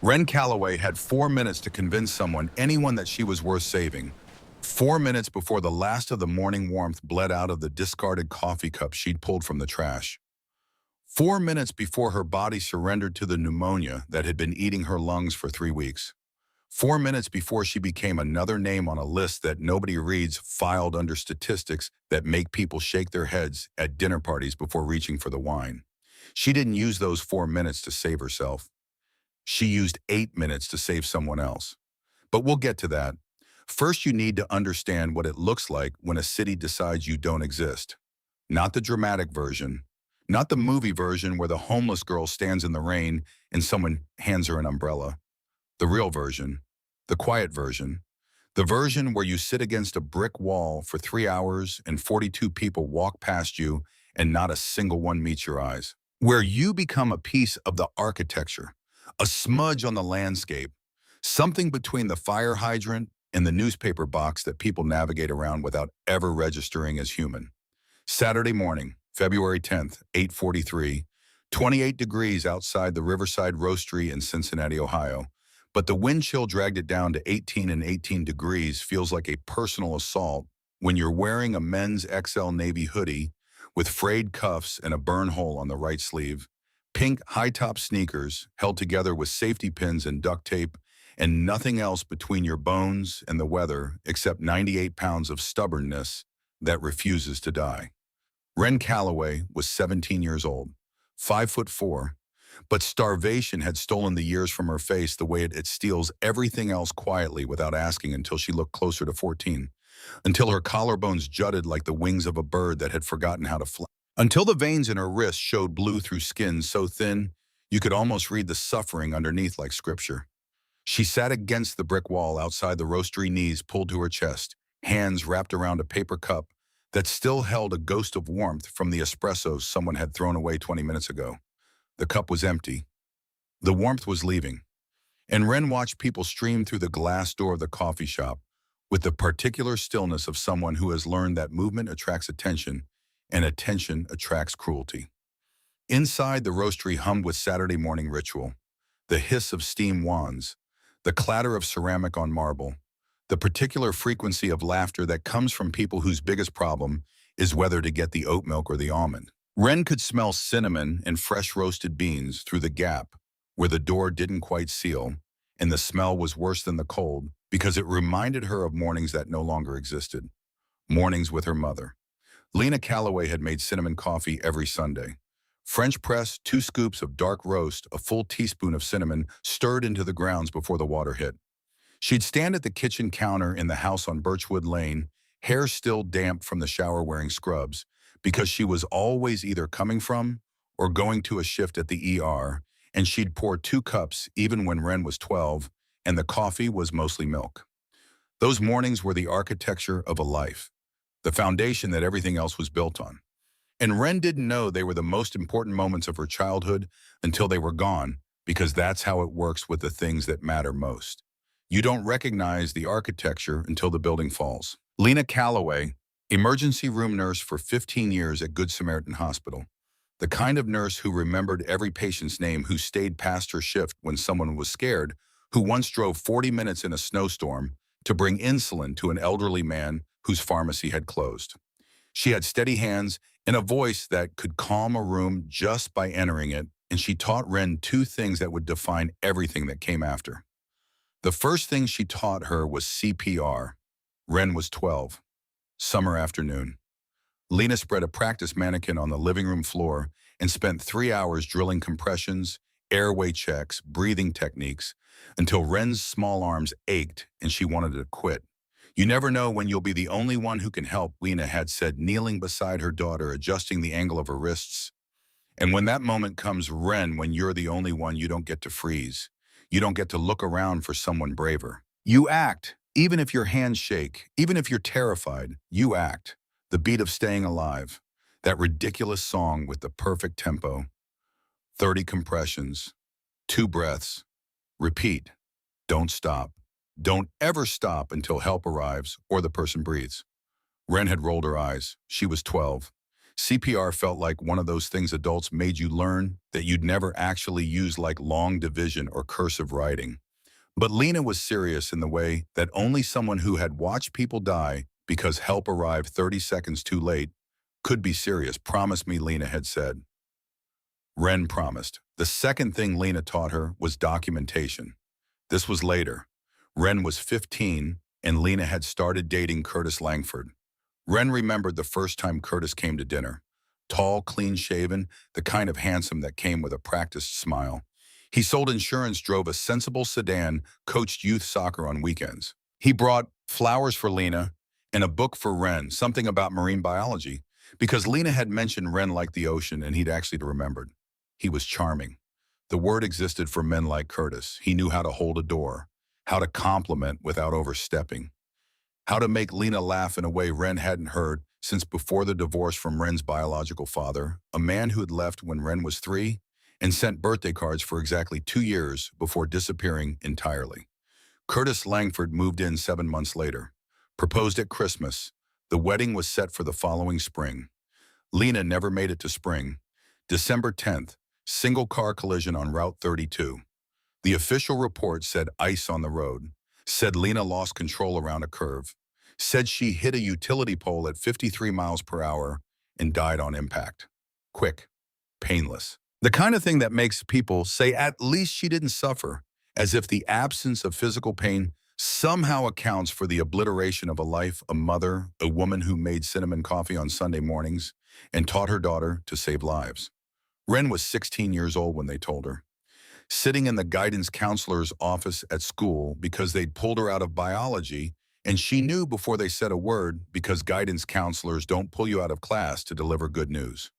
Ren Callaway had 4 minutes to convince anyone that she was worth saving. 4 minutes before the last of the morning warmth bled out of the discarded coffee cup she'd pulled from the trash. 4 minutes before her body surrendered to the pneumonia that had been eating her lungs for 3 weeks. 4 minutes before she became another name on a list that nobody reads, filed under statistics that make people shake their heads at dinner parties before reaching for the wine. She didn't use those 4 minutes to save herself. She used 8 minutes to save someone else. But we'll get to that. First, you need to understand what it looks like when a city decides you don't exist. Not the dramatic version. Not the movie version where the homeless girl stands in the rain and someone hands her an umbrella. The real version. The quiet version. The version where you sit against a brick wall for 3 hours and 42 people walk past you and not a single one meets your eyes. Where you become a piece of the architecture, a smudge on the landscape, something between the fire hydrant and the newspaper box that people navigate around without ever registering as human. Saturday morning, February 10th, 8:43, 28 degrees outside the Riverside Roastery in Cincinnati, Ohio. But the wind chill dragged it down to 18 and 18 degrees feels like a personal assault when you're wearing a men's XL navy hoodie with frayed cuffs and a burn hole on the right sleeve, pink high-top sneakers held together with safety pins and duct tape, and nothing else between your bones and the weather except 98 pounds of stubbornness that refuses to die. Ren Callaway was 17 years old, 5'4", but starvation had stolen the years from her face the way it steals everything else quietly without asking until she looked closer to 14, until her collarbones jutted like the wings of a bird that had forgotten how to fly, until the veins in her wrists showed blue through skin so thin you could almost read the suffering underneath like scripture. She sat against the brick wall outside the roastery, knees pulled to her chest, hands wrapped around a paper cup that still held a ghost of warmth from the espressos someone had thrown away 20 minutes ago. The cup was empty. The warmth was leaving. And Ren watched people stream through the glass door of the coffee shop with the particular stillness of someone who has learned that movement attracts attention and attention attracts cruelty. Inside, the roastery hummed with Saturday morning ritual, the hiss of steam wands, the clatter of ceramic on marble, the particular frequency of laughter that comes from people whose biggest problem is whether to get the oat milk or the almond. Ren could smell cinnamon and fresh roasted beans through the gap where the door didn't quite seal, and the smell was worse than the cold because it reminded her of mornings that no longer existed. Mornings with her mother. Lena Callaway had made cinnamon coffee every Sunday. French press, 2 scoops of dark roast, a full teaspoon of cinnamon stirred into the grounds before the water hit. She'd stand at the kitchen counter in the house on Birchwood Lane, hair still damp from the shower wearing scrubs, because she was always either coming from or going to a shift at the ER, and she'd pour 2 cups even when Ren was 12, and the coffee was mostly milk. Those mornings were the architecture of a life, the foundation that everything else was built on. And Ren didn't know they were the most important moments of her childhood until they were gone, because that's how it works with the things that matter most. You don't recognize the architecture until the building falls. Lena Callaway, emergency room nurse for 15 years at Good Samaritan Hospital. The kind of nurse who remembered every patient's name, who stayed past her shift when someone was scared, who once drove 40 minutes in a snowstorm to bring insulin to an elderly man whose pharmacy had closed. She had steady hands and a voice that could calm a room just by entering it, and she taught Ren 2 things that would define everything that came after. The first thing she taught her was CPR. Ren was 12. Summer afternoon. Lena spread a practice mannequin on the living room floor and spent 3 hours drilling compressions, airway checks, breathing techniques, until Ren's small arms ached and she wanted to quit. You never know when you'll be the only one who can help, Lena had said, kneeling beside her daughter, adjusting the angle of her wrists. And when that moment comes, Ren, when you're the only one, you don't get to freeze. You don't get to look around for someone braver. You act, even if your hands shake, even if you're terrified, you act. The beat of staying alive, that ridiculous song with the perfect tempo. 30 compressions, 2 breaths, repeat, don't stop. Don't ever stop until help arrives or the person breathes. Ren had rolled her eyes. She was 12. CPR felt like one of those things adults made you learn that you'd never actually use, like long division or cursive writing. But Lena was serious in the way that only someone who had watched people die because help arrived 30 seconds too late could be serious. Promise me, Lena had said. Ren promised. The second thing Lena taught her was documentation. This was later. Ren was 15, and Lena had started dating Curtis Langford. Ren remembered the first time Curtis came to dinner. Tall, clean-shaven, the kind of handsome that came with a practiced smile. He sold insurance, drove a sensible sedan, coached youth soccer on weekends. He brought flowers for Lena and a book for Ren, something about marine biology, because Lena had mentioned Ren like the ocean and he'd actually remembered. He was charming. The word existed for men like Curtis. He knew how to hold a door, how to compliment without overstepping, how to make Lena laugh in a way Ren hadn't heard since before the divorce from Ren's biological father, a man who had left when Ren was 3 and sent birthday cards for exactly 2 years before disappearing entirely. Curtis Langford moved in 7 months later, proposed at Christmas. The wedding was set for the following spring. Lena never made it to spring. December 10th, single car collision on Route 32. The official report said ice on the road, said Lena lost control around a curve, said she hit a utility pole at 53 miles per hour and died on impact. Quick, painless. The kind of thing that makes people say at least she didn't suffer, as if the absence of physical pain somehow accounts for the obliteration of a life, a mother, a woman who made cinnamon coffee on Sunday mornings and taught her daughter to save lives. Ren was 16 years old when they told her, sitting in the guidance counselor's office at school because they'd pulled her out of biology, and she knew before they said a word because guidance counselors don't pull you out of class to deliver good news.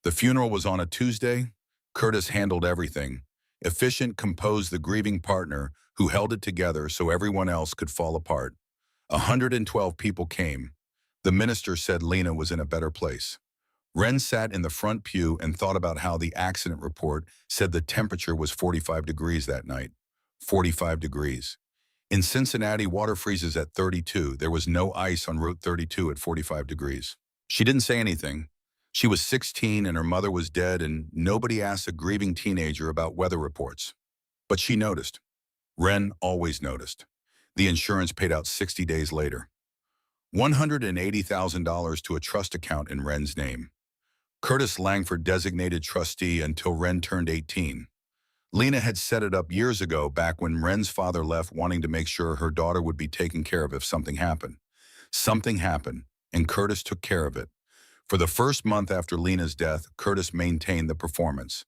The funeral was on a Tuesday. Curtis handled everything. Efficient, composed, the grieving partner who held it together so everyone else could fall apart. 112 people came. The minister said Lena was in a better place. Ren sat in the front pew and thought about how the accident report said the temperature was 45 degrees that night. 45 degrees. In Cincinnati, water freezes at 32. There was no ice on Route 32 at 45 degrees. She didn't say anything. She was 16 and her mother was dead, and nobody asked a grieving teenager about weather reports. But she noticed. Ren always noticed. The insurance paid out 60 days later. $180,000 to a trust account in Ren's name. Curtis Langford designated trustee until Ren turned 18. Lena had set it up years ago, back when Ren's father left, wanting to make sure her daughter would be taken care of if something happened. Something happened, and Curtis took care of it. For the first month after Lena's death, Curtis maintained the performance.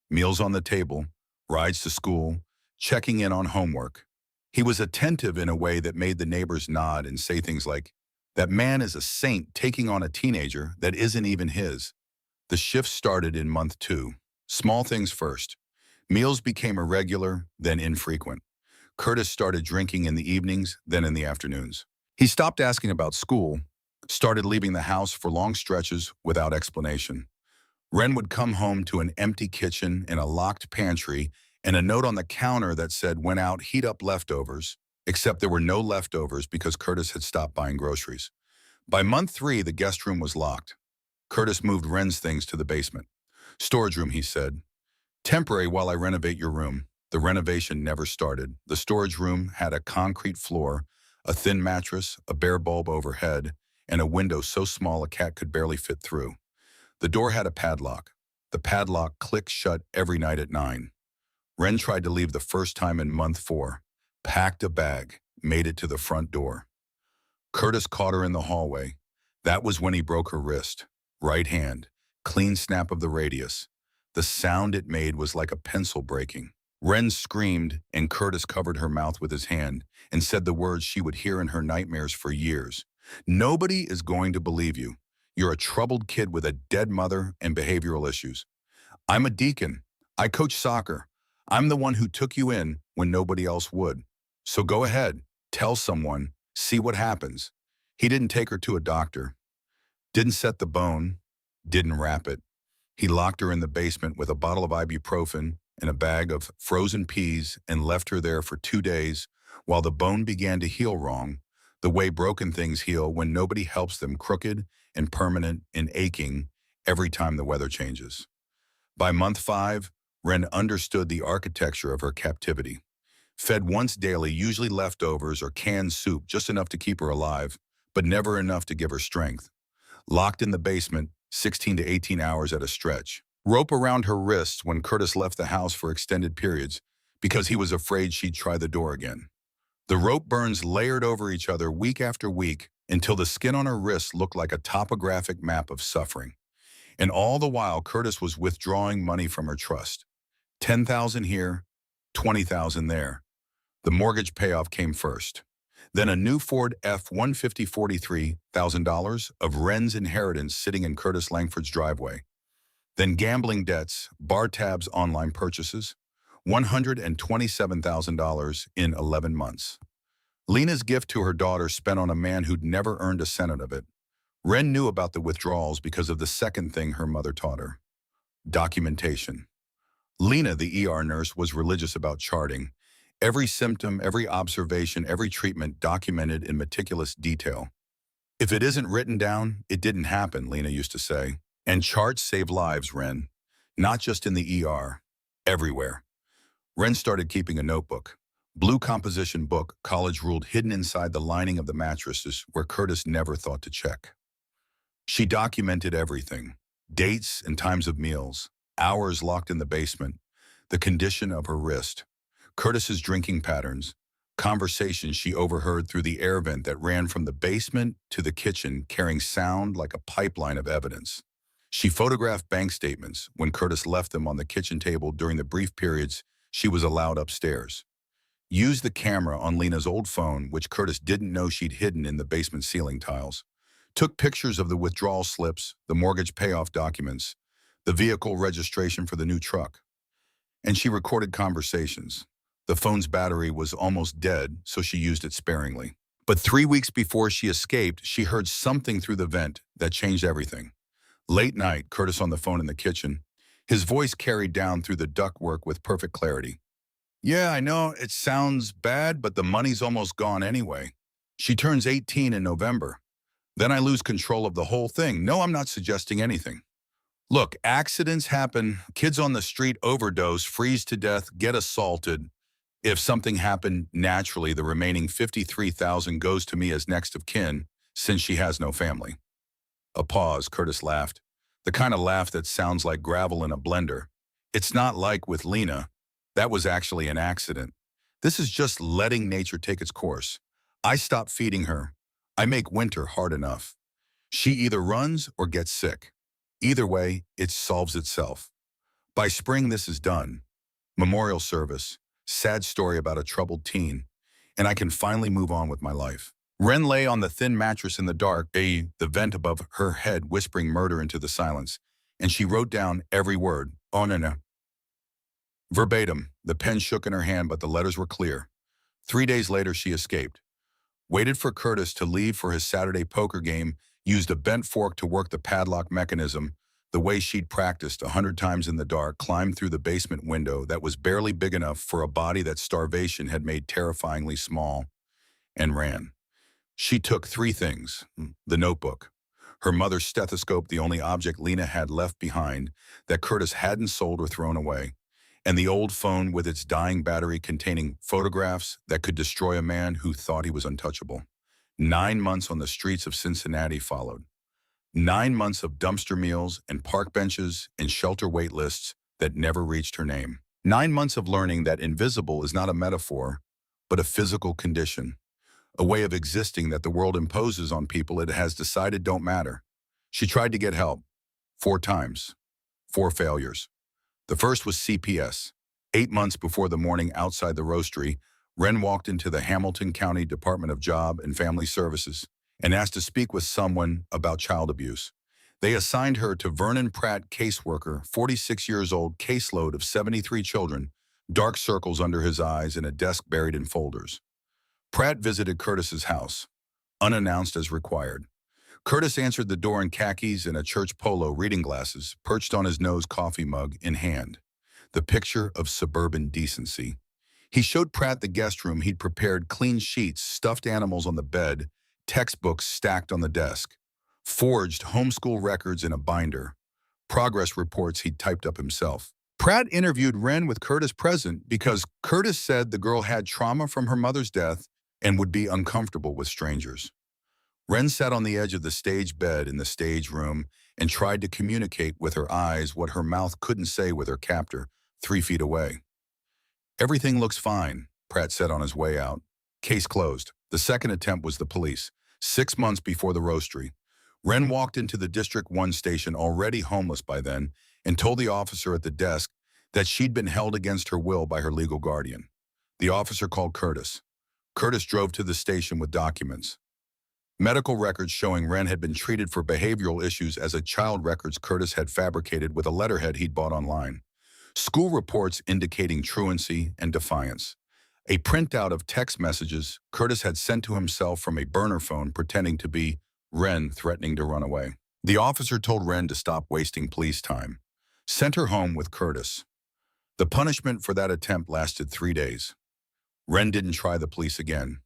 Meals on the table, rides to school, checking in on homework. He was attentive in a way that made the neighbors nod and say things like, "That man is a saint taking on a teenager that isn't even his." The shift started in month 2. Small things first. Meals became irregular, then infrequent. Curtis started drinking in the evenings, then in the afternoons. He stopped asking about school, started leaving the house for long stretches without explanation. Ren would come home to an empty kitchen and a locked pantry and a note on the counter that said, "Went out, heat up leftovers," except there were no leftovers because Curtis had stopped buying groceries. By month 3, the guest room was locked. Curtis moved Ren's things to the basement. "Storage room," he said. "Temporary while I renovate your room." The renovation never started. The storage room had a concrete floor, a thin mattress, a bare bulb overhead, and a window so small a cat could barely fit through. The door had a padlock. The padlock clicked shut every night at 9. Ren tried to leave the first time in month 4, packed a bag, made it to the front door. Curtis caught her in the hallway. That was when he broke her wrist. Right hand, clean snap of the radius. The sound it made was like a pencil breaking. Ren screamed, and Curtis covered her mouth with his hand and said the words she would hear in her nightmares for years. "Nobody is going to believe you. You're a troubled kid with a dead mother and behavioral issues. I'm a deacon. I coach soccer. I'm the one who took you in when nobody else would. So go ahead, tell someone, see what happens." He didn't take her to a doctor, didn't set the bone, didn't wrap it. He locked her in the basement with a bottle of ibuprofen and a bag of frozen peas and left her there for 2 days while the bone began to heal wrong, the way broken things heal when nobody helps them, crooked and permanent and aching, every time the weather changes. By month 5, Ren understood the architecture of her captivity. Fed once daily, usually leftovers or canned soup, just enough to keep her alive, but never enough to give her strength. Locked in the basement, 16 to 18 hours at a stretch. Rope around her wrists when Curtis left the house for extended periods because he was afraid she'd try the door again. The rope burns layered over each other week after week until the skin on her wrists looked like a topographic map of suffering. And all the while, Curtis was withdrawing money from her trust. 10,000 here, 20,000 there. The mortgage payoff came first. Then a new Ford F-150 $43,000 of Ren's inheritance sitting in Curtis Langford's driveway. Then gambling debts, bar tabs, online purchases, $127,000 in 11 months. Lena's gift to her daughter spent on a man who'd never earned a cent of it. Ren knew about the withdrawals because of the second thing her mother taught her: documentation. Lena, the ER nurse, was religious about charting. Every symptom, every observation, every treatment documented in meticulous detail. If it isn't written down, it didn't happen, Lena used to say. And charts save lives, Ren. Not just in the ER. Everywhere. Ren started keeping a notebook. Blue composition book, college ruled, hidden inside the lining of the mattresses where Curtis never thought to check. She documented everything. Dates and times of meals. Hours locked in the basement. The condition of her wrist. Curtis's drinking patterns, conversations she overheard through the air vent that ran from the basement to the kitchen, carrying sound like a pipeline of evidence. She photographed bank statements when Curtis left them on the kitchen table during the brief periods she was allowed upstairs. Used the camera on Lena's old phone, which Curtis didn't know she'd hidden in the basement ceiling tiles. Took pictures of the withdrawal slips, the mortgage payoff documents, the vehicle registration for the new truck. And she recorded conversations. The phone's battery was almost dead, so she used it sparingly. But 3 weeks before she escaped, she heard something through the vent that changed everything. Late night, Curtis on the phone in the kitchen. His voice carried down through the ductwork with perfect clarity. "Yeah, I know it sounds bad, but the money's almost gone anyway. She turns 18 in November. Then I lose control of the whole thing. No, I'm not suggesting anything. Look, accidents happen. Kids on the street overdose, freeze to death, get assaulted. If something happened naturally, the remaining 53,000 goes to me as next of kin, since she has no family." A pause. Curtis laughed. The kind of laugh that sounds like gravel in a blender. "It's not like with Lena. That was actually an accident. This is just letting nature take its course. I stop feeding her. I make winter hard enough. She either runs or gets sick. Either way, it solves itself. By spring, this is done. Memorial service. Sad story about a troubled teen. And I can finally move on with my life." Ren lay on the thin mattress in the dark, the vent above her head whispering murder into the silence, and she wrote down every word. Oh, no. Verbatim. The pen shook in her hand, but the letters were clear. 3 days later, she escaped. Waited for Curtis to leave for his Saturday poker game, used a bent fork to work the padlock mechanism, the way she'd practiced 100 times in the dark, climbed through the basement window that was barely big enough for a body that starvation had made terrifyingly small, and ran. She took 3 things: the notebook, her mother's stethoscope, the only object Lena had left behind that Curtis hadn't sold or thrown away, and the old phone with its dying battery containing photographs that could destroy a man who thought he was untouchable. 9 months on the streets of Cincinnati followed. 9 months of dumpster meals and park benches and shelter wait lists that never reached her name. 9 months of learning that invisible is not a metaphor, but a physical condition. A way of existing that the world imposes on people it has decided don't matter. She tried to get help. 4 times. 4 failures. The first was CPS. 8 months before the morning outside the roastery, Ren walked into the Hamilton County Department of Job and Family Services and asked to speak with someone about child abuse. They assigned her to Vernon Pratt, caseworker, 46 years old, caseload of 73 children, dark circles under his eyes and a desk buried in folders. Pratt visited Curtis's house, unannounced as required. Curtis answered the door in khakis and a church polo, reading glasses, perched on his nose, coffee mug in hand. The picture of suburban decency. He showed Pratt the guest room he'd prepared: clean sheets, stuffed animals on the bed, textbooks stacked on the desk, forged homeschool records in a binder, progress reports he'd typed up himself. Pratt interviewed Ren with Curtis present because Curtis said the girl had trauma from her mother's death and would be uncomfortable with strangers. Ren sat on the edge of the stage bed in the stage room and tried to communicate with her eyes what her mouth couldn't say with her captor 3 feet away. "Everything looks fine," Pratt said on his way out. Case closed. The second attempt was the police. 6 months before the roastery, Ren walked into the District 1 station already homeless by then and told the officer at the desk that she'd been held against her will by her legal guardian. The officer called Curtis. Curtis drove to the station with documents. Medical records showing Ren had been treated for behavioral issues as a child, records Curtis had fabricated with a letterhead he'd bought online. School reports indicating truancy and defiance. A printout of text messages Curtis had sent to himself from a burner phone pretending to be Ren threatening to run away. The officer told Ren to stop wasting police time. Sent her home with Curtis. The punishment for that attempt lasted 3 days. Ren didn't try the police again.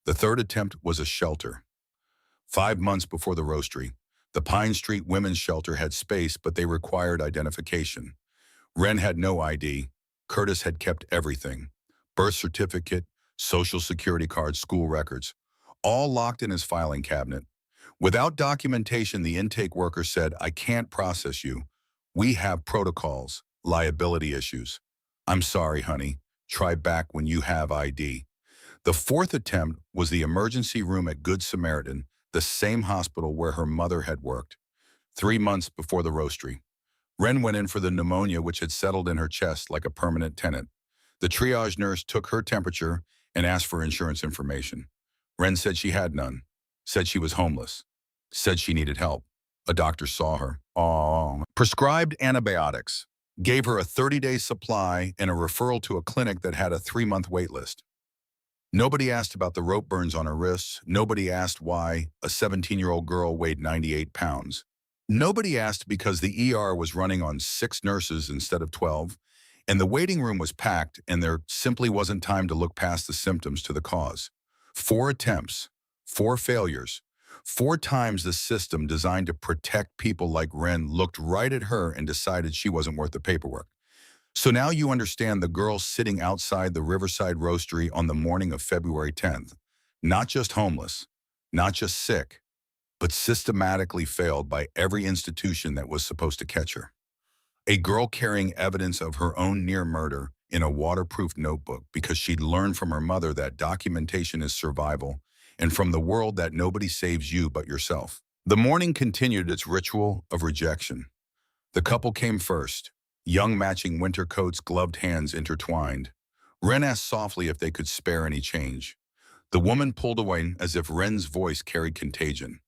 The third attempt was a shelter. 5 months before the roastery, the Pine Street Women's Shelter had space, but they required identification. Ren had no ID. Curtis had kept everything. Birth certificate, social security card, school records, all locked in his filing cabinet. Without documentation, the intake worker said, "I can't process you. We have protocols, liability issues. I'm sorry, honey. Try back when you have ID." The fourth attempt was the emergency room at Good Samaritan, the same hospital where her mother had worked. 3 months before the roastery, Ren went in for the pneumonia which had settled in her chest like a permanent tenant. The triage nurse took her temperature and asked for insurance information. Ren said she had none, said she was homeless, said she needed help. A doctor saw her, prescribed antibiotics, gave her a 30-day supply and a referral to a clinic that had a 3-month wait list. Nobody asked about the rope burns on her wrists. Nobody asked why a 17-year-old girl weighed 98 pounds. Nobody asked because the ER was running on 6 nurses instead of 12, and the waiting room was packed, and there simply wasn't time to look past the symptoms to the cause. 4 attempts, 4 failures, 4 times the system designed to protect people like Ren looked right at her and decided she wasn't worth the paperwork. So now you understand the girl sitting outside the Riverside Roastery on the morning of February 10th, not just homeless, not just sick, but systematically failed by every institution that was supposed to catch her. A girl carrying evidence of her own near murder in a waterproof notebook because she'd learned from her mother that documentation is survival, and from the world that nobody saves you but yourself. The morning continued its ritual of rejection. The couple came first, young matching winter coats, gloved hands intertwined. Ren asked softly if they could spare any change. The woman pulled away as if Ren's voice carried contagion.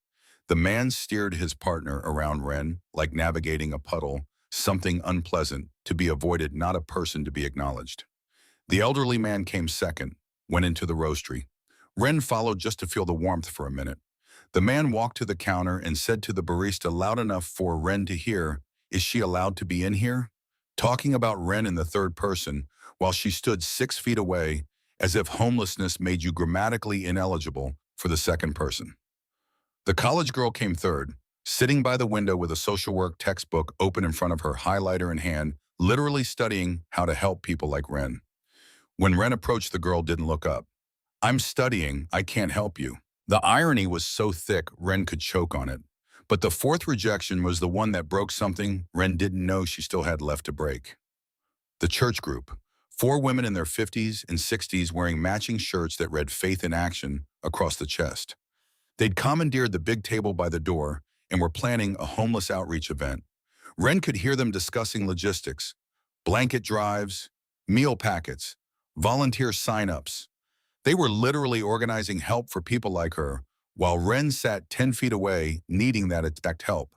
The man steered his partner around Ren like navigating a puddle, something unpleasant to be avoided, not a person to be acknowledged. The elderly man came second, went into the roastery. Ren followed just to feel the warmth for a minute. The man walked to the counter and said to the barista loud enough for Ren to hear, "Is she allowed to be in here?" Talking about Ren in the third person while she stood 6 feet away, as if homelessness made you grammatically ineligible for the second person. The college girl came third, sitting by the window with a social work textbook open in front of her, highlighter in hand, literally studying how to help people like Ren. When Ren approached, the girl didn't look up. "I'm studying, I can't help you." The irony was so thick, Ren could choke on it. But the fourth rejection was the one that broke something Ren didn't know she still had left to break. The church group. 4 women in their 50s and 60s wearing matching shirts that read "Faith in Action" across the chest. They'd commandeered the big table by the door and were planning a homeless outreach event. Ren could hear them discussing logistics, blanket drives, meal packets, volunteer sign-ups. They were literally organizing help for people like her, while Ren sat 10 feet away, needing that exact help.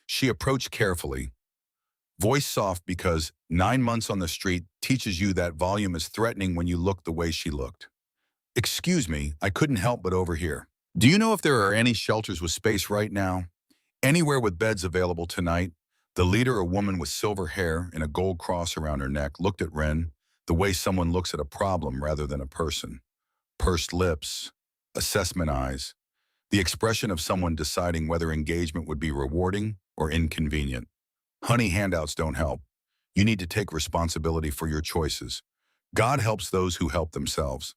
She approached carefully, voice soft because 9 months on the street teaches you that volume is threatening when you look the way she looked. "Excuse me, I couldn't help but overhear. Do you know if there are any shelters with space right now? Anywhere with beds available tonight?" The leader, a woman with silver hair and a gold cross around her neck, looked at Ren the way someone looks at a problem rather than a person. Pursed lips, assessment eyes, the expression of someone deciding whether engagement would be rewarding or inconvenient. Honey handouts don't help. You need to take responsibility for your choices. God helps those who help themselves.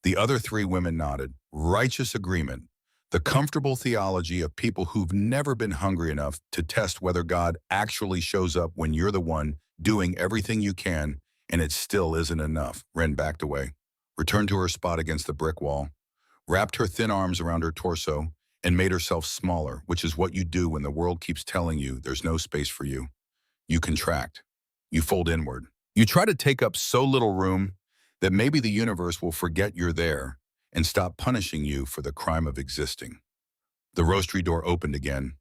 The other three women nodded. Righteous agreement. The comfortable theology of people who've never been hungry enough to test whether God actually shows up when you're the one doing everything you can and it still isn't enough. Ren backed away, returned to her spot against the brick wall, wrapped her thin arms around her torso, and made herself smaller, which is what you do when the world keeps telling you there's no space for you. You contract. You fold inward. You try to take up so little room that maybe the universe will forget you're there and stop punishing you for the crime of existing. The roastery door opened again,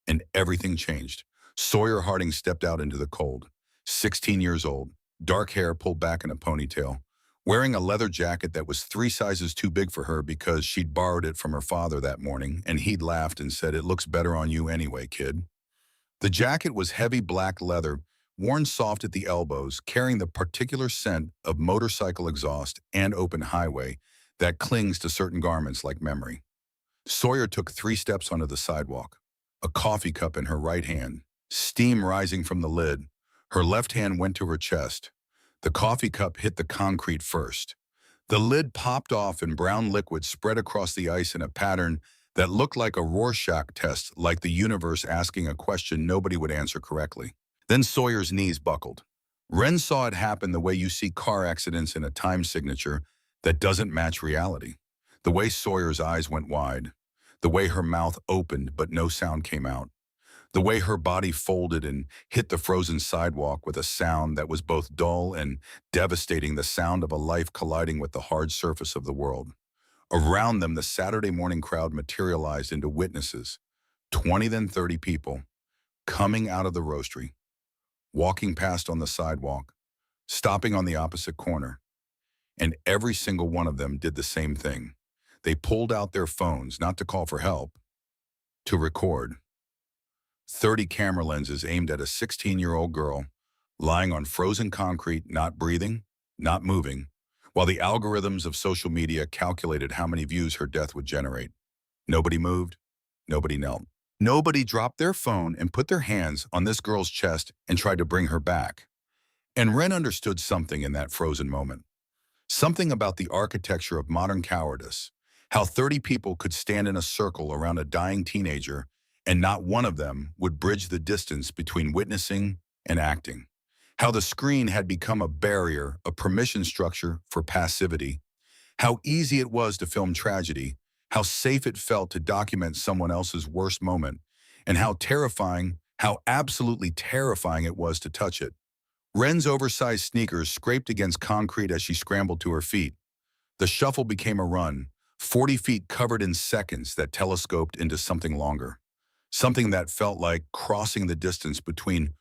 and everything changed. Sawyer Harding stepped out into the cold, 16 years old, dark hair pulled back in a ponytail, wearing a leather jacket that was 3 sizes too big for her because she'd borrowed it from her father that morning, and he'd laughed and said, "It looks better on you anyway, kid." The jacket was heavy black leather, worn soft at the elbows, carrying the particular scent of motorcycle exhaust and open highway that clings to certain garments like memory. Sawyer took 3 steps onto the sidewalk, a coffee cup in her right hand, steam rising from the lid. Her left hand went to her chest. The coffee cup hit the concrete first. The lid popped off and brown liquid spread across the ice in a pattern that looked like a Rorschach test, like the universe asking a question nobody would answer correctly. Then Sawyer's knees buckled. Ren saw it happen the way you see car accidents in a time signature that doesn't match reality. The way Sawyer's eyes went wide. The way her mouth opened but no sound came out. The way her body folded and hit the frozen sidewalk with a sound that was both dull and devastating, the sound of a life colliding with the hard surface of the world. Around them, the Saturday morning crowd materialized into witnesses, 20 then 30 people, coming out of the roastery, walking past on the sidewalk, stopping on the opposite corner. And every single one of them did the same thing. They pulled out their phones, not to call for help, to record. 30 camera lenses aimed at a 16-year-old girl, lying on frozen concrete, not breathing, not moving, while the algorithms of social media calculated how many views her death would generate. Nobody moved, nobody knelt. Nobody dropped their phone and put their hands on this girl's chest and tried to bring her back. And Ren understood something in that frozen moment. Something about the architecture of modern cowardice. How 30 people could stand in a circle around a dying teenager and not one of them would bridge the distance between witnessing and acting. How the screen had become a barrier, a permission structure for passivity. How easy it was to film tragedy. How safe it felt to document someone else's worst moment. And how terrifying, how absolutely terrifying it was to touch it. Ren's oversized sneakers scraped against concrete as she scrambled to her feet. The shuffle became a run, 40 feet covered in seconds that telescoped into something longer. Something that felt like crossing the distance between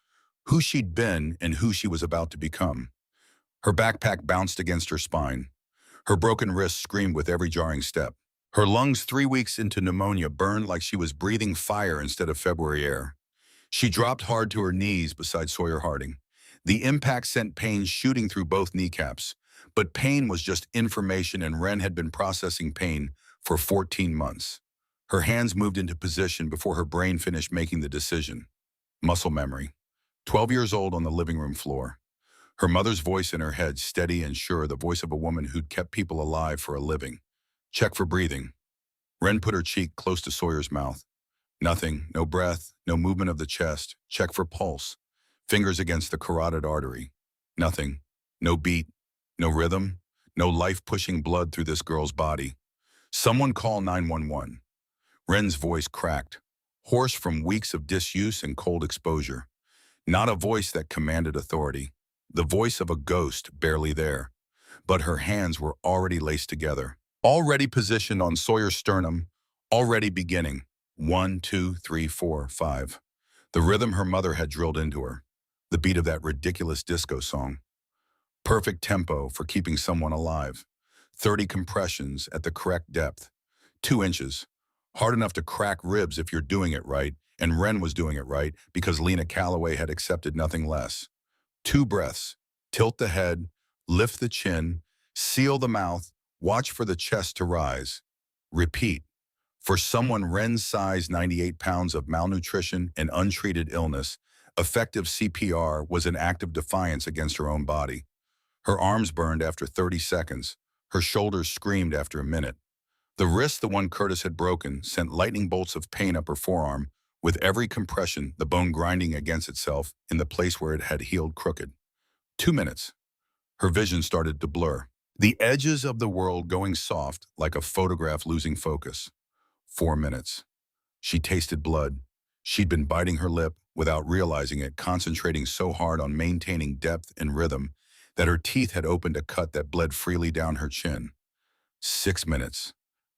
who she'd been and who she was about to become. Her backpack bounced against her spine. Her broken wrist screamed with every jarring step. Her lungs 3 weeks into pneumonia burned like she was breathing fire instead of February air. She dropped hard to her knees beside Sawyer Harding. The impact sent pain shooting through both kneecaps. But pain was just information, and Ren had been processing pain for 14 months. Her hands moved into position before her brain finished making the decision. Muscle memory. 12 years old on the living room floor. Her mother's voice in her head, steady and sure, the voice of a woman who'd kept people alive for a living. Check for breathing. Ren put her cheek close to Sawyer's mouth. Nothing, no breath, no movement of the chest. Check for pulse. Fingers against the carotid artery. Nothing, no beat, no rhythm, no life pushing blood through this girl's body. Someone call 911. Ren's voice cracked, hoarse from weeks of disuse and cold exposure. Not a voice that commanded authority. The voice of a ghost barely there. But her hands were already laced together. Already positioned on Sawyer's sternum. Already beginning. 1, 2, 3, 4, 5. The rhythm her mother had drilled into her. The beat of that ridiculous disco song. Perfect tempo for keeping someone alive. 30 compressions at the correct depth. 2 inches. Hard enough to crack ribs if you're doing it right, and Ren was doing it right because Ren Callaway had accepted nothing less. 2 breaths. Tilt the head, lift the chin, seal the mouth, watch for the chest to rise. Repeat. For someone Ren's size, 98 pounds of malnutrition and untreated illness, Effective CPR was an act of defiance against her own body. Her arms burned after 30 seconds. Her shoulders screamed after a minute. The wrist, the one Curtis had broken, sent lightning bolts of pain up her forearm, with every compression, the bone grinding against itself in the place where it had healed crooked. 2 minutes. Her vision started to blur. The edges of the world going soft like a photograph losing focus. 4 minutes. She tasted blood. She'd been biting her lip without realizing it, concentrating so hard on maintaining depth and rhythm that her teeth had opened a cut that bled freely down her chin. 6 minutes.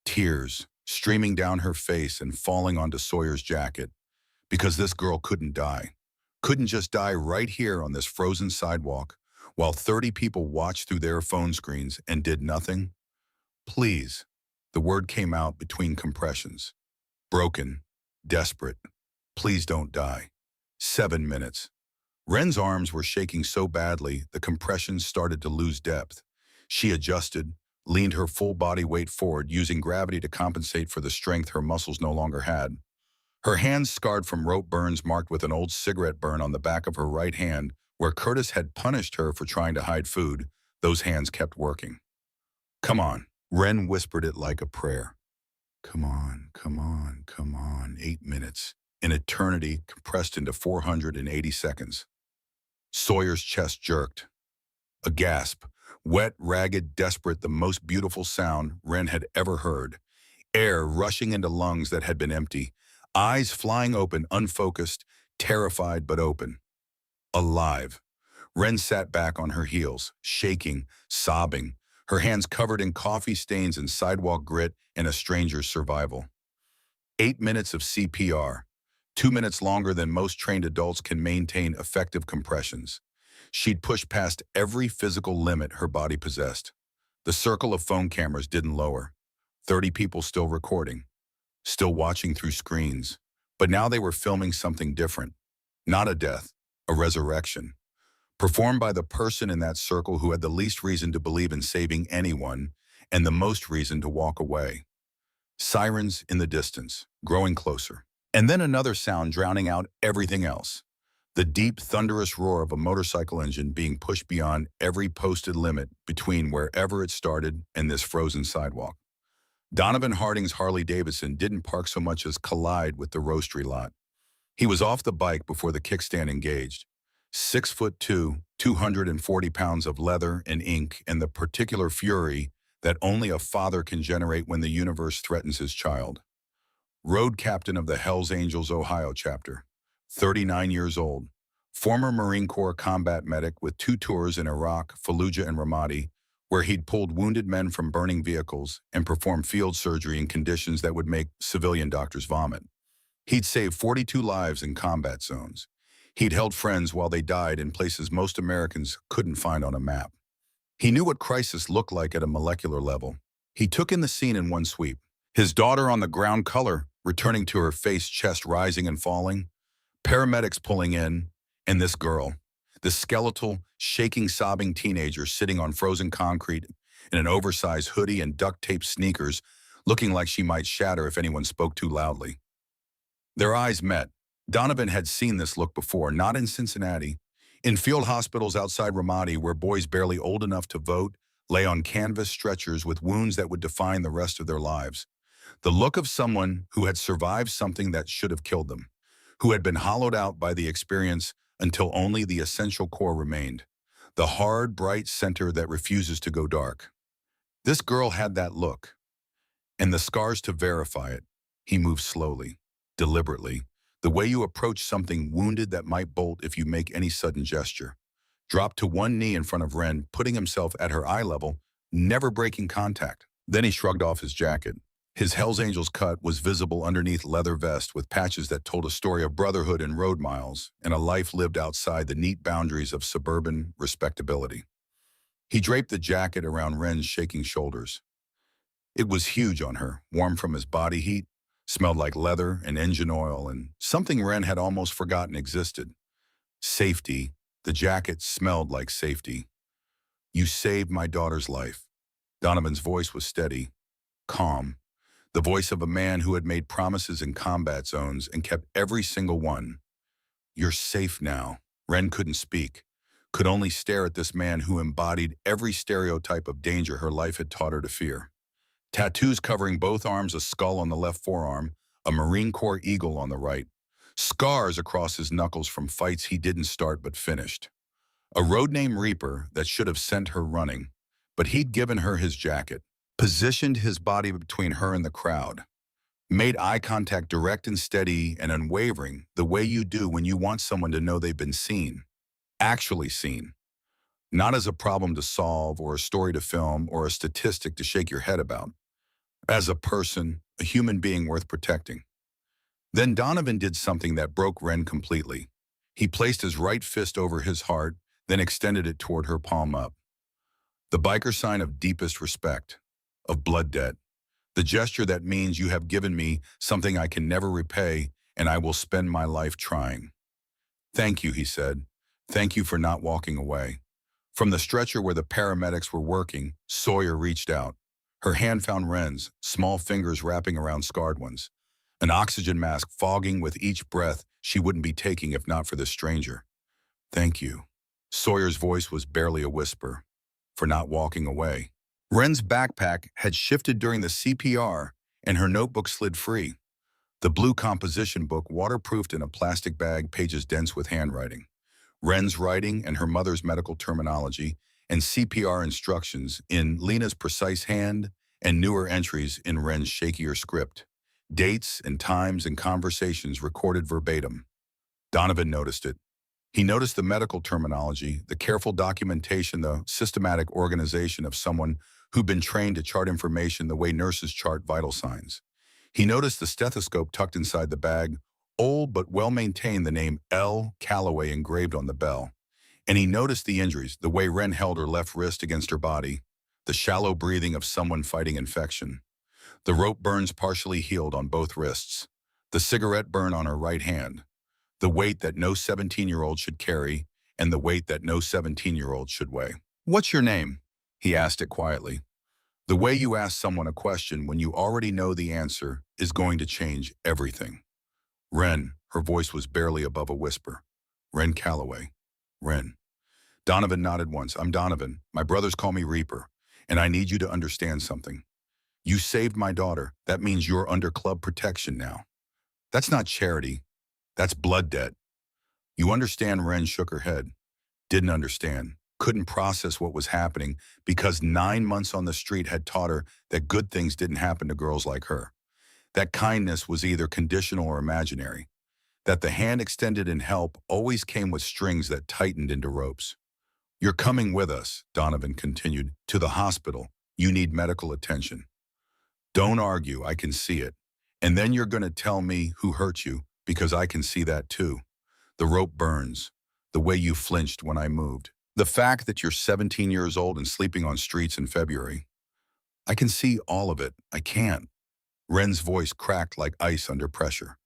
Tears streaming down her face and falling onto Sawyer's jacket. Because this girl couldn't die. Couldn't just die right here on this frozen sidewalk while 30 people watched through their phone screens and did nothing. Please. The word came out between compressions. Broken. Desperate. Please don't die. 7 minutes. Ren's arms were shaking so badly the compressions started to lose depth. She adjusted, leaned her full body weight forward, using gravity to compensate for the strength her muscles no longer had. Her hands scarred from rope burns marked with an old cigarette burn on the back of her right hand, where Curtis had punished her for trying to hide food. Those hands kept working. Come on. Ren whispered it like a prayer. Come on, come on, come on. 8 minutes. An eternity compressed into 480 seconds. Sawyer's chest jerked. A gasp. Wet, ragged, desperate, the most beautiful sound Ren had ever heard. Air rushing into lungs that had been empty. Eyes flying open, unfocused, terrified but open. Alive. Ren sat back on her heels, shaking, sobbing, her hands covered in coffee stains and sidewalk grit and a stranger's survival. 8 minutes of CPR. 2 minutes longer than most trained adults can maintain effective compressions. She'd pushed past every physical limit her body possessed. The circle of phone cameras didn't lower. 30 people still recording, still watching through screens. But now they were filming something different. Not a death, a resurrection. Performed by the person in that circle who had the least reason to believe in saving anyone and the most reason to walk away. Sirens in the distance, growing closer. And then another sound drowning out everything else. The deep, thunderous roar of a motorcycle engine being pushed beyond every posted limit between wherever it started and this frozen sidewalk. Donovan Harding's Harley-Davidson didn't park so much as collide with the roastery lot. He was off the bike before the kickstand engaged. 6'2", 240 pounds of leather and ink and the particular fury that only a father can generate when the universe threatens his child. Road captain of the Hells Angels Ohio chapter, 39 years old, former Marine Corps combat medic with 2 tours in Iraq, Fallujah, and Ramadi, where he'd pulled wounded men from burning vehicles and performed field surgery in conditions that would make civilian doctors vomit. He'd saved 42 lives in combat zones. He'd held friends while they died in places most Americans couldn't find on a map. He knew what crisis looked like at a molecular level. He took in the scene in one sweep. His daughter on the ground, color returning to her face, chest rising and falling, paramedics pulling in, and this girl, the skeletal, shaking, sobbing teenager sitting on frozen concrete in an oversized hoodie and duct-tape sneakers, looking like she might shatter if anyone spoke too loudly. Their eyes met. Donovan had seen this look before, not in Cincinnati. In field hospitals outside Ramadi, where boys barely old enough to vote lay on canvas stretchers with wounds that would define the rest of their lives. The look of someone who had survived something that should have killed them, who had been hollowed out by the experience until only the essential core remained, the hard, bright center that refuses to go dark. This girl had that look, and the scars to verify it. He moved slowly, deliberately, the way you approach something wounded that might bolt if you make any sudden gesture. Dropped to one knee in front of Ren, putting himself at her eye level, never breaking contact. Then he shrugged off his jacket. His Hells Angels cut was visible underneath leather vest with patches that told a story of brotherhood and road miles and a life lived outside the neat boundaries of suburban respectability. He draped the jacket around Ren's shaking shoulders. It was huge on her, warm from his body heat, smelled like leather and engine oil and something Ren had almost forgotten existed. Safety. The jacket smelled like safety. You saved my daughter's life. Donovan's voice was steady, calm. The voice of a man who had made promises in combat zones and kept every single one. You're safe now. Ren couldn't speak, could only stare at this man who embodied every stereotype of danger her life had taught her to fear. Tattoos covering both arms, a skull on the left forearm, a Marine Corps eagle on the right. Scars across his knuckles from fights he didn't start but finished. A road name Reaper that should have sent her running, but he'd given her his jacket, positioned his body between her and the crowd, made eye contact direct and steady and unwavering, the way you do when you want someone to know they've been seen, actually seen, not as a problem to solve or a story to film or a statistic to shake your head about, as a person, a human being worth protecting. Then Donovan did something that broke Ren completely. He placed his right fist over his heart, then extended it toward her palm up. The biker sign of deepest respect, of blood debt. The gesture that means you have given me something I can never repay, and I will spend my life trying. Thank you, he said. Thank you for not walking away. From the stretcher where the paramedics were working, Sawyer reached out. Her hand found Ren's, small fingers wrapping around scarred ones. An oxygen mask fogging with each breath she wouldn't be taking if not for this stranger. Thank you. Sawyer's voice was barely a whisper. For not walking away. Ren's backpack had shifted during the CPR, and her notebook slid free. The blue composition book waterproofed in a plastic bag, pages dense with handwriting. Ren's writing and her mother's medical terminology, and CPR instructions in Lena's precise hand, and newer entries in Ren's shakier script. Dates and times and conversations recorded verbatim. Donovan noticed it. He noticed the medical terminology, the careful documentation, the systematic organization of someone who'd been trained to chart information the way nurses chart vital signs. He noticed the stethoscope tucked inside the bag, old but well-maintained, the name L. Callaway engraved on the bell. And he noticed the injuries, the way Ren held her left wrist against her body, the shallow breathing of someone fighting infection. The rope burns partially healed on both wrists, the cigarette burn on her right hand, the weight that no 17-year-old should carry, and the weight that no 17-year-old should weigh. What's your name? He asked it quietly. The way you ask someone a question when you already know the answer is going to change everything. Ren, her voice was barely above a whisper. Ren Callaway. Ren. Donovan nodded once. I'm Donovan. My brothers call me Reaper, and I need you to understand something. You saved my daughter. That means you're under club protection now. That's not charity. That's blood debt. You understand? Ren shook her head. Didn't understand. Couldn't process what was happening because 9 months on the street had taught her that good things didn't happen to girls like her. That kindness was either conditional or imaginary. That the hand extended in help always came with strings that tightened into ropes. You're coming with us, Donovan continued, to the hospital. You need medical attention. Don't argue, I can see it. And then you're going to tell me who hurt you, because I can see that too. The rope burns, the way you flinched when I moved. The fact that you're 17 years old and sleeping on streets in February. I can see all of it. I can't. Ren's voice cracked like ice under pressure.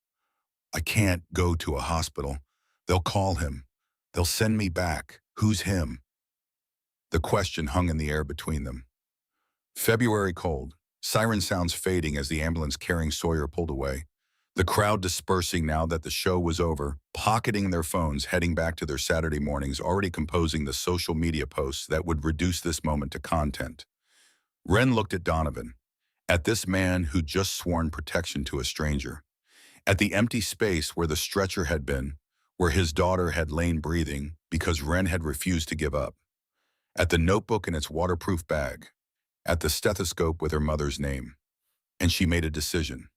I can't go to a hospital. They'll call him. They'll send me back. Who's him? The question hung in the air between them. February cold. Siren sounds fading as the ambulance carrying Sawyer pulled away. The crowd dispersing now that the show was over, pocketing their phones, heading back to their Saturday mornings, already composing the social media posts that would reduce this moment to content. Ren looked at Donovan, at this man who'd just sworn protection to a stranger, at the empty space where the stretcher had been, where his daughter had lain breathing because Ren had refused to give up, at the notebook in its waterproof bag, at the stethoscope with her mother's name. And she made a decision.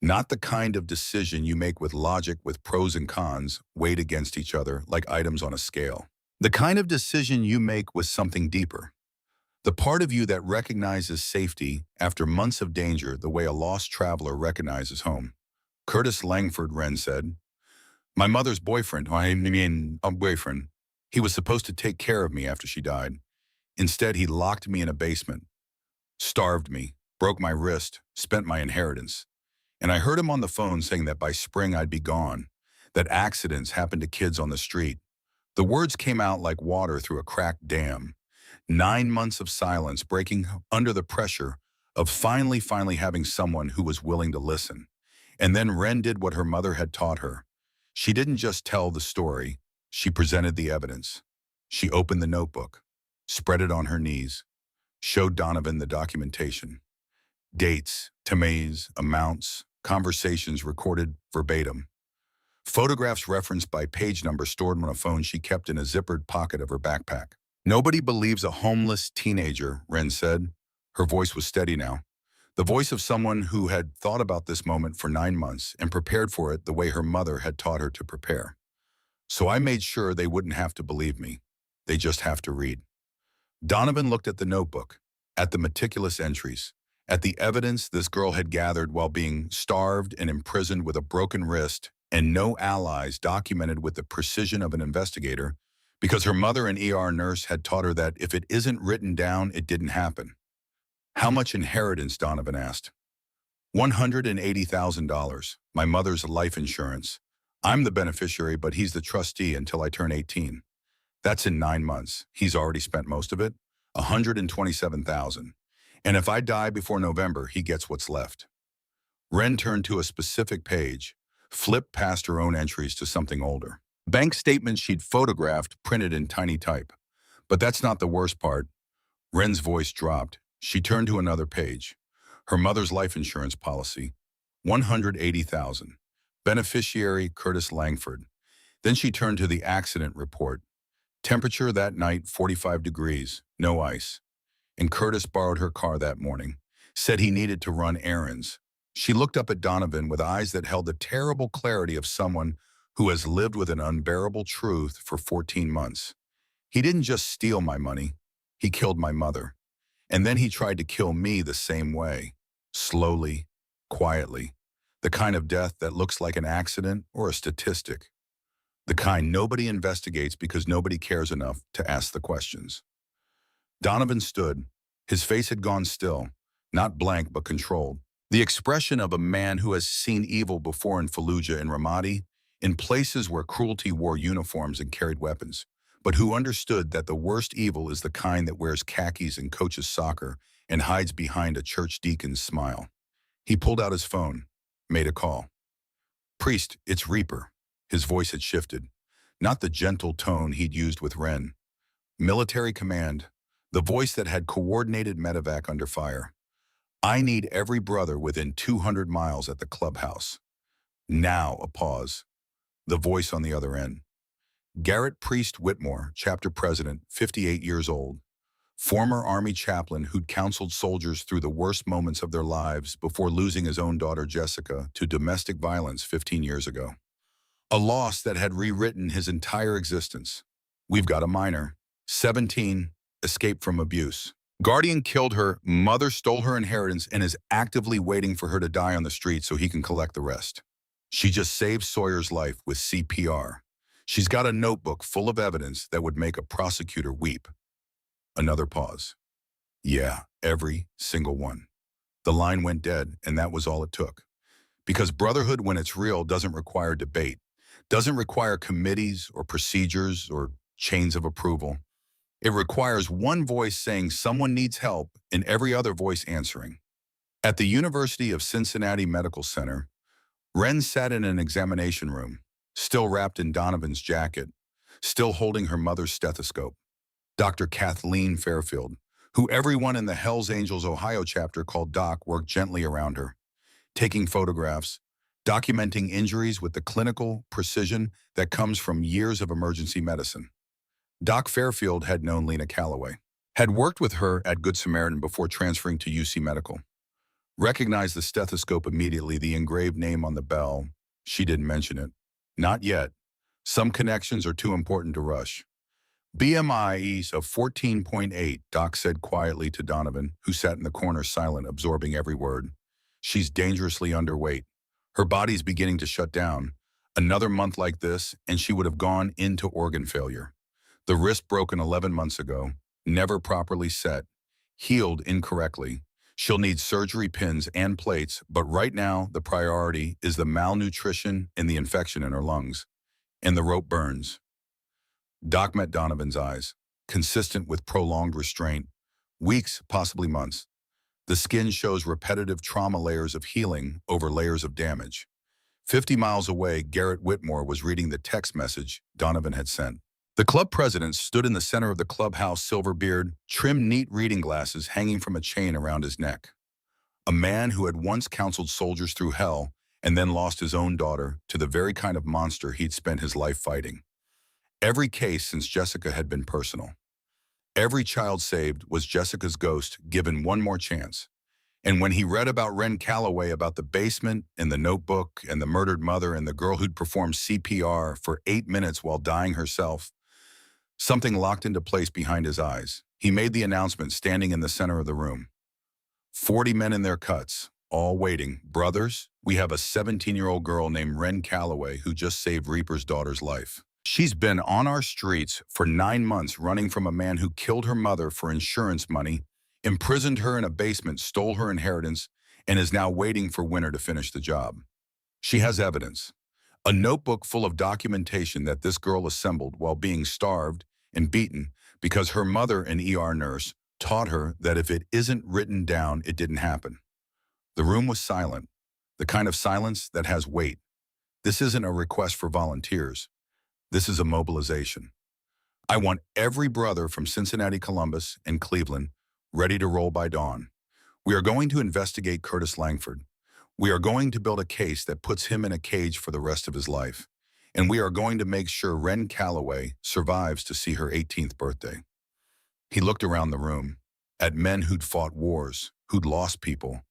Not the kind of decision you make with logic, with pros and cons weighed against each other like items on a scale. The kind of decision you make with something deeper. The part of you that recognizes safety after months of danger the way a lost traveler recognizes home. Curtis Langford, Ren said. My mother's boyfriend, boyfriend. He was supposed to take care of me after she died. Instead, he locked me in a basement, starved me, broke my wrist, spent my inheritance. And I heard him on the phone saying that by spring I'd be gone, that accidents happened to kids on the street. The words came out like water through a cracked dam. 9 months of silence breaking under the pressure of finally having someone who was willing to listen. And then Ren did what her mother had taught her. She didn't just tell the story, she presented the evidence. She opened the notebook, spread it on her knees, showed Donovan the documentation. Dates, times, amounts, conversations recorded verbatim. Photographs referenced by page number stored on a phone she kept in a zippered pocket of her backpack. Nobody believes a homeless teenager, Ren said. Her voice was steady now. The voice of someone who had thought about this moment for 9 months and prepared for it the way her mother had taught her to prepare. So I made sure they wouldn't have to believe me. They just have to read. Donovan looked at the notebook, at the meticulous entries, at the evidence this girl had gathered while being starved and imprisoned with a broken wrist and no allies, documented with the precision of an investigator, because her mother, an ER nurse, had taught her that if it isn't written down, it didn't happen. How much inheritance, Donovan asked. $180,000, my mother's life insurance. I'm the beneficiary, but he's the trustee until I turn 18. That's in 9 months. He's already spent most of it, $127,000. And if I die before November, he gets what's left. Ren turned to a specific page, flipped past her own entries to something older. Bank statements she'd photographed printed in tiny type. But that's not the worst part. Ren's voice dropped. She turned to another page. Her mother's life insurance policy, $180,000. Beneficiary Curtis Langford. Then she turned to the accident report. Temperature that night, 45 degrees, no ice. And Curtis borrowed her car that morning, said he needed to run errands. She looked up at Donovan with eyes that held the terrible clarity of someone who has lived with an unbearable truth for 14 months. He didn't just steal my money, he killed my mother. And then he tried to kill me the same way, slowly, quietly. The kind of death that looks like an accident or a statistic. The kind nobody investigates because nobody cares enough to ask the questions. Donovan stood. His face had gone still, not blank but controlled. The expression of a man who has seen evil before in Fallujah and Ramadi, in places where cruelty wore uniforms and carried weapons, but who understood that the worst evil is the kind that wears khakis and coaches soccer and hides behind a church deacon's smile. He pulled out his phone, made a call. "Priest, it's Reaper." His voice had shifted, not the gentle tone he'd used with Ren. Military command, the voice that had coordinated medevac under fire. "I need every brother within 200 miles at the clubhouse." Now a pause. The voice on the other end. Garrett Priest Whitmore, chapter president, 58 years old. Former Army chaplain who'd counseled soldiers through the worst moments of their lives before losing his own daughter Jessica to domestic violence 15 years ago. A loss that had rewritten his entire existence. "We've got a minor, 17, escaped from abuse. Guardian killed her, mother stole her inheritance and is actively waiting for her to die on the street so he can collect the rest. She just saved Sawyer's life with CPR. She's got a notebook full of evidence that would make a prosecutor weep." Another pause. "Yeah, every single one." The line went dead, and that was all it took. Because brotherhood, when it's real, doesn't require debate, doesn't require committees or procedures or chains of approval. It requires one voice saying someone needs help and every other voice answering. At the University of Cincinnati Medical Center, Ren sat in an examination room, still wrapped in Donovan's jacket, still holding her mother's stethoscope. Dr. Kathleen Fairfield, who everyone in the Hells Angels Ohio chapter called Doc, worked gently around her, taking photographs, documenting injuries with the clinical precision that comes from years of emergency medicine. Doc Fairfield had known Ren Callaway, had worked with her at Good Samaritan before transferring to UC Medical. Recognized the stethoscope immediately, the engraved name on the bell. She didn't mention it. "Not yet. Some connections are too important to rush." "BMIs of 14.8, Doc said quietly to Donovan, who sat in the corner silent, absorbing every word. "She's dangerously underweight. Her body's beginning to shut down. Another month like this, and she would have gone into organ failure. The wrist broken 11 months ago, never properly set, healed incorrectly. She'll need surgery pins and plates, but right now the priority is the malnutrition and the infection in her lungs. And the rope burns." Doc met Donovan's eyes, consistent with prolonged restraint. Weeks, possibly months. The skin shows repetitive trauma layers of healing over layers of damage. 50 miles away, Garrett Whitmore was reading the text message Donovan had sent. The club president stood in the center of the clubhouse, silver beard, trimmed neat reading glasses hanging from a chain around his neck. A man who had once counseled soldiers through hell and then lost his own daughter to the very kind of monster he'd spent his life fighting. Every case since Jessica had been personal. Every child saved was Jessica's ghost given one more chance. And when he read about Ren Callaway, about the basement and the notebook and the murdered mother and the girl who'd performed CPR for 8 minutes while dying herself, something locked into place behind his eyes. He made the announcement standing in the center of the room. 40 men in their cuts, all waiting. Brothers, we have a 17-year-old girl named Ren Callaway who just saved Reaper's daughter's life. She's been on our streets for 9 months running from a man who killed her mother for insurance money, imprisoned her in a basement, stole her inheritance, and is now waiting for Winter to finish the job. She has evidence. A notebook full of documentation that this girl assembled while being starved and beaten because her mother, an ER nurse, taught her that if it isn't written down, it didn't happen. The room was silent, the kind of silence that has weight. This isn't a request for volunteers. This is a mobilization. I want every brother from Cincinnati, Columbus, and Cleveland ready to roll by dawn. We are going to investigate Curtis Langford. We are going to build a case that puts him in a cage for the rest of his life. And we are going to make sure Ren Callaway survives to see her 18th birthday. He looked around the room, at men who'd fought wars, who'd lost people,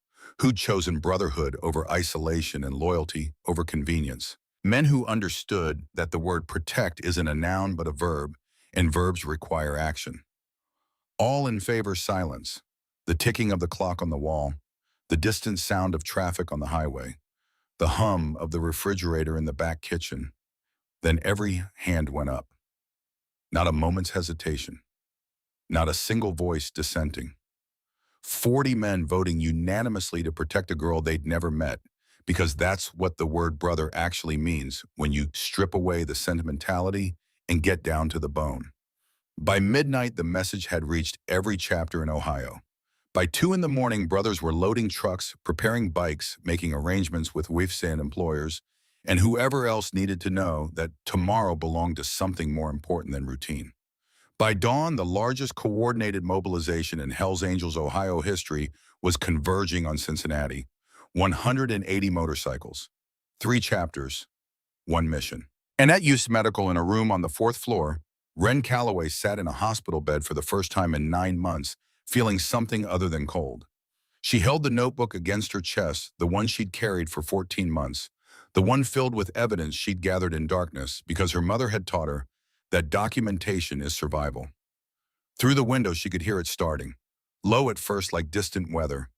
who'd chosen brotherhood over isolation and loyalty over convenience. Men who understood that the word protect isn't a noun but a verb, and verbs require action. All in favor, silence. The ticking of the clock on the wall, the distant sound of traffic on the highway, the hum of the refrigerator in the back kitchen. Then every hand went up. Not a moment's hesitation. Not a single voice dissenting. 40 men voting unanimously to protect a girl they'd never met, because that's what the word brother actually means when you strip away the sentimentality and get down to the bone. By midnight, the message had reached every chapter in Ohio. By 2 in the morning, brothers were loading trucks, preparing bikes, making arrangements with WIFs and employers, and whoever else needed to know that tomorrow belonged to something more important than routine. By dawn, the largest coordinated mobilization in Hells Angels, Ohio history was converging on Cincinnati. 180 motorcycles, 3 chapters, 1 mission. And at Youth Medical, in a room on the 4th floor, Ren Callaway sat in a hospital bed for the first time in 9 months, feeling something other than cold. She held the notebook against her chest, the one she'd carried for 14 months, the one filled with evidence she'd gathered in darkness because her mother had taught her that documentation is survival. Through the window, she could hear it starting, low at first like distant weather,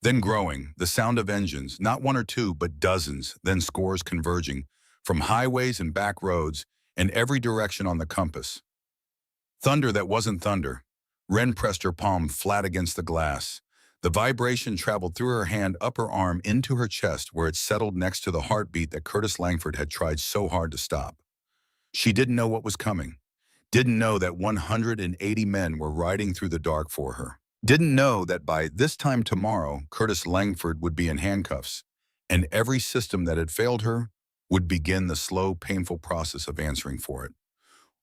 then growing, the sound of engines, not 1 or 2, but dozens, then scores converging from highways and back roads and every direction on the compass. Thunder that wasn't thunder. Ren pressed her palm flat against the glass. The vibration traveled through her hand up her arm into her chest where it settled next to the heartbeat that Curtis Langford had tried so hard to stop. She didn't know what was coming. Didn't know that 180 men were riding through the dark for her. Didn't know that by this time tomorrow, Curtis Langford would be in handcuffs, and every system that had failed her would begin the slow, painful process of answering for it.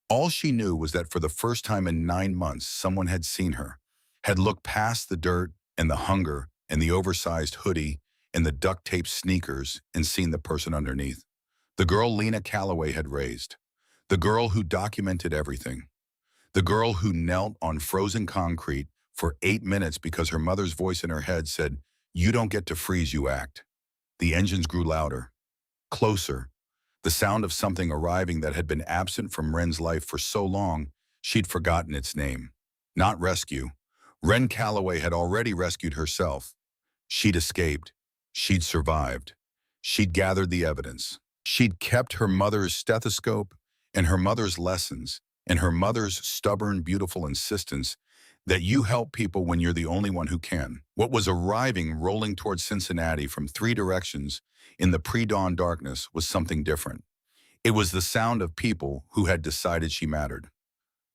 All she knew was that for the first time in 9 months, someone had seen her, had looked past the dirt and the hunger and the oversized hoodie and the duct-tape sneakers and seen the person underneath. The girl Lena Callaway had raised. The girl who documented everything. The girl who knelt on frozen concrete for 8 minutes because her mother's voice in her head said, "You don't get to freeze, you act." The engines grew louder, closer, the sound of something arriving that had been absent from Ren's life for so long, she'd forgotten its name. Not rescue. Ren Callaway had already rescued herself. She'd escaped. She'd survived. She'd gathered the evidence. She'd kept her mother's stethoscope and her mother's lessons and her mother's stubborn, beautiful insistence that you help people when you're the only one who can. What was arriving, rolling towards Cincinnati from 3 directions in the pre-dawn darkness was something different. It was the sound of people who had decided she mattered.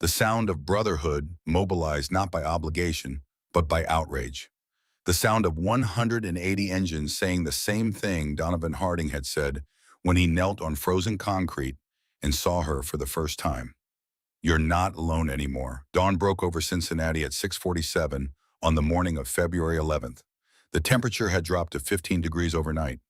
The sound of brotherhood mobilized not by obligation, but by outrage. The sound of 180 engines saying the same thing Donovan Harding had said when he knelt on frozen concrete and saw her for the first time. You're not alone anymore. Dawn broke over Cincinnati at 6:47 on the morning of February 11th. The temperature had dropped to 15 degrees overnight.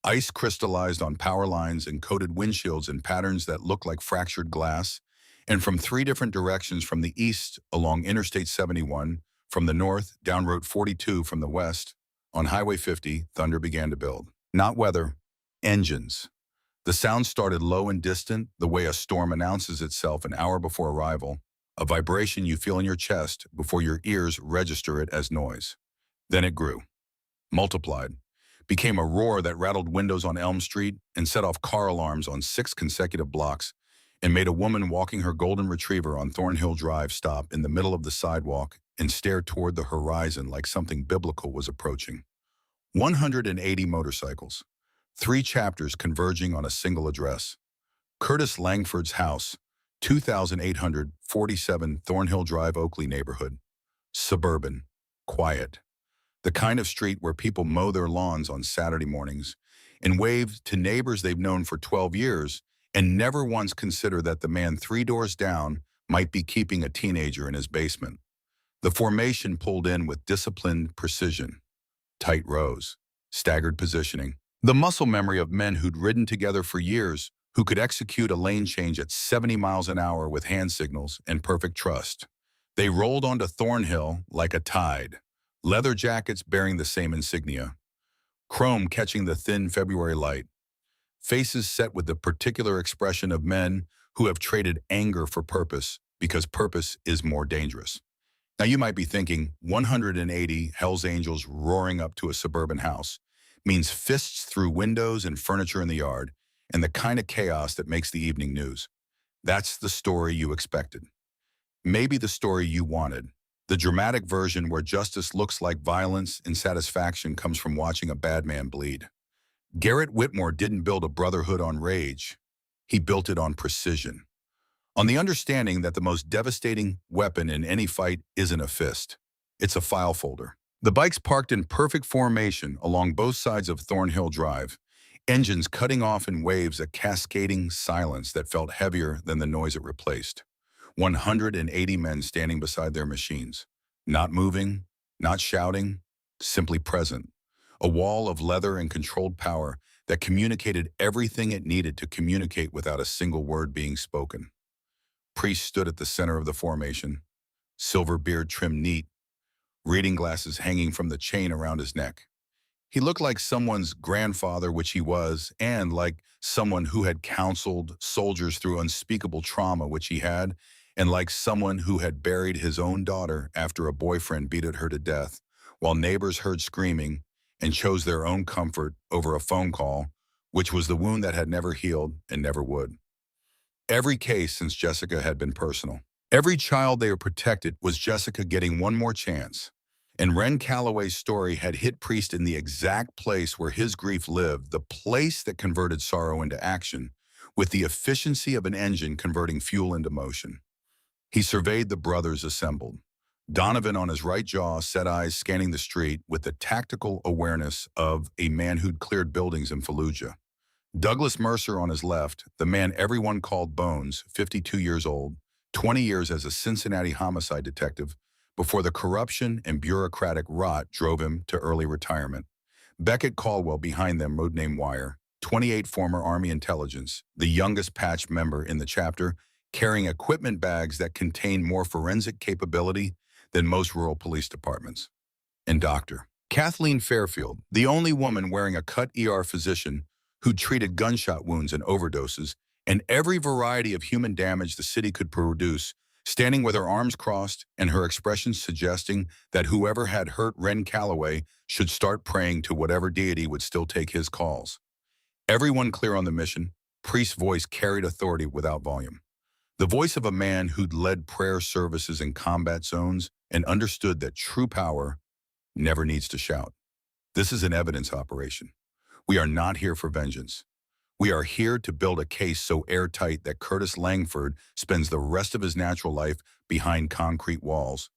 Ice crystallized on power lines and coated windshields in patterns that looked like fractured glass. And from three different directions, from the east along Interstate 71, from the north down Route 42 from the west, on Highway 50, thunder began to build. Not weather, engines. The sound started low and distant, the way a storm announces itself an hour before arrival, a vibration you feel in your chest before your ears register it as noise. Then it grew, multiplied, became a roar that rattled windows on Elm Street and set off car alarms on 6 consecutive blocks, and made a woman walking her golden retriever on Thornhill Drive stop in the middle of the sidewalk and stare toward the horizon like something biblical was approaching. 180 motorcycles. 3 chapters converging on a single address. Curtis Langford's house, 2847 Thornhill Drive, Oakley neighborhood. Suburban. Quiet. The kind of street where people mow their lawns on Saturday mornings and wave to neighbors they've known for 12 years and never once consider that the man 3 doors down might be keeping a teenager in his basement. The formation pulled in with disciplined precision. Tight rows. Staggered positioning. The muscle memory of men who'd ridden together for years, who could execute a lane change at 70 miles an hour with hand signals and perfect trust. They rolled onto Thornhill like a tide, leather jackets bearing the same insignia, chrome catching the thin February light, faces set with the particular expression of men who have traded anger for purpose because purpose is more dangerous. Now you might be thinking, 180 Hells Angels roaring up to a suburban house means fists through windows and furniture in the yard, and the kind of chaos that makes the evening news. That's the story you expected. Maybe the story you wanted. The dramatic version where justice looks like violence and satisfaction comes from watching a bad man bleed. Garrett Whitmore didn't build a brotherhood on rage. He built it on precision. On the understanding that the most devastating weapon in any fight isn't a fist. It's a file folder. The bikes parked in perfect formation along both sides of Thornhill Drive, engines cutting off in waves, a cascading silence that felt heavier than the noise it replaced. 180 men standing beside their machines, not moving, not shouting, simply present. A wall of leather and controlled power that communicated everything it needed to communicate without a single word being spoken. Priest stood at the center of the formation, silver beard trimmed neat, reading glasses hanging from the chain around his neck. He looked like someone's grandfather, which he was, and like someone who had counseled soldiers through unspeakable trauma, which he had, and like someone who had buried his own daughter after a boyfriend beat her to death, while neighbors heard screaming and chose their own comfort over a phone call, which was the wound that had never healed and never would. Every case since Jessica had been personal. Every child they had protected was Jessica getting one more chance. And Ren Callaway's story had hit Priest in the exact place where his grief lived, the place that converted sorrow into action, with the efficiency of an engine converting fuel into motion. He surveyed the brothers assembled. Donovan on his right jaw, set eyes scanning the street with the tactical awareness of a man who'd cleared buildings in Fallujah. Douglas Mercer on his left, the man everyone called Bones, 52 years old, 20 years as a Cincinnati homicide detective, before the corruption and bureaucratic rot drove him to early retirement. Beckett Caldwell behind them, road-name Wire, 28 former Army intelligence, the youngest patched member in the chapter, carrying equipment bags that contain more forensic capability than most rural police departments. And Dr. Kathleen Fairfield, the only woman wearing a cut ER physician who treated gunshot wounds and overdoses and every variety of human damage the city could produce, standing with her arms crossed and her expressions suggesting that whoever had hurt Ren Callaway should start praying to whatever deity would still take his calls. Everyone clear on the mission, Priest's voice carried authority without volume. The voice of a man who'd led prayer services in combat zones and understood that true power never needs to shout. This is an evidence operation. We are not here for vengeance. We are here to build a case so airtight that Curtis Langford spends the rest of his natural life behind concrete walls.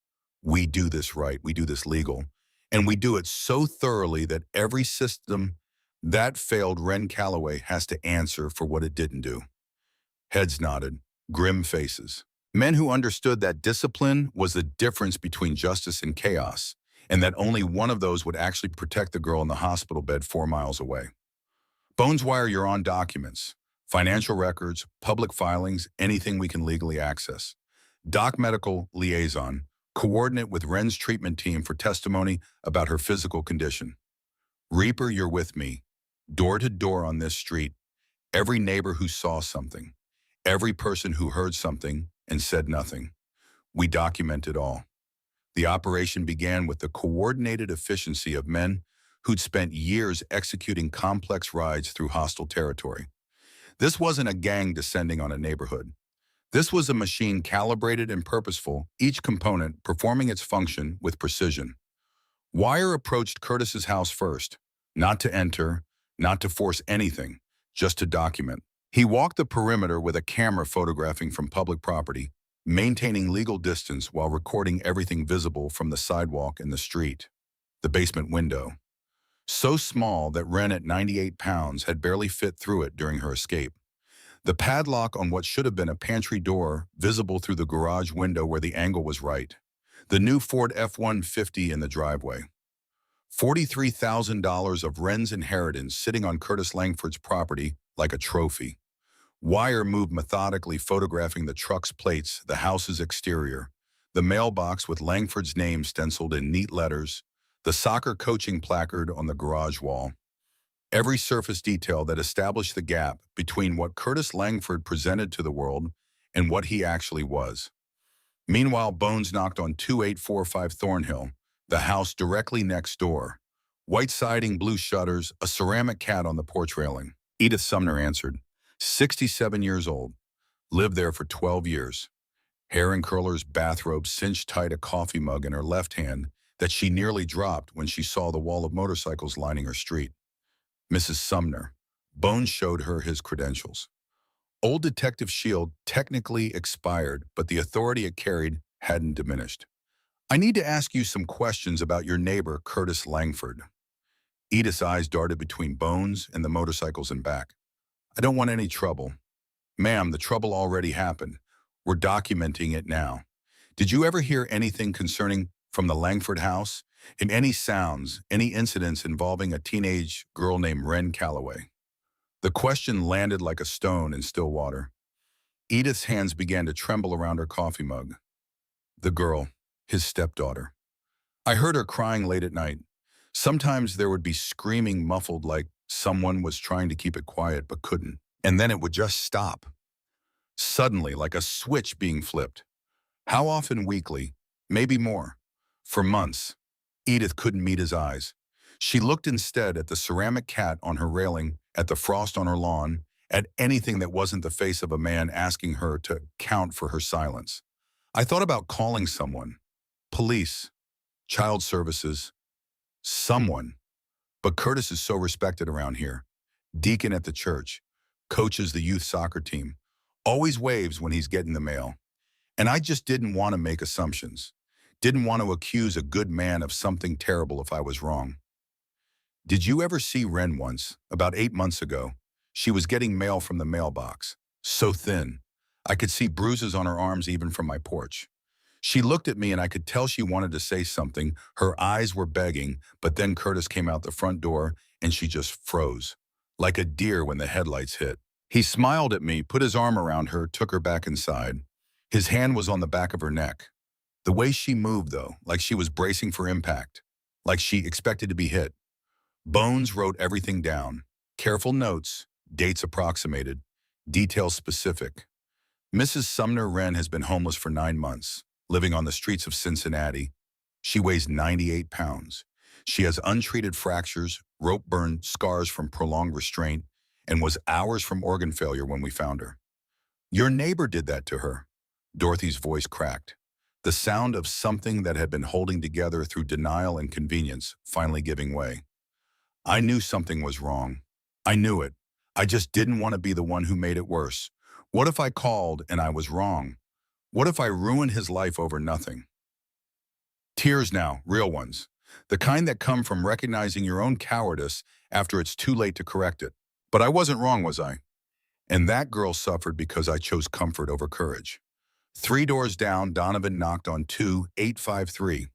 We do this right. We do this legal. And we do it so thoroughly that every system that failed Ren Callaway has to answer for what it didn't do. Heads nodded, grim faces. Men who understood that discipline was the difference between justice and chaos, and that only one of those would actually protect the girl in the hospital bed 4 miles away. Bones wire your own documents, financial records, public filings, anything we can legally access. Doc Medical Liaison, coordinate with Ren's treatment team for testimony about her physical condition. Reaper, you're with me. Door to door on this street, every neighbor who saw something, every person who heard something and said nothing. We document it all. The operation began with the coordinated efficiency of men who'd spent years executing complex rides through hostile territory. This wasn't a gang descending on a neighborhood. This was a machine calibrated and purposeful, each component performing its function with precision. Wire approached Curtis's house first, not to enter, not to force anything, just to document. He walked the perimeter with a camera photographing from public property, maintaining legal distance while recording everything visible from the sidewalk and the street. The basement window. So small that Ren at 98 pounds had barely fit through it during her escape. The padlock on what should have been a pantry door visible through the garage window where the angle was right. The new Ford F-150 in the driveway. $43,000 of Ren's inheritance sitting on Curtis Langford's property like a trophy. Wire moved methodically, photographing the truck's plates, the house's exterior, the mailbox with Langford's name stenciled in neat letters, the soccer coaching placard on the garage wall. Every surface detail that established the gap between what Curtis Langford presented to the world and what he actually was. Meanwhile, Bones knocked on 2845 Thornhill, the house directly next door. White siding, blue shutters, a ceramic cat on the porch railing. Edith Sumner answered, 67 years old, lived there for 12 years. Hair in curlers, bathrobe cinched tight, a coffee mug in her left hand that she nearly dropped when she saw the wall of motorcycles lining her street. Mrs. Sumner. Bones showed her his credentials. Old Detective Shield technically expired, but the authority it carried hadn't diminished. I need to ask you some questions about your neighbor, Curtis Langford. Edith's eyes darted between Bones and the motorcycles in back. I don't want any trouble. Ma'am, the trouble already happened. We're documenting it now. Did you ever hear anything concerning from the Langford house? In any sounds, any incidents involving a teenage girl named Ren Callaway? The question landed like a stone in still water. Edith's hands began to tremble around her coffee mug. The girl, his stepdaughter. I heard her crying late at night. Sometimes there would be screaming muffled like someone was trying to keep it quiet but couldn't. And then it would just stop. Suddenly, like a switch being flipped. How often weekly? Maybe more. For months. Edith couldn't meet his eyes. She looked instead at the ceramic cat on her railing, at the frost on her lawn, at anything that wasn't the face of a man asking her to count for her silence. I thought about calling someone. Police. Child services. Someone. But Curtis is so respected around here. Deacon at the church. Coaches the youth soccer team. Always waves when he's getting the mail. And I just didn't want to make assumptions. Didn't want to accuse a good man of something terrible if I was wrong. Did you ever see Ren once, about 8 months ago? She was getting mail from the mailbox. So thin. I could see bruises on her arms even from my porch. She looked at me and I could tell she wanted to say something. Her eyes were begging, but then Curtis came out the front door and she just froze, like a deer when the headlights hit. He smiled at me, put his arm around her, took her back inside. His hand was on the back of her neck. The way she moved, though, like she was bracing for impact, like she expected to be hit. Bones wrote everything down. Careful notes, dates approximated, details specific. Mrs. Sumner Ren has been homeless for 9 months, living on the streets of Cincinnati. She weighs 98 pounds. She has untreated fractures, rope burn, scars from prolonged restraint, and was hours from organ failure when we found her. Your neighbor did that to her. Dorothy's voice cracked. The sound of something that had been holding together through denial and convenience finally giving way. I knew something was wrong. I knew it. I just didn't want to be the one who made it worse. What if I called and I was wrong? What if I ruined his life over nothing? Tears now, real ones. The kind that come from recognizing your own cowardice after it's too late to correct it. But I wasn't wrong, was I? And that girl suffered because I chose comfort over courage. 3 doors down, Donovan knocked on 2853.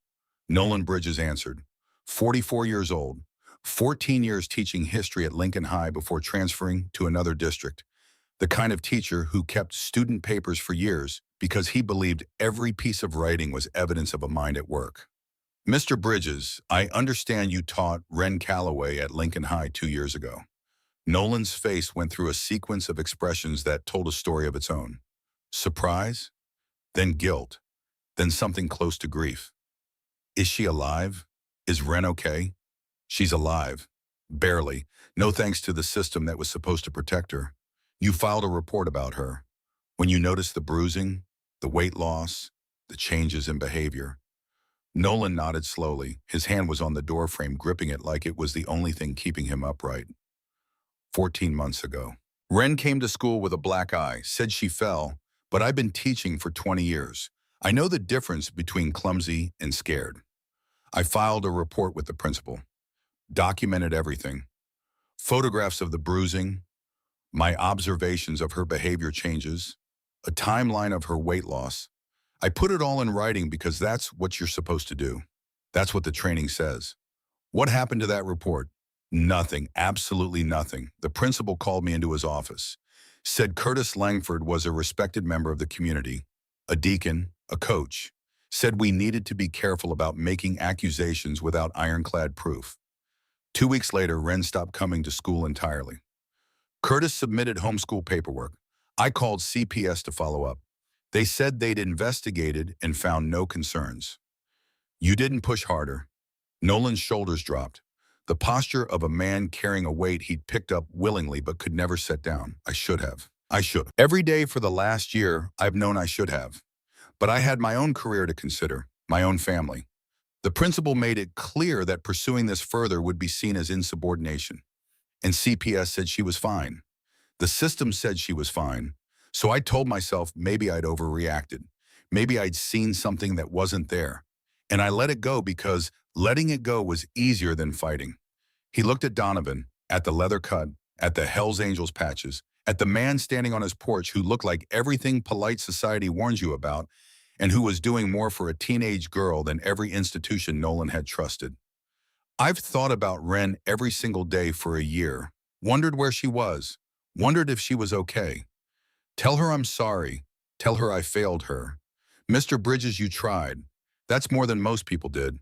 Nolan Bridges answered. 44 years old, 14 years teaching history at Lincoln High before transferring to another district. The kind of teacher who kept student papers for years because he believed every piece of writing was evidence of a mind at work. Mr. Bridges, I understand you taught Ren Callaway at Lincoln High 2 years ago. Nolan's face went through a sequence of expressions that told a story of its own. Surprise, then guilt, then something close to grief. Is she alive? Is Ren okay? She's alive. Barely. No thanks to the system that was supposed to protect her. You filed a report about her. When you noticed the bruising, the weight loss, the changes in behavior. Nolan nodded slowly. His hand was on the doorframe, gripping it like it was the only thing keeping him upright. 14 months ago. Ren came to school with a black eye, said she fell, but I've been teaching for 20 years. I know the difference between clumsy and scared. I filed a report with the principal, documented everything. Photographs of the bruising, my observations of her behavior changes, a timeline of her weight loss. I put it all in writing because that's what you're supposed to do. That's what the training says. What happened to that report? Nothing, absolutely nothing. The principal called me into his office, said Curtis Langford was a respected member of the community, a deacon, a coach, said we needed to be careful about making accusations without ironclad proof. 2 weeks later, Ren stopped coming to school entirely. Curtis submitted homeschool paperwork. I called CPS to follow up. They said they'd investigated and found no concerns. You didn't push harder. Nolan's shoulders dropped. The posture of a man carrying a weight he'd picked up willingly but could never set down. I should have. I should. Every day for the last year, I've known I should have. But I had my own career to consider, my own family. The principal made it clear that pursuing this further would be seen as insubordination. And CPS said she was fine. The system said she was fine. So I told myself maybe I'd overreacted. Maybe I'd seen something that wasn't there. And I let it go because letting it go was easier than fighting. He looked at Donovan, at the leather cut, at the Hells Angels patches, at the man standing on his porch who looked like everything polite society warns you about, and who was doing more for a teenage girl than every institution Nolan had trusted. I've thought about Ren every single day for a year, wondered where she was, wondered if she was okay. Tell her I'm sorry. Tell her I failed her. Mr. Bridges, you tried. That's more than most people did.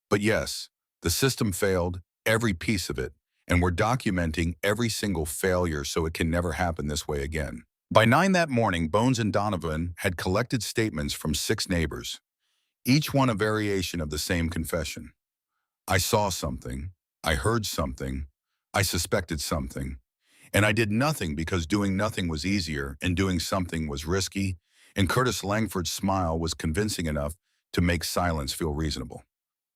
But yes, the system failed, every piece of it, and we're documenting every single failure so it can never happen this way again. By 9 that morning, Bones and Donovan had collected statements from 6 neighbors, each one a variation of the same confession. I saw something, I heard something, I suspected something, and I did nothing because doing nothing was easier and doing something was risky, and Curtis Langford's smile was convincing enough to make silence feel reasonable.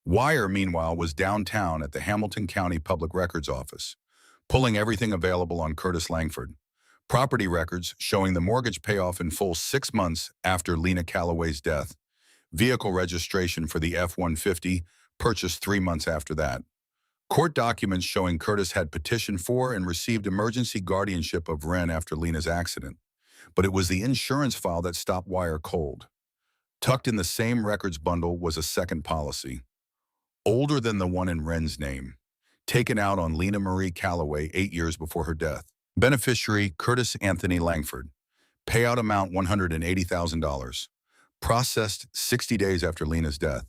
Wire, meanwhile, was downtown at the Hamilton County Public Records Office, pulling everything available on Curtis Langford. Property records showing the mortgage payoff in full 6 months after Lena Callaway's death. Vehicle registration for the F-150 purchased 3 months after that. Court documents showing Curtis had petitioned for and received emergency guardianship of Ren after Lena's accident. But it was the insurance file that stopped Wire cold. Tucked in the same records bundle was a second policy, older than the one in Ren's name, taken out on Lena Marie Callaway 8 years before her death. Beneficiary, Curtis Anthony Langford. Payout amount, $180,000. Processed 60 days after Lena's death.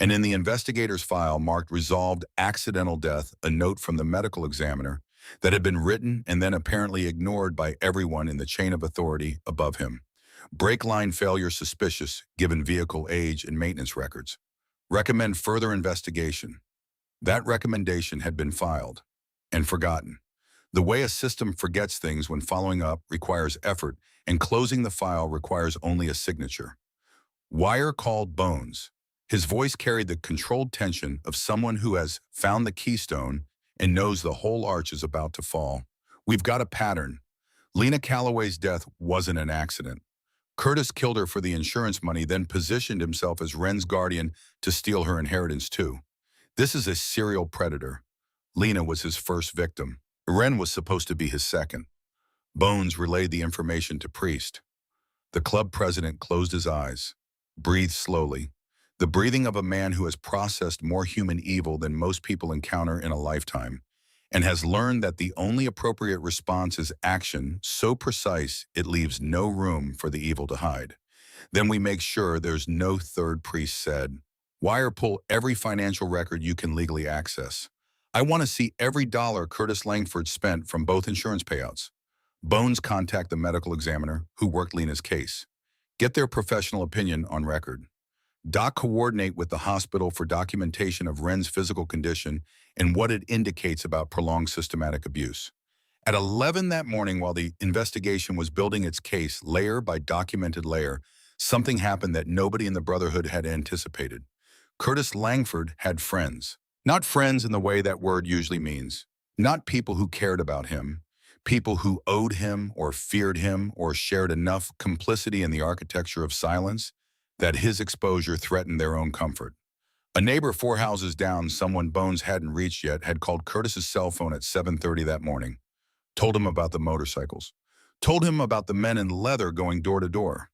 And in the investigator's file marked resolved accidental death, a note from the medical examiner that had been written and then apparently ignored by everyone in the chain of authority above him. Brake line failure suspicious, given vehicle age and maintenance records. Recommend further investigation. That recommendation had been filed and forgotten. The way a system forgets things when following up requires effort, and closing the file requires only a signature. Wire called Bones. His voice carried the controlled tension of someone who has found the keystone and knows the whole arch is about to fall. We've got a pattern. Lena Callaway's death wasn't an accident. Curtis killed her for the insurance money, then positioned himself as Ren's guardian to steal her inheritance too. This is a serial predator. Lena was his first victim. Ren was supposed to be his second. Bones relayed the information to Priest. The club president closed his eyes, breathed slowly, the breathing of a man who has processed more human evil than most people encounter in a lifetime, and has learned that the only appropriate response is action so precise it leaves no room for the evil to hide. Then we make sure there's no third, Priest said. Wire pull every financial record you can legally access. I want to see every dollar Curtis Langford spent from both insurance payouts. Bones contact the medical examiner who worked Lena's case. Get their professional opinion on record. Doc coordinate with the hospital for documentation of Ren's physical condition and what it indicates about prolonged systematic abuse. At 11 that morning, while the investigation was building its case layer by documented layer, something happened that nobody in the Brotherhood had anticipated. Curtis Langford had friends. Not friends in the way that word usually means. Not people who cared about him. People who owed him or feared him or shared enough complicity in the architecture of silence that his exposure threatened their own comfort. A neighbor 4 houses down, someone Bones hadn't reached yet, had called Curtis's cell phone at 7:30 that morning. Told him about the motorcycles. Told him about the men in leather going door to door.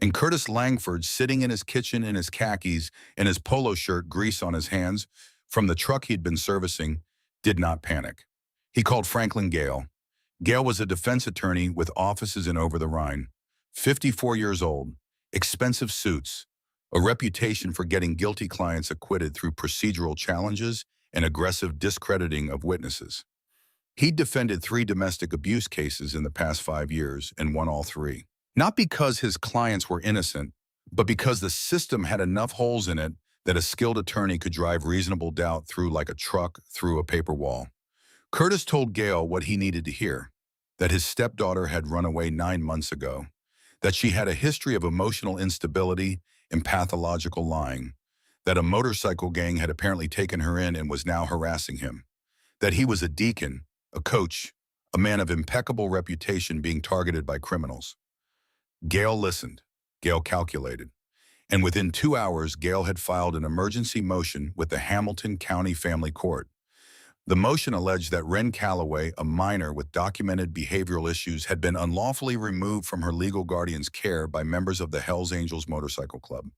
And Curtis Langford, sitting in his kitchen in his khakis and his polo shirt, grease on his hands, from the truck he'd been servicing, did not panic. He called Franklin Gale. Gale was a defense attorney with offices in Over the Rhine. 54 years old, expensive suits, a reputation for getting guilty clients acquitted through procedural challenges and aggressive discrediting of witnesses. He'd defended 3 domestic abuse cases in the past 5 years and won all 3. Not because his clients were innocent, but because the system had enough holes in it that a skilled attorney could drive reasonable doubt through like a truck through a paper wall. Curtis told Gale what he needed to hear, that his stepdaughter had run away 9 months ago, that she had a history of emotional instability and pathological lying, that a motorcycle gang had apparently taken her in and was now harassing him, that he was a deacon, a coach, a man of impeccable reputation being targeted by criminals. Gale listened. Gale calculated. And within 2 hours, Gale had filed an emergency motion with the Hamilton County Family Court. The motion alleged that Ren Callaway, a minor with documented behavioral issues, had been unlawfully removed from her legal guardian's care by members of the Hells Angels Motorcycle Club.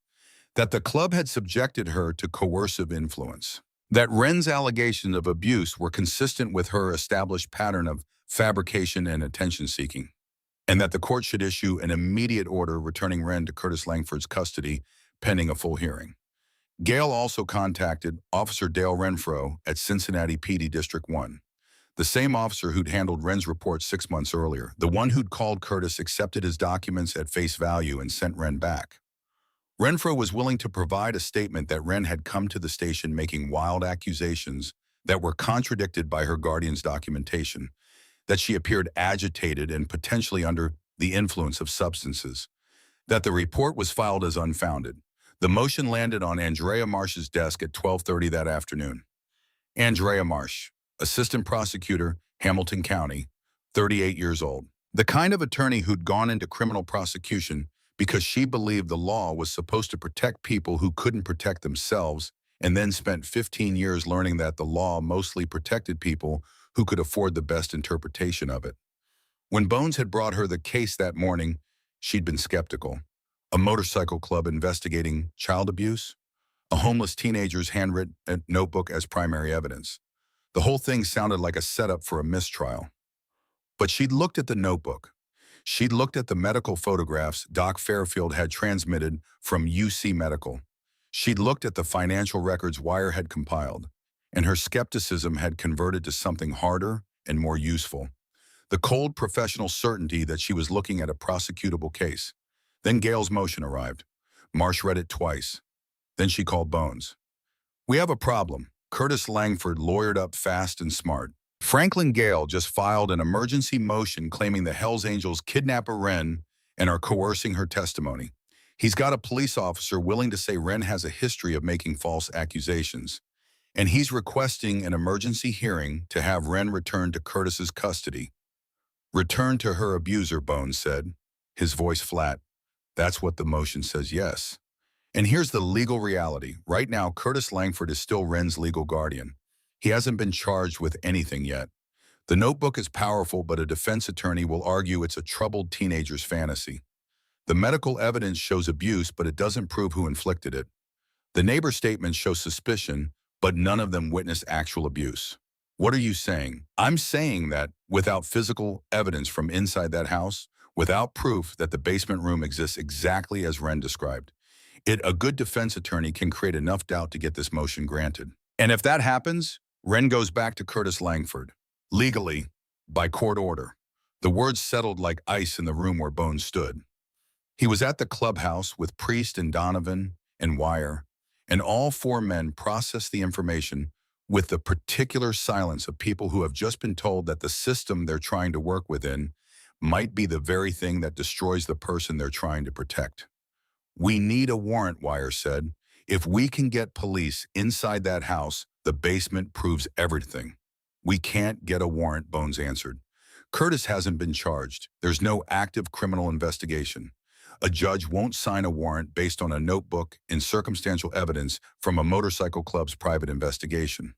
That the club had subjected her to coercive influence. That Ren's allegations of abuse were consistent with her established pattern of fabrication and attention-seeking. And that the court should issue an immediate order returning Ren to Curtis Langford's custody pending a full hearing. Gale also contacted Officer Dale Renfro at Cincinnati PD District 1, the same officer who'd handled Ren's report 6 months earlier. The one who'd called Curtis accepted his documents at face value and sent Ren back. Renfro was willing to provide a statement that Ren had come to the station making wild accusations that were contradicted by her guardian's documentation, that she appeared agitated and potentially under the influence of substances, that the report was filed as unfounded. The motion landed on Andrea Marsh's desk at 12:30 that afternoon. Andrea Marsh, assistant prosecutor, Hamilton County, 38 years old. The kind of attorney who'd gone into criminal prosecution because she believed the law was supposed to protect people who couldn't protect themselves, and then spent 15 years learning that the law mostly protected people who could afford the best interpretation of it. When Bones had brought her the case that morning, she'd been skeptical. A motorcycle club investigating child abuse? A homeless teenager's handwritten notebook as primary evidence. The whole thing sounded like a setup for a mistrial. But she'd looked at the notebook. She'd looked at the medical photographs Doc Fairfield had transmitted from UC Medical. She'd looked at the financial records Wire had compiled, and her skepticism had converted to something harder and more useful. The cold professional certainty that she was looking at a prosecutable case. Then Gale's motion arrived. Marsh read it twice. Then she called Bones. "We have a problem." Curtis Langford lawyered up fast and smart. "Franklin Gale just filed an emergency motion claiming the Hells Angels kidnap Ren and are coercing her testimony. He's got a police officer willing to say Ren has a history of making false accusations, and he's requesting an emergency hearing to have Ren returned to Curtis's custody." "Return to her abuser," Bones said, his voice flat. "That's what the motion says, yes." And here's the legal reality. Right now, Curtis Langford is still Ren's legal guardian. He hasn't been charged with anything yet. The notebook is powerful, but a defense attorney will argue it's a troubled teenager's fantasy. The medical evidence shows abuse, but it doesn't prove who inflicted it. The neighbor statements show suspicion, but none of them witness actual abuse. What are you saying? I'm saying that without physical evidence from inside that house, without proof that the basement room exists exactly as Ren described, a good defense attorney can create enough doubt to get this motion granted. And if that happens, Ren goes back to Curtis Langford. Legally, by court order. The words settled like ice in the room where Bones stood. He was at the clubhouse with Priest and Donovan and Wire, and all four men processed the information with the particular silence of people who have just been told that the system they're trying to work within might be the very thing that destroys the person they're trying to protect. We need a warrant, Wire said. If we can get police inside that house, the basement proves everything. We can't get a warrant, Bones answered. Curtis hasn't been charged. There's no active criminal investigation. A judge won't sign a warrant based on a notebook and circumstantial evidence from a motorcycle club's private investigation.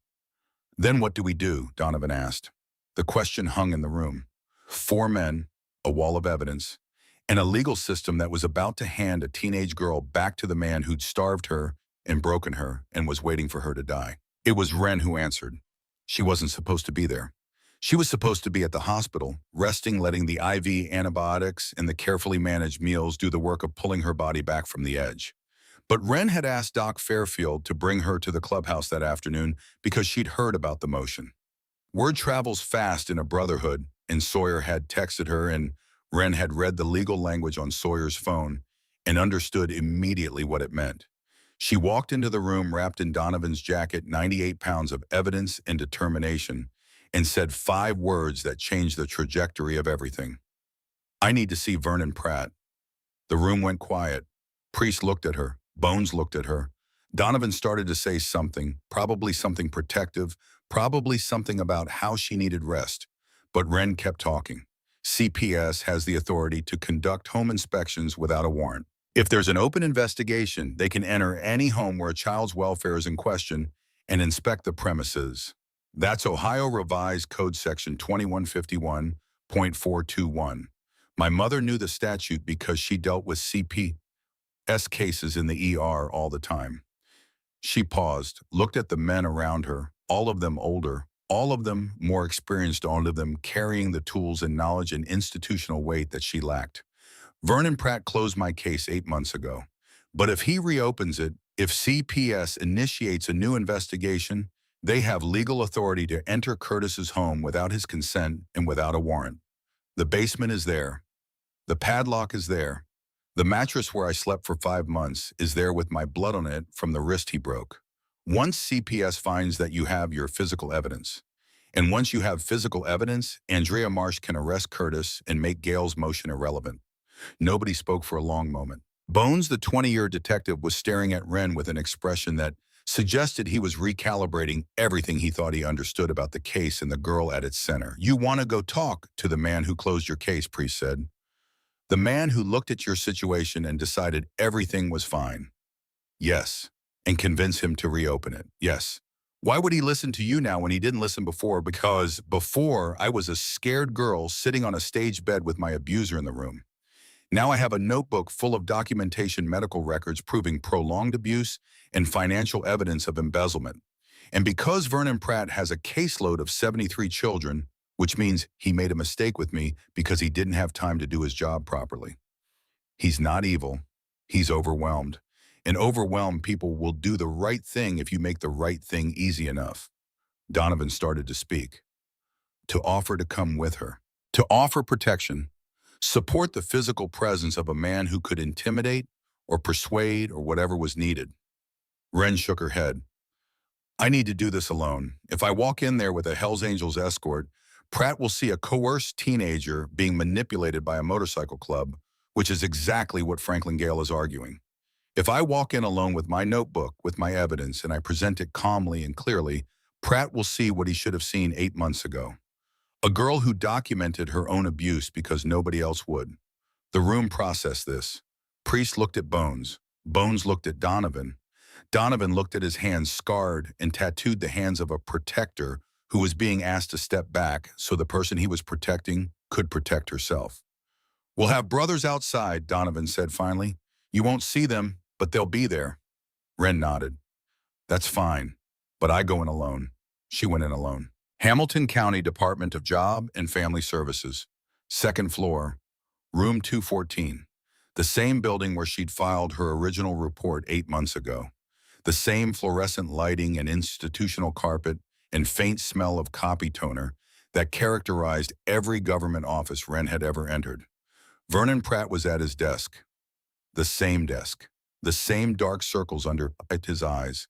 Then what do we do? Donovan asked. The question hung in the room. Four men, a wall of evidence, and a legal system that was about to hand a teenage girl back to the man who'd starved her and broken her and was waiting for her to die. It was Ren who answered. She wasn't supposed to be there. She was supposed to be at the hospital, resting, letting the IV antibiotics and the carefully managed meals do the work of pulling her body back from the edge. But Ren had asked Doc Fairfield to bring her to the clubhouse that afternoon because she'd heard about the motion. Word travels fast in a brotherhood, and Sawyer had texted her, and Ren had read the legal language on Sawyer's phone and understood immediately what it meant. She walked into the room wrapped in Donovan's jacket, 98 pounds of evidence and determination, and said 5 words that changed the trajectory of everything. I need to see Vernon Pratt. The room went quiet. Priest looked at her. Bones looked at her. Donovan started to say something, probably something protective, probably something about how she needed rest. But Ren kept talking. CPS has the authority to conduct home inspections without a warrant. If there's an open investigation, they can enter any home where a child's welfare is in question and inspect the premises. That's Ohio Revised Code Section 2151.421. My mother knew the statute because she dealt with CPS cases in the ER all the time. She paused, looked at the men around her, all of them older, all of them more experienced, all of them carrying the tools and knowledge and institutional weight that she lacked. Vernon Pratt closed my case 8 months ago. But if he reopens it, if CPS initiates a new investigation, they have legal authority to enter Curtis's home without his consent and without a warrant. The basement is there. The padlock is there. The mattress where I slept for 5 months is there with my blood on it from the wrist he broke. Once CPS finds that you have your physical evidence, and once you have physical evidence, Andrea Marsh can arrest Curtis and make Gail's motion irrelevant. Nobody spoke for a long moment. Bones, the 20-year detective, was staring at Ren with an expression that suggested he was recalibrating everything he thought he understood about the case and the girl at its center. You want to go talk to the man who closed your case, Priest said. The man who looked at your situation and decided everything was fine. Yes. And convince him to reopen it. Yes. Why would he listen to you now when he didn't listen before? Because before, I was a scared girl sitting on a stage bed with my abuser in the room. Now I have a notebook full of documentation, medical records proving prolonged abuse and financial evidence of embezzlement. And because Vernon Pratt has a caseload of 73 children, which means he made a mistake with me because he didn't have time to do his job properly. He's not evil. He's overwhelmed. And overwhelmed people will do the right thing if you make the right thing easy enough. Donovan started to speak. To offer to come with her. To offer protection. Support the physical presence of a man who could intimidate or persuade or whatever was needed. Ren shook her head. I need to do this alone. If I walk in there with a Hells Angels escort, Pratt will see a coerced teenager being manipulated by a motorcycle club, which is exactly what Franklin Gale is arguing. If I walk in alone with my notebook, with my evidence, and I present it calmly and clearly, Pratt will see what he should have seen 8 months ago. A girl who documented her own abuse because nobody else would. The room processed this. Priest looked at Bones. Bones looked at Donovan. Donovan looked at his hands scarred and tattooed the hands of a protector who was being asked to step back so the person he was protecting could protect herself. "We'll have brothers outside," Donovan said finally. "You won't see them, but they'll be there." Ren nodded. "That's fine, but I go in alone." She went in alone. Hamilton County Department of Job and Family Services, second floor, room 214, the same building where she'd filed her original report 8 months ago. The same fluorescent lighting and institutional carpet and faint smell of copy toner that characterized every government office Ren had ever entered. Vernon Pratt was at his desk. The same desk. The same dark circles under his eyes.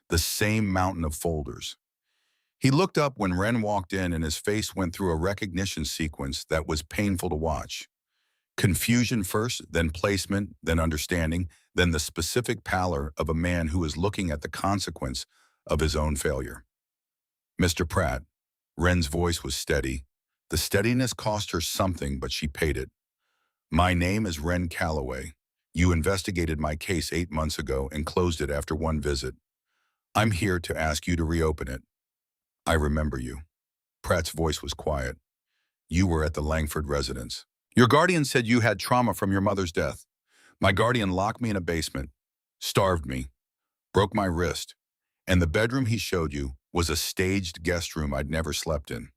The same mountain of folders. He looked up when Ren walked in and his face went through a recognition sequence that was painful to watch. Confusion first, then placement, then understanding, then the specific pallor of a man who is looking at the consequence of his own failure. "Mr. Pratt." Ren's voice was steady. The steadiness cost her something, but she paid it. "My name is Ren Callaway. You investigated my case 8 months ago and closed it after one visit. I'm here to ask you to reopen it." "I remember you." Pratt's voice was quiet. "You were at the Langford residence. Your guardian said you had trauma from your mother's death. My guardian locked me in a basement, starved me, broke my wrist, and the bedroom he showed you was a staged guest room I'd never slept in.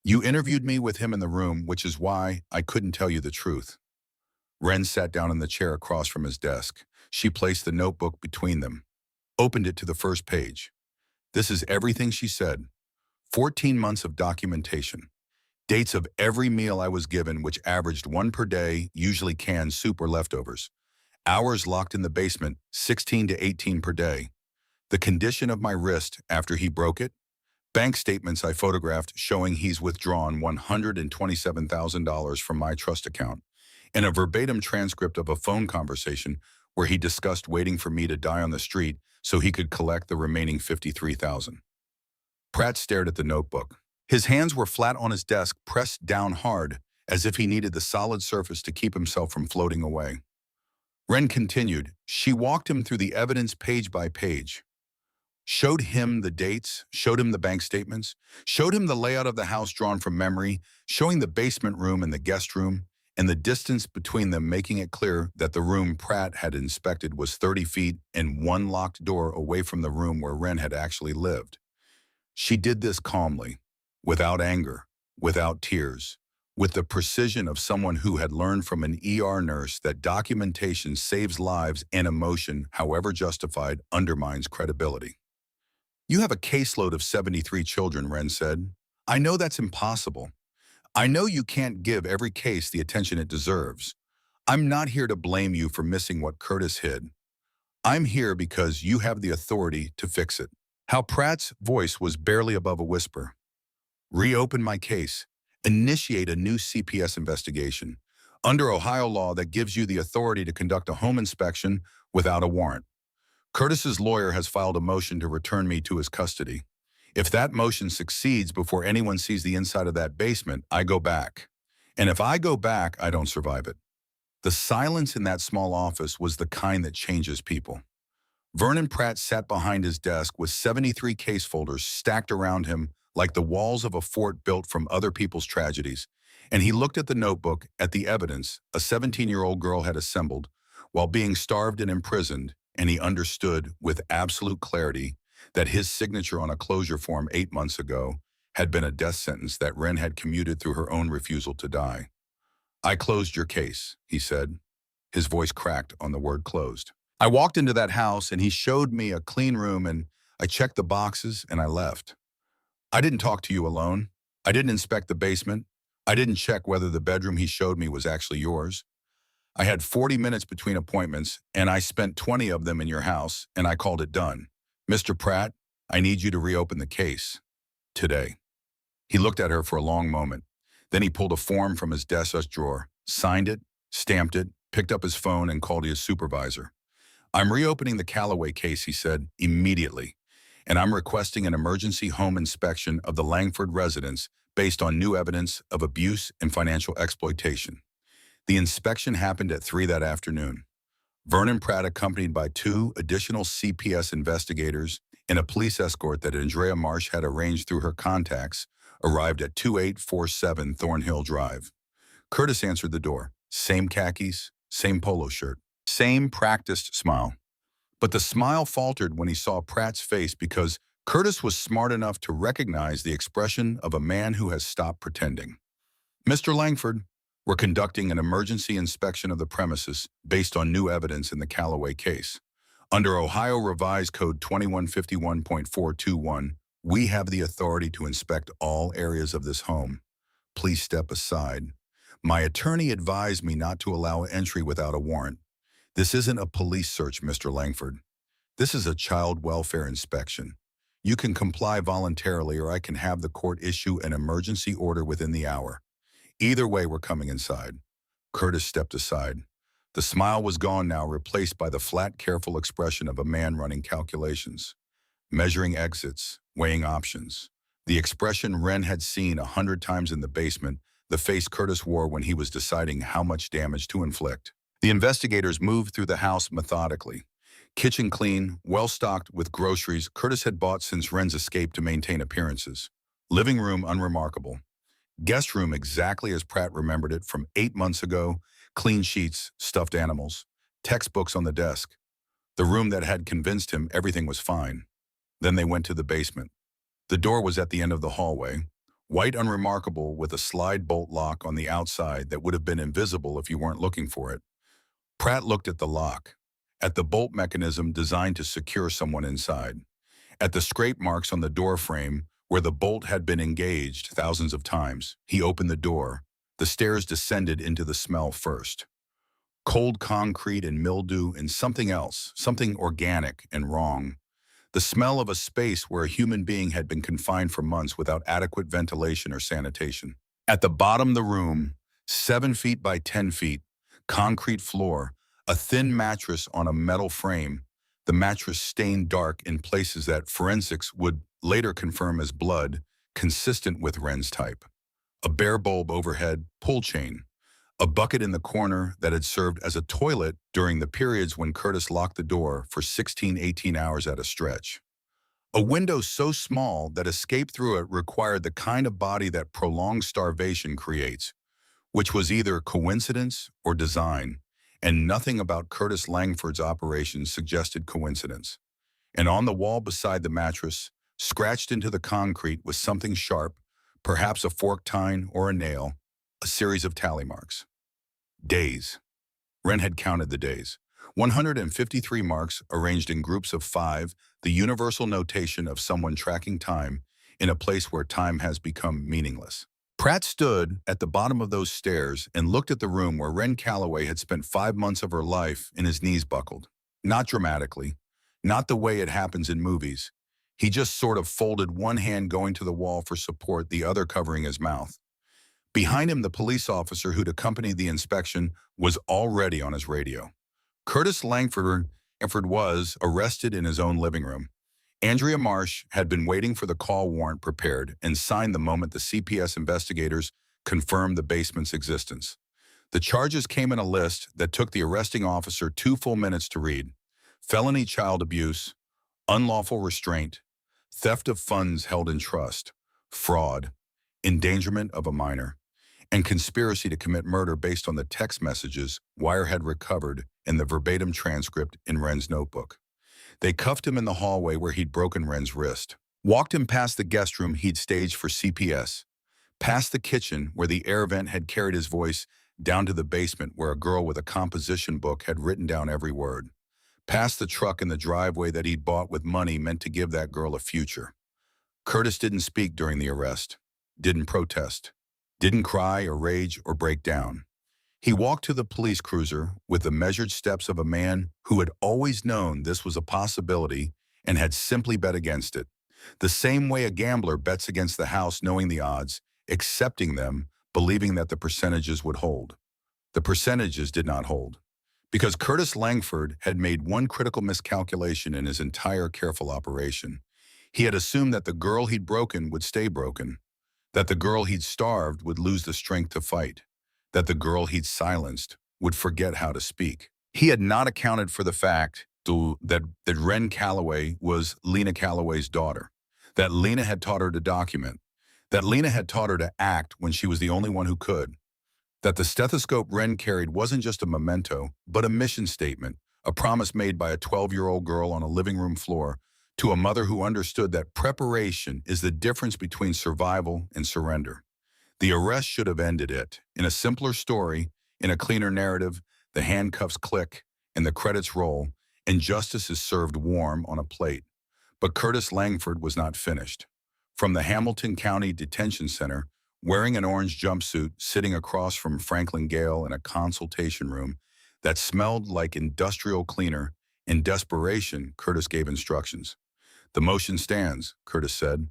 You interviewed me with him in the room, which is why I couldn't tell you the truth." Ren sat down in the chair across from his desk. She placed the notebook between them, opened it to the first page. This is everything she said. 14 months of documentation. Dates of every meal I was given, which averaged one per day, usually canned soup or leftovers. Hours locked in the basement, 16 to 18 per day. The condition of my wrist after he broke it. Bank statements I photographed showing he's withdrawn $127,000 from my trust account. And a verbatim transcript of a phone conversation where he discussed waiting for me to die on the street so he could collect the remaining $53,000. Pratt stared at the notebook. His hands were flat on his desk, pressed down hard, as if he needed the solid surface to keep himself from floating away. Ren continued. She walked him through the evidence page by page. Showed him the dates, showed him the bank statements, showed him the layout of the house drawn from memory, showing the basement room and the guest room, and the distance between them, making it clear that the room Pratt had inspected was 30 feet and one locked door away from the room where Ren had actually lived. She did this calmly, without anger, without tears, with the precision of someone who had learned from an ER nurse that documentation saves lives and emotion, however justified, undermines credibility. "You have a caseload of 73 children," Ren said. "I know that's impossible. I know you can't give every case the attention it deserves. I'm not here to blame you for missing what Curtis hid. I'm here because you have the authority to fix it." How Pratt's voice was barely above a whisper. "Reopen my case. Initiate a new CPS investigation. Under Ohio law that gives you the authority to conduct a home inspection without a warrant. Curtis's lawyer has filed a motion to return me to his custody. If that motion succeeds before anyone sees the inside of that basement, I go back. And if I go back, I don't survive it." The silence in that small office was the kind that changes people. Vernon Pratt sat behind his desk with 73 case folders stacked around him like the walls of a fort built from other people's tragedies, and he looked at the notebook, at the evidence a 17-year-old girl had assembled while being starved and imprisoned, and he understood with absolute clarity that his signature on a closure form 8 months ago had been a death sentence that Ren had commuted through her own refusal to die. "I closed your case," he said. His voice cracked on the word closed. "I walked into that house and he showed me a clean room and I checked the boxes and I left. I didn't talk to you alone. I didn't inspect the basement. I didn't check whether the bedroom he showed me was actually yours. I had 40 minutes between appointments and I spent 20 of them in your house and I called it done. Mr. Pratt, I need you to reopen the case. Today." He looked at her for a long moment. Then he pulled a form from his desk drawer, signed it, stamped it, picked up his phone and called his supervisor. "I'm reopening the Callaway case," he said, "immediately. And I'm requesting an emergency home inspection of the Langford residence based on new evidence of abuse and financial exploitation." The inspection happened at 3 that afternoon. Vernon Pratt, accompanied by two additional CPS investigators and a police escort that Andrea Marsh had arranged through her contacts, arrived at 2847 Thornhill Drive. Curtis answered the door. Same khakis, same polo shirt, same practiced smile. But the smile faltered when he saw Pratt's face because Curtis was smart enough to recognize the expression of a man who has stopped pretending. Mr. Langford, we're conducting an emergency inspection of the premises based on new evidence in the Callaway case. Under Ohio Revised Code 2151.421, we have the authority to inspect all areas of this home. Please step aside. My attorney advised me not to allow entry without a warrant. This isn't a police search, Mr. Langford. This is a child welfare inspection. You can comply voluntarily or I can have the court issue an emergency order within the hour. Either way, we're coming inside. Curtis stepped aside. The smile was gone now, replaced by the flat, careful expression of a man running calculations, measuring exits, weighing options. The expression Ren had seen 100 times in the basement, the face Curtis wore when he was deciding how much damage to inflict. The investigators moved through the house methodically. Kitchen clean, well-stocked with groceries Curtis had bought since Ren's escape to maintain appearances. Living room unremarkable. Guest room exactly as Pratt remembered it from 8 months ago, clean sheets, stuffed animals, textbooks on the desk. The room that had convinced him everything was fine. Then they went to the basement. The door was at the end of the hallway, white unremarkable with a slide bolt lock on the outside that would have been invisible if you weren't looking for it. Pratt looked at the lock, at the bolt mechanism designed to secure someone inside, at the scrape marks on the door frame where the bolt had been engaged thousands of times. He opened the door. The stairs descended into the smell first. Cold concrete and mildew and something else, something organic and wrong. The smell of a space where a human being had been confined for months without adequate ventilation or sanitation. At the bottom of the room, 7 feet by 10 feet, concrete floor, a thin mattress on a metal frame, the mattress stained dark in places that forensics would later confirm as blood, consistent with Ren's type. A bare bulb overhead, pull chain. A bucket in the corner that had served as a toilet during the periods when Curtis locked the door for 16-18 hours at a stretch. A window so small that escape through it required the kind of body that prolonged starvation creates, which was either coincidence or design, and nothing about Curtis Langford's operations suggested coincidence. And on the wall beside the mattress, scratched into the concrete was something sharp, perhaps a fork tine or a nail, a series of tally marks. Days. Ren had counted the days. 153 marks arranged in groups of 5, the universal notation of someone tracking time in a place where time has become meaningless. Pratt stood at the bottom of those stairs and looked at the room where Ren Callaway had spent 5 months of her life and his knees buckled. Not dramatically, not the way it happens in movies. He just sort of folded one hand going to the wall for support, the other covering his mouth. Behind him, the police officer who'd accompanied the inspection was already on his radio. Curtis Langford was arrested in his own living room. Andrea Marsh had been waiting for the call warrant prepared and signed the moment the CPS investigators confirmed the basement's existence. The charges came in a list that took the arresting officer 2 full minutes to read. Felony child abuse, unlawful restraint, theft of funds held in trust, fraud, endangerment of a minor, and conspiracy to commit murder based on the text messages Wire had recovered in the verbatim transcript in Ren's notebook. They cuffed him in the hallway where he'd broken Ren's wrist, walked him past the guest room he'd staged for CPS, past the kitchen where the air vent had carried his voice, down to the basement where a girl with a composition book had written down every word, past the truck in the driveway that he'd bought with money meant to give that girl a future. Curtis didn't speak during the arrest, didn't protest, didn't cry or rage or break down. He walked to the police cruiser with the measured steps of a man who had always known this was a possibility and had simply bet against it. The same way a gambler bets against the house knowing the odds, accepting them, believing that the percentages would hold. The percentages did not hold, because Curtis Langford had made one critical miscalculation in his entire careful operation. He had assumed that the girl he'd broken would stay broken, that the girl he'd starved would lose the strength to fight, that the girl he'd silenced would forget how to speak. He had not accounted for the fact that Ren Callaway was Lena Callaway's daughter, that Lena had taught her to document, that Lena had taught her to act when she was the only one who could, that the stethoscope Ren carried wasn't just a memento, but a mission statement, a promise made by a 12-year-old girl on a living room floor to a mother who understood that preparation is the difference between survival and surrender. The arrest should have ended it. In a simpler story, in a cleaner narrative, the handcuffs click and the credits roll, and justice is served warm on a plate. But Curtis Langford was not finished. From the Hamilton County Detention Center, wearing an orange jumpsuit, sitting across from Franklin Gale in a consultation room that smelled like industrial cleaner, in desperation, Curtis gave instructions. "The motion stands," Curtis said.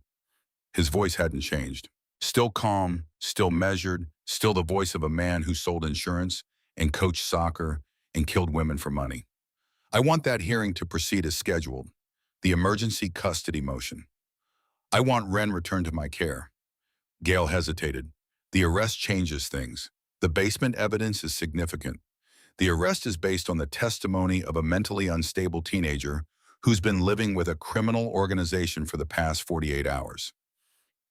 His voice hadn't changed. Still calm, still measured, still the voice of a man who sold insurance and coached soccer and killed women for money. "I want that hearing to proceed as scheduled. The emergency custody motion. I want Ren returned to my care." Gale hesitated. "The arrest changes things. The basement evidence is significant. The arrest is based on the testimony of a mentally unstable teenager who's been living with a criminal organization for the past 48 hours.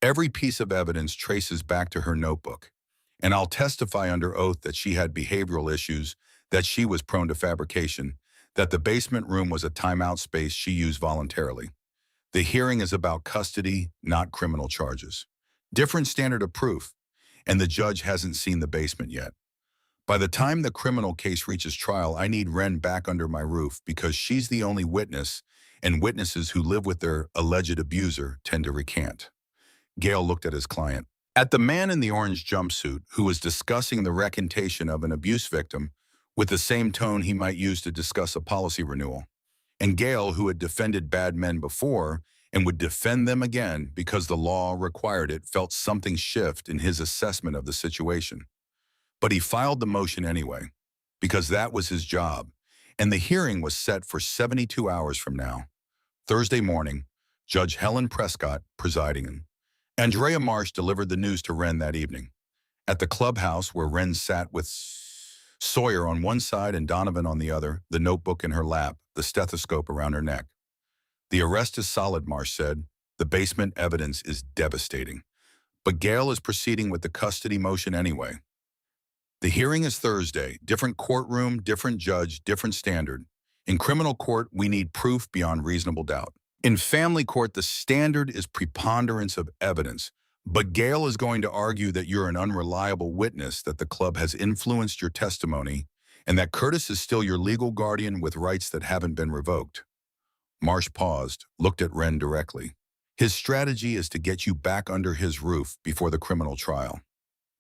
Every piece of evidence traces back to her notebook, and I'll testify under oath that she had behavioral issues, that she was prone to fabrication, that the basement room was a timeout space she used voluntarily. The hearing is about custody, not criminal charges. Different standard of proof, and the judge hasn't seen the basement yet. By the time the criminal case reaches trial, I need Ren back under my roof because she's the only witness, and witnesses who live with their alleged abuser tend to recant." Gale looked at his client. At the man in the orange jumpsuit who was discussing the recantation of an abuse victim with the same tone he might use to discuss a policy renewal. And Gale, who had defended bad men before and would defend them again because the law required it, felt something shift in his assessment of the situation. But he filed the motion anyway, because that was his job, and the hearing was set for 72 hours from now. Thursday morning, Judge Helen Prescott presiding. Andrea Marsh delivered the news to Ren that evening. At the clubhouse where Ren sat with Sawyer on one side and Donovan on the other, the notebook in her lap, the stethoscope around her neck. "The arrest is solid," Marsh said. "The basement evidence is devastating. But Gale is proceeding with the custody motion anyway. The hearing is Thursday. Different courtroom, different judge, different standard. In criminal court, we need proof beyond reasonable doubt. In family court, the standard is preponderance of evidence. But Gale is going to argue that you're an unreliable witness, that the club has influenced your testimony, and that Curtis is still your legal guardian with rights that haven't been revoked." Marsh paused, looked at Ren directly. "His strategy is to get you back under his roof before the criminal trial.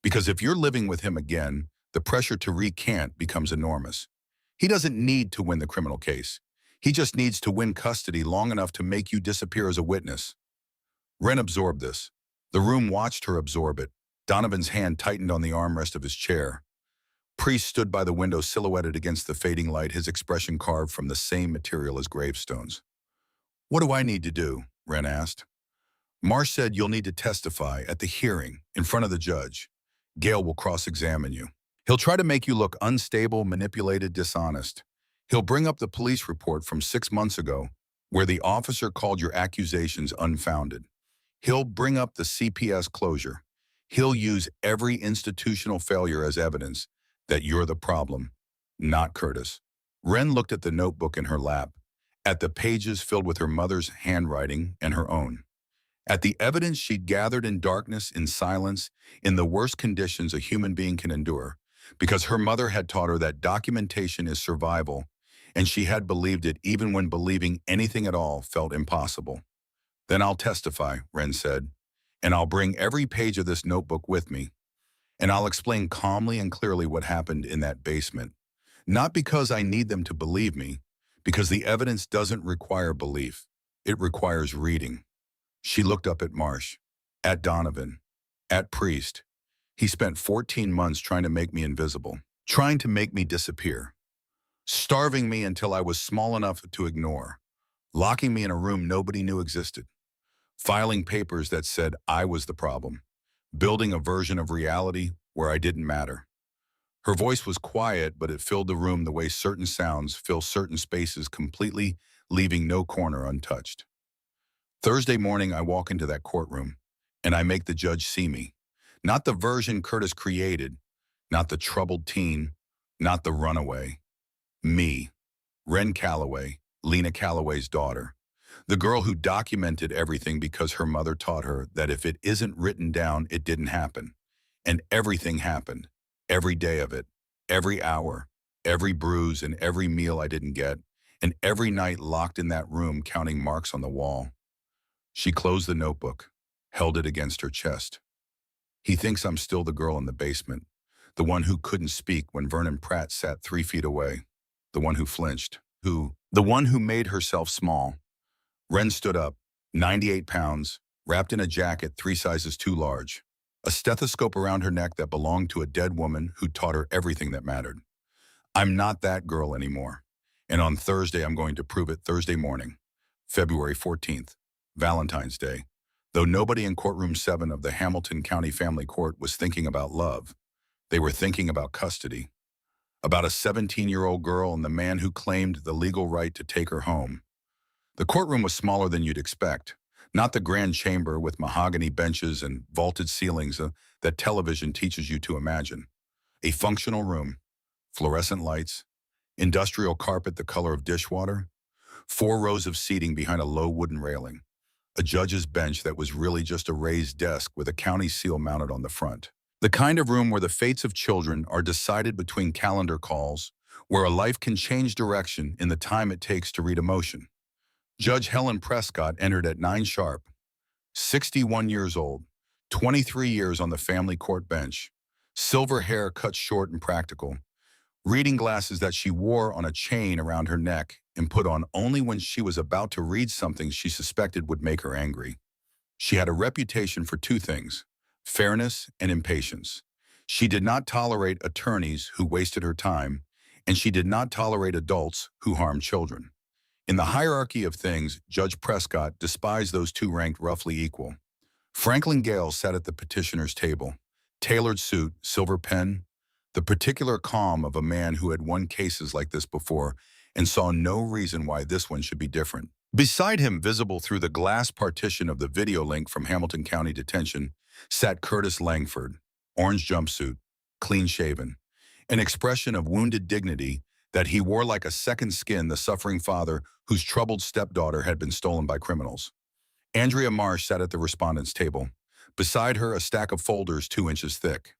Because if you're living with him again, the pressure to recant becomes enormous. He doesn't need to win the criminal case. He just needs to win custody long enough to make you disappear as a witness." Ren absorbed this. The room watched her absorb it. Donovan's hand tightened on the armrest of his chair. Priest stood by the window, silhouetted against the fading light, his expression carved from the same material as gravestones. "What do I need to do?" Ren asked. Marsh said, "You'll need to testify at the hearing in front of the judge. Gale will cross-examine you. He'll try to make you look unstable, manipulated, dishonest. He'll bring up the police report from 6 months ago, where the officer called your accusations unfounded. He'll bring up the CPS closure. He'll use every institutional failure as evidence that you're the problem, not Curtis." Ren looked at the notebook in her lap, at the pages filled with her mother's handwriting and her own, at the evidence she'd gathered in darkness, in silence, in the worst conditions a human being can endure, because her mother had taught her that documentation is survival, and she had believed it even when believing anything at all felt impossible. "Then I'll testify," Ren said, "and I'll bring every page of this notebook with me, and I'll explain calmly and clearly what happened in that basement. Not because I need them to believe me, because the evidence doesn't require belief. It requires reading." She looked up at Marsh, at Donovan, at Priest. "He spent 14 months trying to make me invisible, trying to make me disappear, starving me until I was small enough to ignore, locking me in a room nobody knew existed, filing papers that said I was the problem, building a version of reality where I didn't matter. Her voice was quiet, but it filled the room the way certain sounds fill certain spaces completely, leaving no corner untouched. Thursday morning, I walk into that courtroom, and I make the judge see me. Not the version Curtis created, not the troubled teen, not the runaway. Me, Ren Callaway, Lena Callaway's daughter. The girl who documented everything because her mother taught her that if it isn't written down, it didn't happen. And everything happened. Every day of it. Every hour. Every bruise and every meal I didn't get. And every night locked in that room counting marks on the wall. She closed the notebook, held it against her chest. He thinks I'm still the girl in the basement. The one who couldn't speak when Vernon Pratt sat 3 feet away. The one who flinched. The one who made herself small. Ren stood up, 98 pounds, wrapped in a jacket 3 sizes too large. A stethoscope around her neck that belonged to a dead woman who taught her everything that mattered. I'm not that girl anymore. And on Thursday, I'm going to prove it Thursday morning, February 14th, Valentine's Day. Though nobody in courtroom 7 of the Hamilton County Family Court was thinking about love, they were thinking about custody. About a 17-year-old girl and the man who claimed the legal right to take her home. The courtroom was smaller than you'd expect, not the grand chamber with mahogany benches and vaulted ceilings that television teaches you to imagine. A functional room, fluorescent lights, industrial carpet the color of dishwater, 4 rows of seating behind a low wooden railing, a judge's bench that was really just a raised desk with a county seal mounted on the front. The kind of room where the fates of children are decided between calendar calls, where a life can change direction in the time it takes to read emotion. Judge Helen Prescott entered at 9 sharp, 61 years old, 23 years on the family court bench, silver hair cut short and practical, reading glasses that she wore on a chain around her neck and put on only when she was about to read something she suspected would make her angry. She had a reputation for 2 things, fairness and impatience. She did not tolerate attorneys who wasted her time, and she did not tolerate adults who harmed children. In the hierarchy of things, Judge Prescott despised those 2 ranked roughly equal. Franklin Gale sat at the petitioner's table, tailored suit, silver pen, the particular calm of a man who had won cases like this before and saw no reason why this one should be different. Beside him, visible through the glass partition of the video link from Hamilton County Detention, sat Curtis Langford, orange jumpsuit, clean-shaven, an expression of wounded dignity that he wore like a second skin, the suffering father whose troubled stepdaughter had been stolen by criminals. Andrea Marsh sat at the respondent's table. Beside her, a stack of folders 2 inches thick.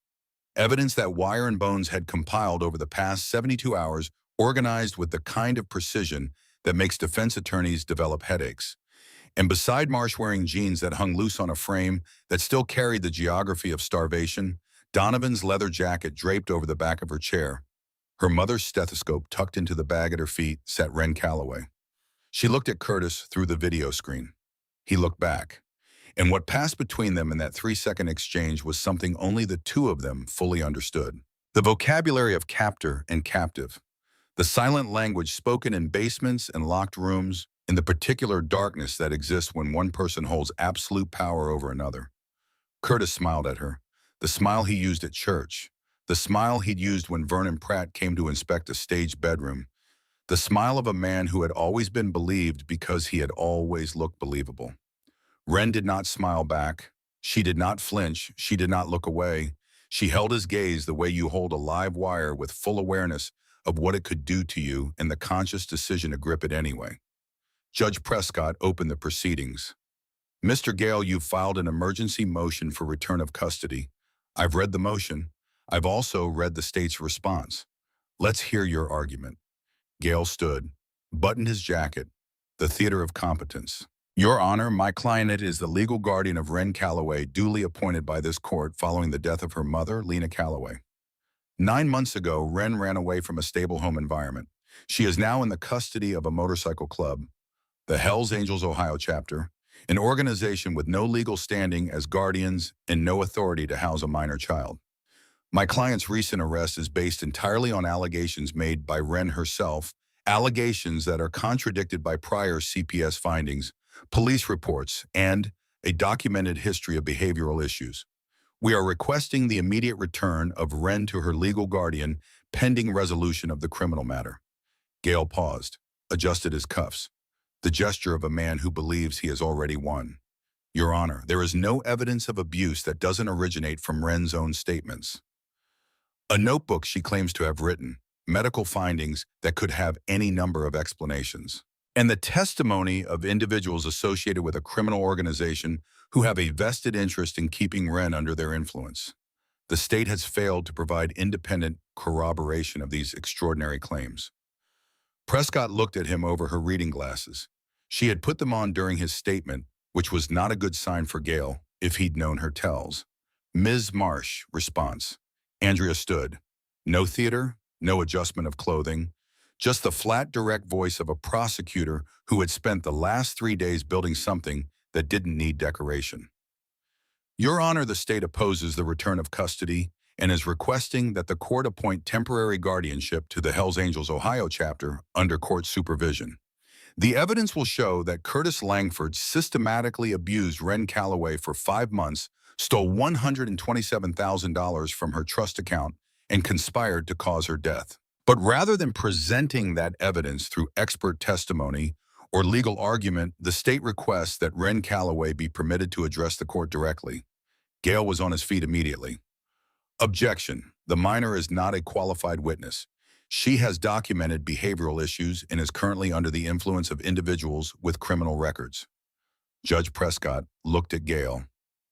Evidence that Wire and Bones had compiled over the past 72 hours, organized with the kind of precision that makes defense attorneys develop headaches. And beside Marsh, wearing jeans that hung loose on a frame that still carried the geography of starvation, Donovan's leather jacket draped over the back of her chair. Her mother's stethoscope tucked into the bag at her feet sat Ren Callaway. She looked at Curtis through the video screen. He looked back. And what passed between them in that 3-second exchange was something only the 2 of them fully understood. The vocabulary of captor and captive. The silent language spoken in basements and locked rooms, in the particular darkness that exists when one person holds absolute power over another. Curtis smiled at her, the smile he used at church, the smile he'd used when Vernon Pratt came to inspect a staged bedroom, the smile of a man who had always been believed because he had always looked believable. Ren did not smile back. She did not flinch. She did not look away. She held his gaze the way you hold a live wire with full awareness of what it could do to you and the conscious decision to grip it anyway. Judge Prescott opened the proceedings. Mr. Gale, you've filed an emergency motion for return of custody. I've read the motion. I've also read the state's response. Let's hear your argument. Gale stood, buttoned his jacket, the theater of competence. Your Honor, my client is the legal guardian of Ren Callaway, duly appointed by this court following the death of her mother, Lena Callaway. 9 months ago, Ren ran away from a stable home environment. She is now in the custody of a motorcycle club, the Hells Angels Ohio chapter, an organization with no legal standing as guardians and no authority to house a minor child. My client's recent arrest is based entirely on allegations made by Ren herself, allegations that are contradicted by prior CPS findings, police reports, and a documented history of behavioral issues. We are requesting the immediate return of Ren to her legal guardian pending resolution of the criminal matter. Gale paused, adjusted his cuffs, the gesture of a man who believes he has already won. Your Honor, there is no evidence of abuse that doesn't originate from Ren's own statements. A notebook she claims to have written, medical findings that could have any number of explanations, and the testimony of individuals associated with a criminal organization who have a vested interest in keeping Ren under their influence. The state has failed to provide independent corroboration of these extraordinary claims. Prescott looked at him over her reading glasses. She had put them on during his statement, which was not a good sign for Gale if he'd known her tells. Ms. Marsh, response. Andrea stood. No theater, no adjustment of clothing, just the flat, direct voice of a prosecutor who had spent the last 3 days building something that didn't need decoration. Your Honor, the state opposes the return of custody and is requesting that the court appoint temporary guardianship to the Hells Angels Ohio chapter under court supervision. The evidence will show that Curtis Langford systematically abused Ren Callaway for 5 months, stole $127,000 from her trust account, and conspired to cause her death. But rather than presenting that evidence through expert testimony or legal argument, the state requests that Ren Callaway be permitted to address the court directly. Gale was on his feet immediately. Objection. The minor is not a qualified witness. She has documented behavioral issues and is currently under the influence of individuals with criminal records. Judge Prescott looked at Gale,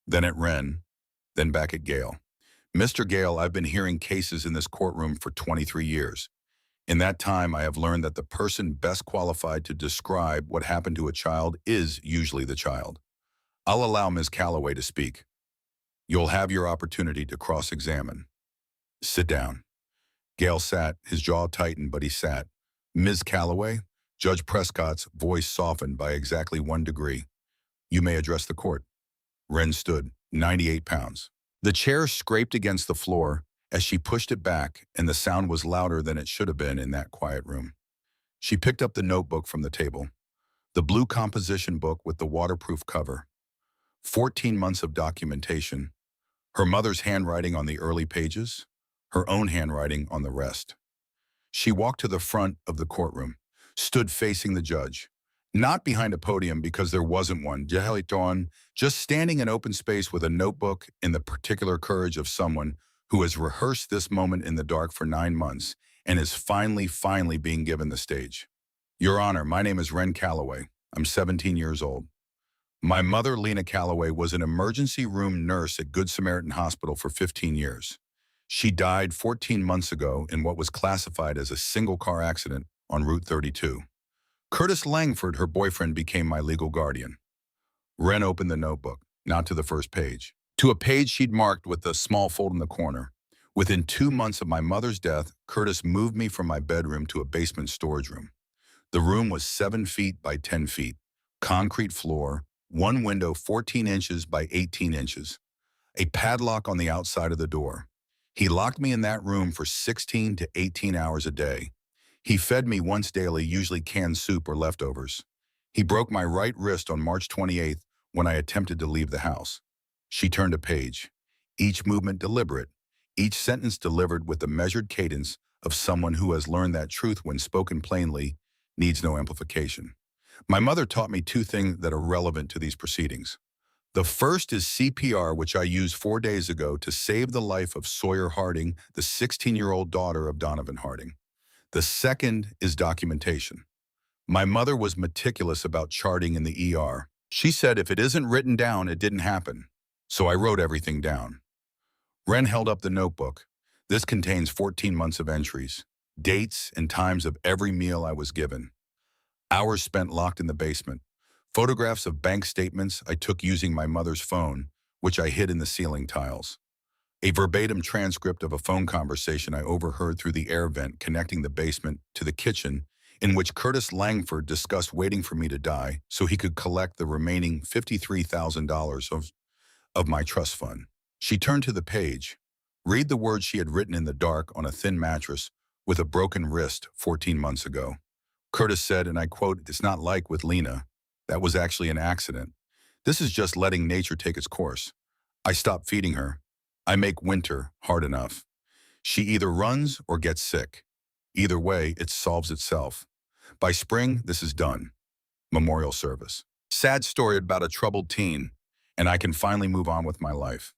then at Ren, then back at Gale. Mr. Gale, I've been hearing cases in this courtroom for 23 years. In that time, I have learned that the person best qualified to describe what happened to a child is usually the child. I'll allow Ms. Callaway to speak. You'll have your opportunity to cross-examine. Sit down. Gale sat, his jaw tightened, but he sat. Ms. Callaway, Judge Prescott's voice softened by exactly 1 degree. You may address the court. Ren stood, 98 pounds. The chair scraped against the floor as she pushed it back, and the sound was louder than it should have been in that quiet room. She picked up the notebook from the table, the blue composition book with the waterproof cover. 14 months of documentation, her mother's handwriting on the early pages, her own handwriting on the rest. She walked to the front of the courtroom, stood facing the judge, not behind a podium because there wasn't one, just standing in open space with a notebook and the particular courage of someone who has rehearsed this moment in the dark for 9 months and is finally being given the stage. Your Honor, my name is Ren Callaway. I'm 17 years old. My mother, Lena Callaway, was an emergency room nurse at Good Samaritan Hospital for 15 years. She died 14 months ago in what was classified as a single-car accident on Route 32. Curtis Langford, her boyfriend, became my legal guardian. Ren opened the notebook, not to the first page, to a page she'd marked with a small fold in the corner. Within 2 months of my mother's death, Curtis moved me from my bedroom to a basement storage room. The room was 7 feet by 10 feet, concrete floor, one window 14 inches by 18 inches, a padlock on the outside of the door. He locked me in that room for 16 to 18 hours a day. He fed me once daily, usually canned soup or leftovers. He broke my right wrist on March 28th when I attempted to leave the house. She turned a page, each movement deliberate, each sentence delivered with the measured cadence of someone who has learned that truth, when spoken plainly, needs no amplification. My mother taught me 2 things that are relevant to these proceedings. The first is CPR, which I used 4 days ago to save the life of Sawyer Harding, the 16-year-old daughter of Donovan Harding. The second is documentation. My mother was meticulous about charting in the ER. She said if it isn't written down, it didn't happen. So I wrote everything down. Ren held up the notebook. This contains 14 months of entries, dates and times of every meal I was given, hours spent locked in the basement, photographs of bank statements I took using my mother's phone, which I hid in the ceiling tiles, a verbatim transcript of a phone conversation I overheard through the air vent connecting the basement to the kitchen, in which Curtis Langford discussed waiting for me to die so he could collect the remaining $53,000 of my trust fund. She turned to the page. Read the words she had written in the dark on a thin mattress with a broken wrist 14 months ago. Curtis said, and I quote, "It's not like with Lena. That was actually an accident. This is just letting nature take its course. I stopped feeding her. I make winter hard enough. She either runs or gets sick. Either way, it solves itself. By spring, this is done. Memorial service. Sad story about a troubled teen, and I can finally move on with my life.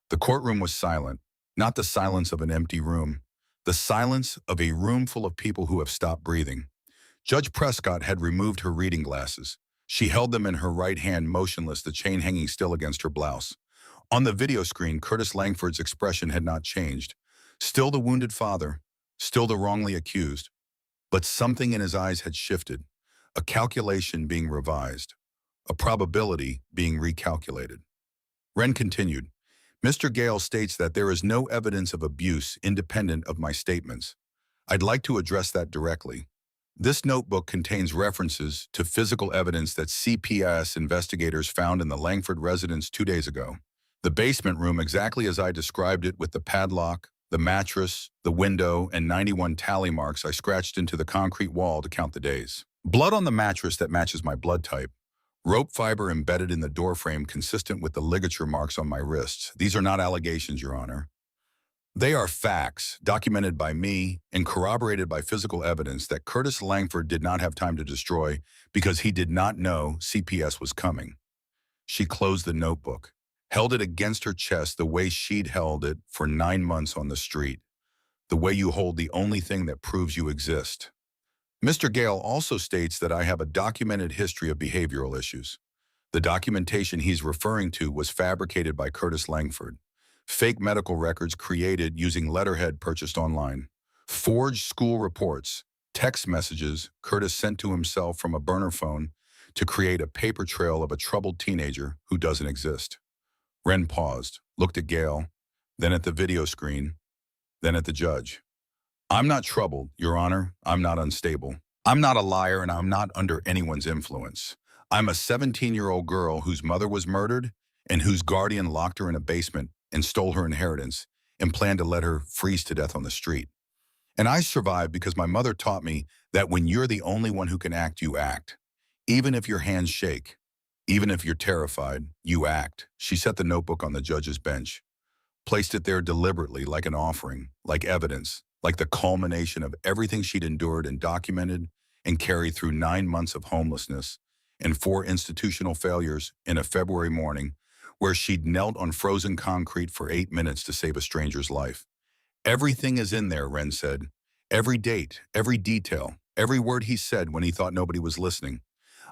The courtroom was silent, not the silence of an empty room, the silence of a room full of people who have stopped breathing. Judge Prescott had removed her reading glasses. She held them in her right hand motionless, the chain hanging still against her blouse. On the video screen, Curtis Langford's expression had not changed. Still the wounded father, still the wrongly accused, but something in his eyes had shifted, a calculation being revised, a probability being recalculated. Ren continued, Mr. Gale states that there is no evidence of abuse independent of my statements. I'd like to address that directly. This notebook contains references to physical evidence that CPS investigators found in the Langford residence 2 days ago. The basement room exactly as I described it, with the padlock, the mattress, the window, and 91 tally marks I scratched into the concrete wall to count the days. Blood on the mattress that matches my blood type. Rope fiber embedded in the door frame consistent with the ligature marks on my wrists. These are not allegations, Your Honor. They are facts, documented by me and corroborated by physical evidence that Curtis Langford did not have time to destroy because he did not know CPS was coming. She closed the notebook, held it against her chest the way she'd held it for 9 months on the street, the way you hold the only thing that proves you exist. Mr. Gale also states that I have a documented history of behavioral issues. The documentation he's referring to was fabricated by Curtis Langford. Fake medical records created using letterhead purchased online. Forged school reports, text messages Curtis sent to himself from a burner phone to create a paper trail of a troubled teenager who doesn't exist. Ren paused, looked at Gale, then at the video screen, then at the judge. I'm not troubled, Your Honor. I'm not unstable. I'm not a liar, and I'm not under anyone's influence. I'm a 17-year-old girl whose mother was murdered and whose guardian locked her in a basement and stole her inheritance and planned to let her freeze to death on the street. And I survived because my mother taught me that when you're the only one who can act, you act. Even if your hands shake, even if you're terrified, you act. She set the notebook on the judge's bench, placed it there deliberately like an offering, like evidence, like the culmination of everything she'd endured and documented and carried through 9 months of homelessness and 4 institutional failures in a February morning where she'd knelt on frozen concrete for 8 minutes to save a stranger's life. Everything is in there, Ren said. Every date, every detail, every word he said when he thought nobody was listening.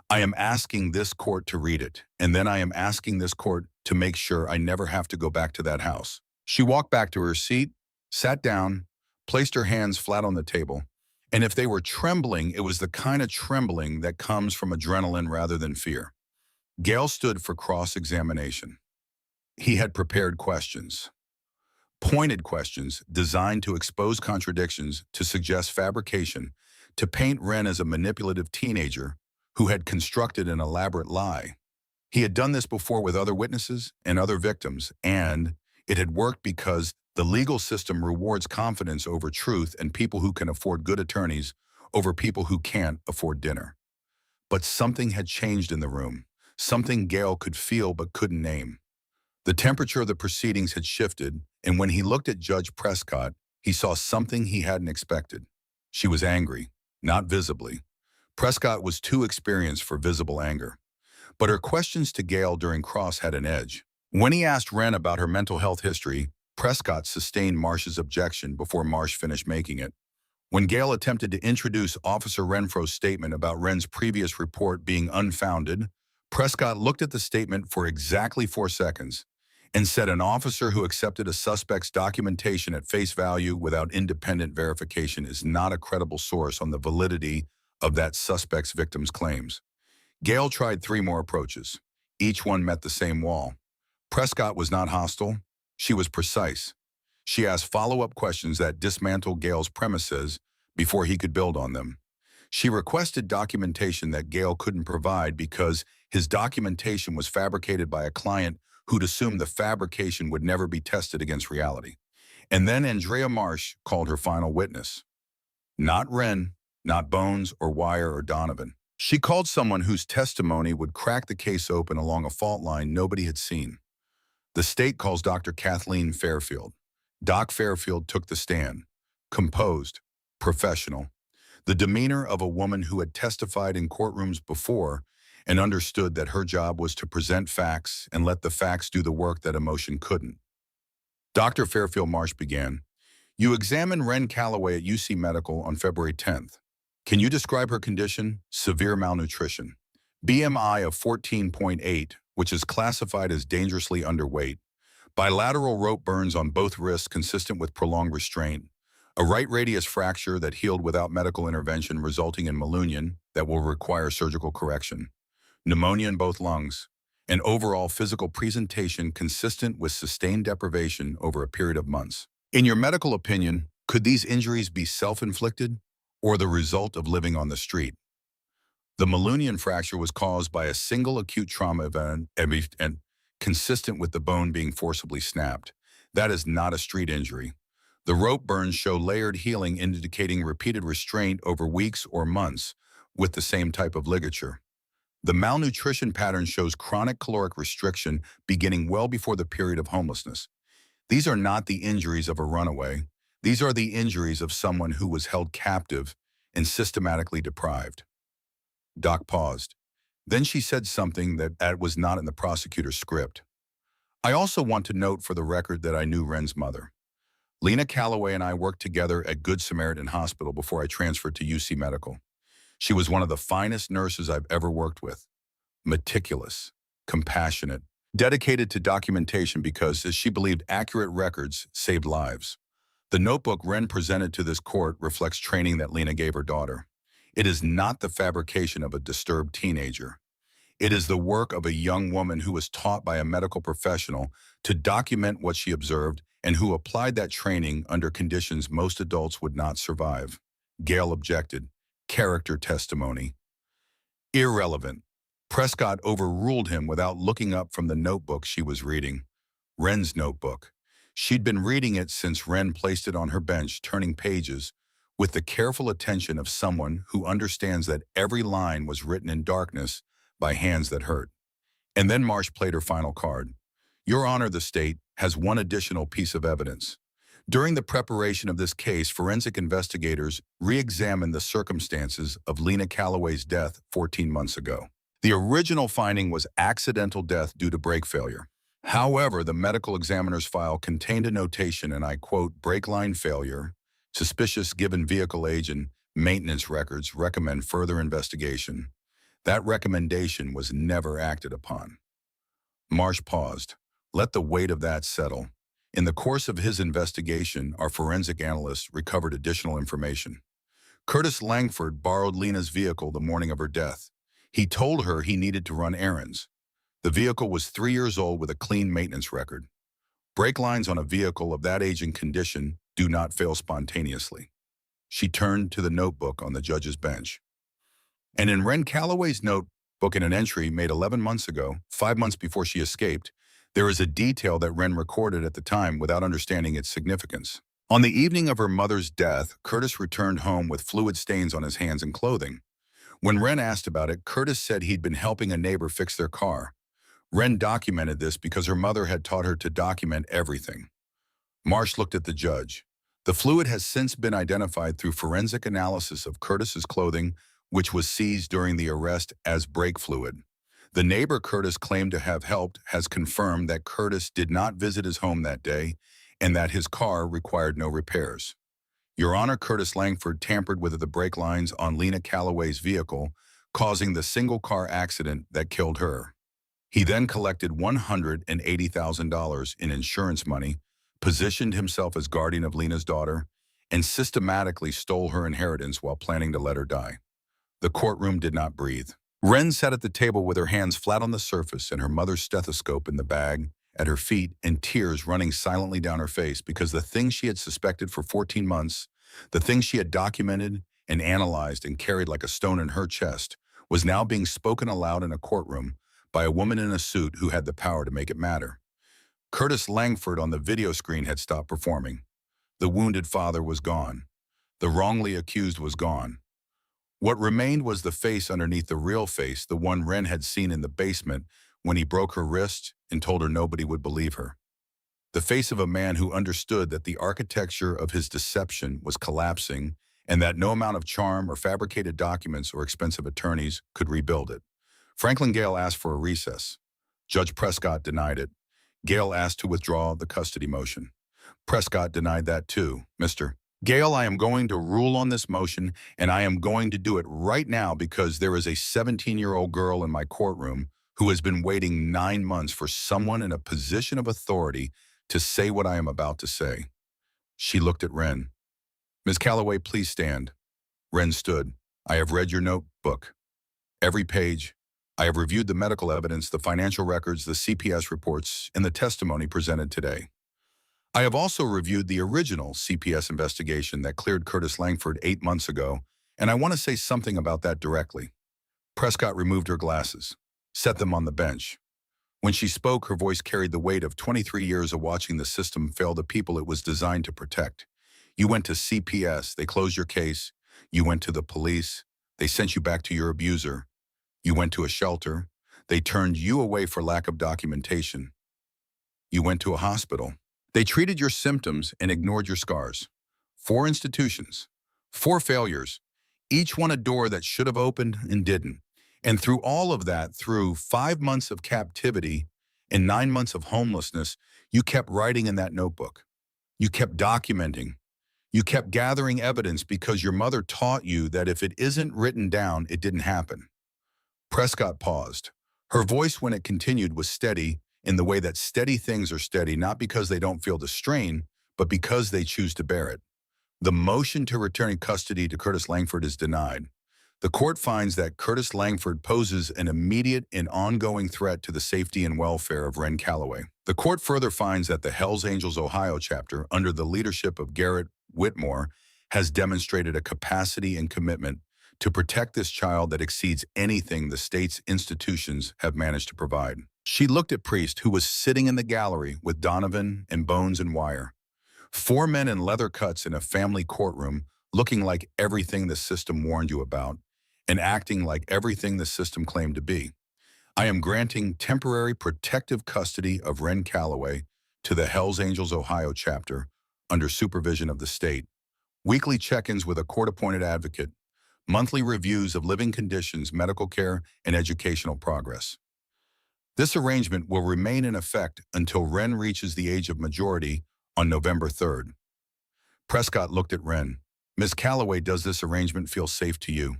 I am asking this court to read it, and then I am asking this court to make sure I never have to go back to that house. She walked back to her seat, sat down, placed her hands flat on the table, and if they were trembling, it was the kind of trembling that comes from adrenaline rather than fear. Gale stood for cross-examination. He had prepared questions, pointed questions designed to expose contradictions, to suggest fabrication, to paint Ren as a manipulative teenager who had constructed an elaborate lie. He had done this before with other witnesses and other victims, and it had worked because the legal system rewards confidence over truth and people who can afford good attorneys over people who can't afford dinner. But something had changed in the room, something Gale could feel but couldn't name. The temperature of the proceedings had shifted, and when he looked at Judge Prescott, he saw something he hadn't expected. She was angry, not visibly. Prescott was too experienced for visible anger. But her questions to Gale during cross had an edge. When he asked Ren about her mental health history, Prescott sustained Marsh's objection before Marsh finished making it. When Gale attempted to introduce Officer Renfro's statement about Ren's previous report being unfounded, Prescott looked at the statement for exactly 4 seconds and said an officer who accepted a suspect's documentation at face value without independent verification is not a credible source on the validity of that suspect's victim's claims. Gale tried 3 more approaches. Each one met the same wall. Prescott was not hostile. She was precise. She asked follow-up questions that dismantled Gale's premises before he could build on them. She requested documentation that Gale couldn't provide because his documentation was fabricated by a client who'd assumed the fabrication would never be tested against reality. And then Andrea Marsh called her final witness. Not Ren, not Bones or Wire or Donovan. She called someone whose testimony would crack the case open along a fault line nobody had seen. The state calls Dr. Kathleen Fairfield. Doc Fairfield took the stand. Composed, professional. The demeanor of a woman who had testified in courtrooms before and understood that her job was to present facts and let the facts do the work that emotion couldn't. Dr. Fairfield Marsh began. You examined Ren Callaway at UC Medical on February 10th. Can you describe her condition? Severe malnutrition. BMI of 14.8, which is classified as dangerously underweight. Bilateral rope burns on both wrists consistent with prolonged restraint. A right radius fracture that healed without medical intervention resulting in malunion that will require surgical correction. Pneumonia in both lungs. An overall physical presentation consistent with sustained deprivation over a period of months. In your medical opinion, could these injuries be self-inflicted or the result of living on the street? The Malunian fracture was caused by a single acute trauma event and consistent with the bone being forcibly snapped. That is not a street injury. The rope burns show layered healing indicating repeated restraint over weeks or months with the same type of ligature. The malnutrition pattern shows chronic caloric restriction beginning well before the period of homelessness. These are not the injuries of a runaway. These are the injuries of someone who was held captive and systematically deprived. Doc paused. Then she said something that was not in the prosecutor's script. I also want to note for the record that I knew Ren's mother. Lena Callaway and I worked together at Good Samaritan Hospital before I transferred to UC Medical. She was one of the finest nurses I've ever worked with. Meticulous, compassionate, dedicated to documentation because, as she believed, accurate records saved lives. The notebook Ren presented to this court reflects training that Lena gave her daughter. It is not the fabrication of a disturbed teenager. It is the work of a young woman who was taught by a medical professional to document what she observed and who applied that training under conditions most adults would not survive. Gail objected. Character testimony. Irrelevant. Prescott overruled him without looking up from the notebook she was reading. Ren's notebook. She'd been reading it since Ren placed it on her bench, turning pages, with the careful attention of someone who understands that every line was written in darkness by hands that hurt. And then Marsh played her final card. Your Honor, the state has one additional piece of evidence. During the preparation of this case, forensic investigators re-examined the circumstances of Lena Callaway's death 14 months ago. The original finding was accidental death due to brake failure. However, the medical examiner's file contained a notation, and I quote, brake line failure, suspicious given vehicle age and maintenance records, recommend further investigation. That recommendation was never acted upon. Marsh paused. Let the weight of that settle. In the course of his investigation, our forensic analysts recovered additional information. Curtis Langford borrowed Lena's vehicle the morning of her death. He told her he needed to run errands. The vehicle was 3 years old with a clean maintenance record. Brake lines on a vehicle of that age and condition do not fail spontaneously. She turned to the notebook on the judge's bench. And in Ren Callaway's notebook, in an entry made 11 months ago, 5 months before she escaped, there is a detail that Ren recorded at the time without understanding its significance. On the evening of her mother's death, Curtis returned home with fluid stains on his hands and clothing. When Ren asked about it, Curtis said he'd been helping a neighbor fix their car. Ren documented this because her mother had taught her to document everything. Marsh looked at the judge. The fluid has since been identified through forensic analysis of Curtis's clothing, which was seized during the arrest as brake fluid. The neighbor Curtis claimed to have helped has confirmed that Curtis did not visit his home that day and that his car required no repairs. Your Honor, Curtis Langford tampered with the brake lines on Lena Callaway's vehicle, causing the single car accident that killed her. He then collected $180,000 in insurance money, positioned himself as guardian of Lena's daughter, and systematically stole her inheritance while planning to let her die. The courtroom did not breathe. Ren sat at the table with her hands flat on the surface and her mother's stethoscope in the bag at her feet and tears running silently down her face because the thing she had suspected for 14 months, the thing she had documented and analyzed and carried like a stone in her chest, was now being spoken aloud in a courtroom by a woman in a suit who had the power to make it matter. Curtis Langford on the video screen had stopped performing. The wounded father was gone. The wrongly accused was gone. What remained was the face underneath the real face, the one Ren had seen in the basement when he broke her wrist and told her nobody would believe her. The face of a man who understood that the architecture of his deception was collapsing and that no amount of charm or fabricated documents or expensive attorneys could rebuild it. Franklin Gale asked for a recess. Judge Prescott denied it. Gale asked to withdraw the custody motion. Prescott denied that too. Mr. Gale, I am going to rule on this motion, and I am going to do it right now because there is a 17-year-old girl in my courtroom who has been waiting 9 months for someone in a position of authority to say what I am about to say. She looked at Ren. Ms. Callaway, please stand. Ren stood. I have read your notebook. Every page. I have reviewed the medical evidence, the financial records, the CPS reports, and the testimony presented today. I have also reviewed the original CPS investigation that cleared Curtis Langford 8 months ago, and I want to say something about that directly. Prescott removed her glasses, set them on the bench. When she spoke, her voice carried the weight of 23 years of watching the system fail the people it was designed to protect. You went to CPS, they closed your case. You went to the police, they sent you back to your abuser. You went to a shelter, they turned you away for lack of documentation. You went to a hospital. They treated your symptoms and ignored your scars. 4 institutions, 4 failures, each one a door that should have opened and didn't. And through all of that, through 5 months of captivity and 9 months of homelessness, you kept writing in that notebook. You kept documenting. You kept gathering evidence because your mother taught you that if it isn't written down, it didn't happen. Prescott paused. Her voice, when it continued, was steady in the way that steady things are steady, not because they don't feel the strain, but because they choose to bear it. The motion to return custody to Curtis Langford is denied. The court finds that Curtis Langford poses an immediate and ongoing threat to the safety and welfare of Ren Callaway. The court further finds that the Hells Angels Ohio chapter, under the leadership of Garrett Whitmore, has demonstrated a capacity and commitment to protect this child that exceeds anything the state's institutions have managed to provide. She looked at Priest, who was sitting in the gallery with Donovan and Bones and Wire. 4 men in leather cuts in a family courtroom, looking like everything the system warned you about and acting like everything the system claimed to be. I am granting temporary protective custody of Ren Callaway to the Hells Angels Ohio chapter under supervision of the state. Weekly check-ins with a court-appointed advocate. Monthly reviews of living conditions, medical care, and educational progress. This arrangement will remain in effect until Ren reaches the age of majority on November 3rd. Prescott looked at Ren. Ms. Callaway, does this arrangement feel safe to you?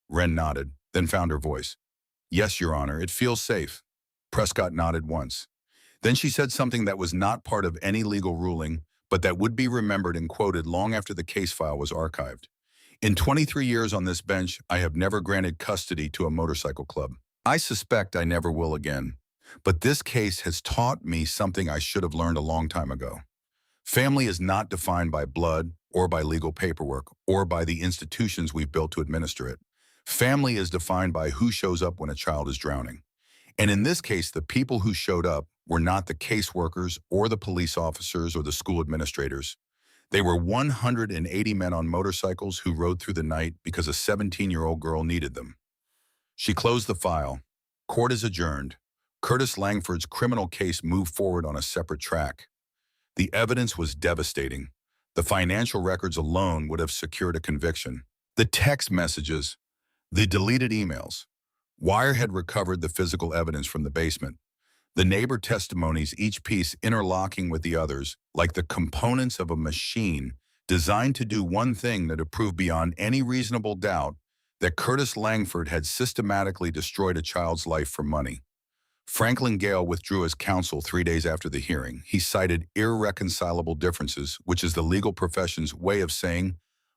Ren nodded, then found her voice. Yes, Your Honor, it feels safe. Prescott nodded once. Then she said something that was not part of any legal ruling, but that would be remembered and quoted long after the case file was archived. In 23 years on this bench, I have never granted custody to a motorcycle club. I suspect I never will again. But this case has taught me something I should have learned a long time ago. Family is not defined by blood or by legal paperwork or by the institutions we've built to administer it. Family is defined by who shows up when a child is drowning. And in this case, the people who showed up were not the caseworkers or the police officers or the school administrators. They were 180 men on motorcycles who rode through the night because a 17-year-old girl needed them. She closed the file. Court is adjourned. Curtis Langford's criminal case moved forward on a separate track. The evidence was devastating. The financial records alone would have secured a conviction. The text messages, the deleted emails. Wire had recovered the physical evidence from the basement. The neighbor testimonies, each piece interlocking with the others, like the components of a machine designed to do one thing, to prove beyond any reasonable doubt that Curtis Langford had systematically destroyed a child's life for money. Franklin Gale withdrew as counsel 3 days after the hearing. He cited irreconcilable differences, which is the legal profession's way of saying,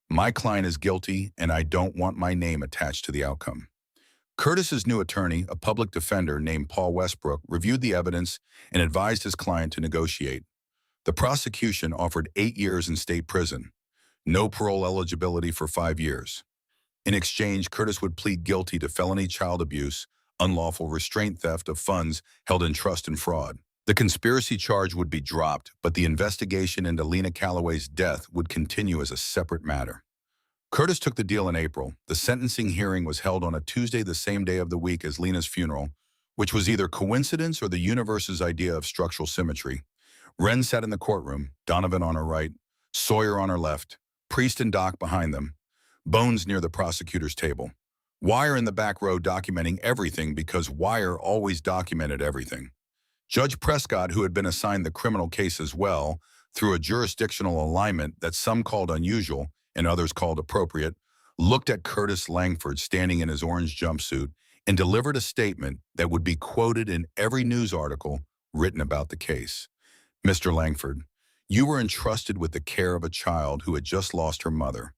my client is guilty and I don't want my name attached to the outcome. Curtis's new attorney, a public defender named Paul Westbrook, reviewed the evidence and advised his client to negotiate. The prosecution offered 8 years in state prison, no parole eligibility for 5 years. In exchange, Curtis would plead guilty to felony child abuse, unlawful restraint, theft of funds held in trust, and fraud. The conspiracy charge would be dropped, but the investigation into Lena Callaway's death would continue as a separate matter. Curtis took the deal in April. The sentencing hearing was held on a Tuesday, the same day of the week as Lena's funeral, which was either coincidence or the universe's idea of structural symmetry. Ren sat in the courtroom, Donovan on her right, Sawyer on her left, Priest and Doc behind them, Bones near the prosecutor's table. Wire in the back row documenting everything because Wire always documented everything. Judge Prescott, who had been assigned the criminal case as well, through a jurisdictional alignment that some called unusual and others called appropriate, looked at Curtis Langford standing in his orange jumpsuit and delivered a statement that would be quoted in every news article written about the case. Mr. Langford, you were entrusted with the care of a child who had just lost her mother.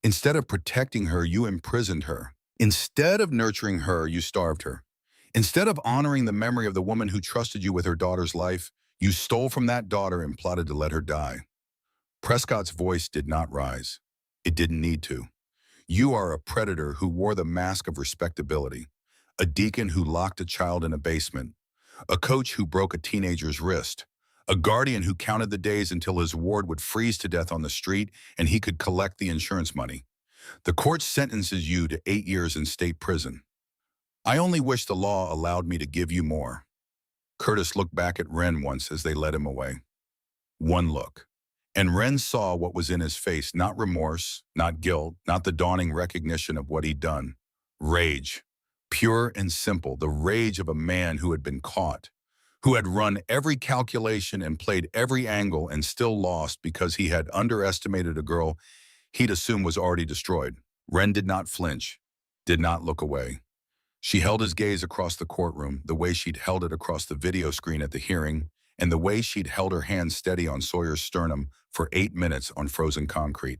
Instead of protecting her, you imprisoned her. Instead of nurturing her, you starved her. Instead of honoring the memory of the woman who trusted you with her daughter's life, you stole from that daughter and plotted to let her die. Prescott's voice did not rise. It didn't need to. You are a predator who wore the mask of respectability, a deacon who locked a child in a basement, a coach who broke a teenager's wrist, a guardian who counted the days until his ward would freeze to death on the street and he could collect the insurance money. The court sentences you to 8 years in state prison. I only wish the law allowed me to give you more. Curtis looked back at Ren once as they led him away. One look. And Ren saw what was in his face, not remorse, not guilt, not the dawning recognition of what he'd done. Rage. Pure and simple, the rage of a man who had been caught, who had run every calculation and played every angle and still lost because he had underestimated a girl he'd assumed was already destroyed. Ren did not flinch, did not look away. She held his gaze across the courtroom, the way she'd held it across the video screen at the hearing, and the way she'd held her hand steady on Sawyer's sternum for 8 minutes on frozen concrete.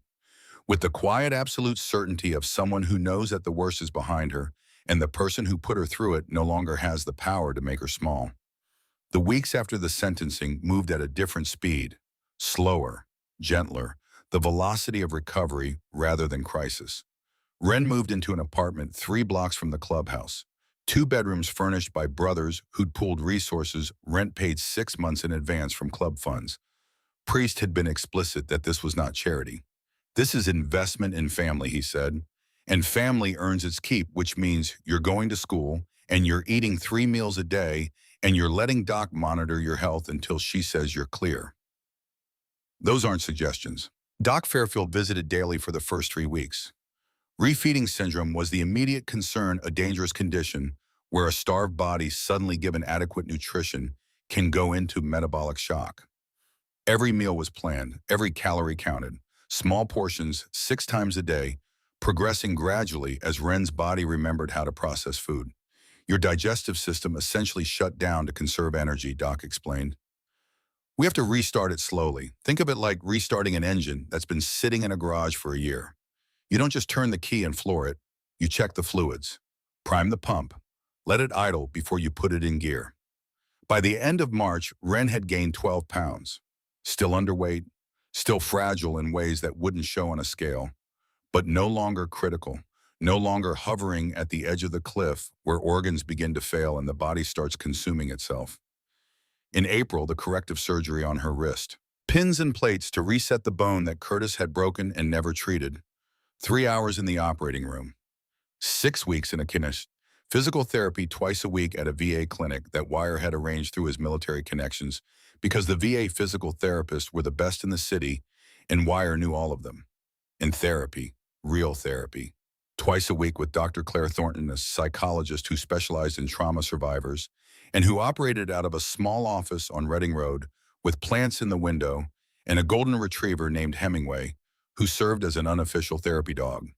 With the quiet, absolute certainty of someone who knows that the worst is behind her, and the person who put her through it no longer has the power to make her small. The weeks after the sentencing moved at a different speed, slower, gentler, the velocity of recovery rather than crisis. Ren moved into an apartment 3 blocks from the clubhouse, 2 bedrooms furnished by brothers who'd pooled resources, rent paid 6 months in advance from club funds. Priest had been explicit that this was not charity. This is investment in family, he said, and family earns its keep, which means you're going to school and you're eating 3 meals a day and you're letting Doc monitor your health until she says you're clear. Those aren't suggestions. Doc Fairfield visited daily for the first 3 weeks. Refeeding syndrome was the immediate concern, a dangerous condition where a starved body suddenly given adequate nutrition can go into metabolic shock. Every meal was planned, every calorie counted, small portions 6 times a day, progressing gradually as Ren's body remembered how to process food. Your digestive system essentially shut down to conserve energy, Doc explained. We have to restart it slowly. Think of it like restarting an engine that's been sitting in a garage for a year. You don't just turn the key and floor it. You check the fluids, prime the pump, let it idle before you put it in gear. By the end of March, Ren had gained 12 pounds. Still underweight, still fragile in ways that wouldn't show on a scale, but no longer critical, no longer hovering at the edge of the cliff where organs begin to fail and the body starts consuming itself. In April, the corrective surgery on her wrist. Pins and plates to reset the bone that Curtis had broken and never treated. 3 hours in the operating room. 6 weeks in a clinic. Physical therapy twice a week at a VA clinic that Wire had arranged through his military connections because the VA physical therapists were the best in the city and Wire knew all of them. And therapy, real therapy. Twice a week with Dr. Claire Thornton, a psychologist who specialized in trauma survivors and who operated out of a small office on Reading Road with plants in the window and a golden retriever named Hemingway, who served as an unofficial therapy dog.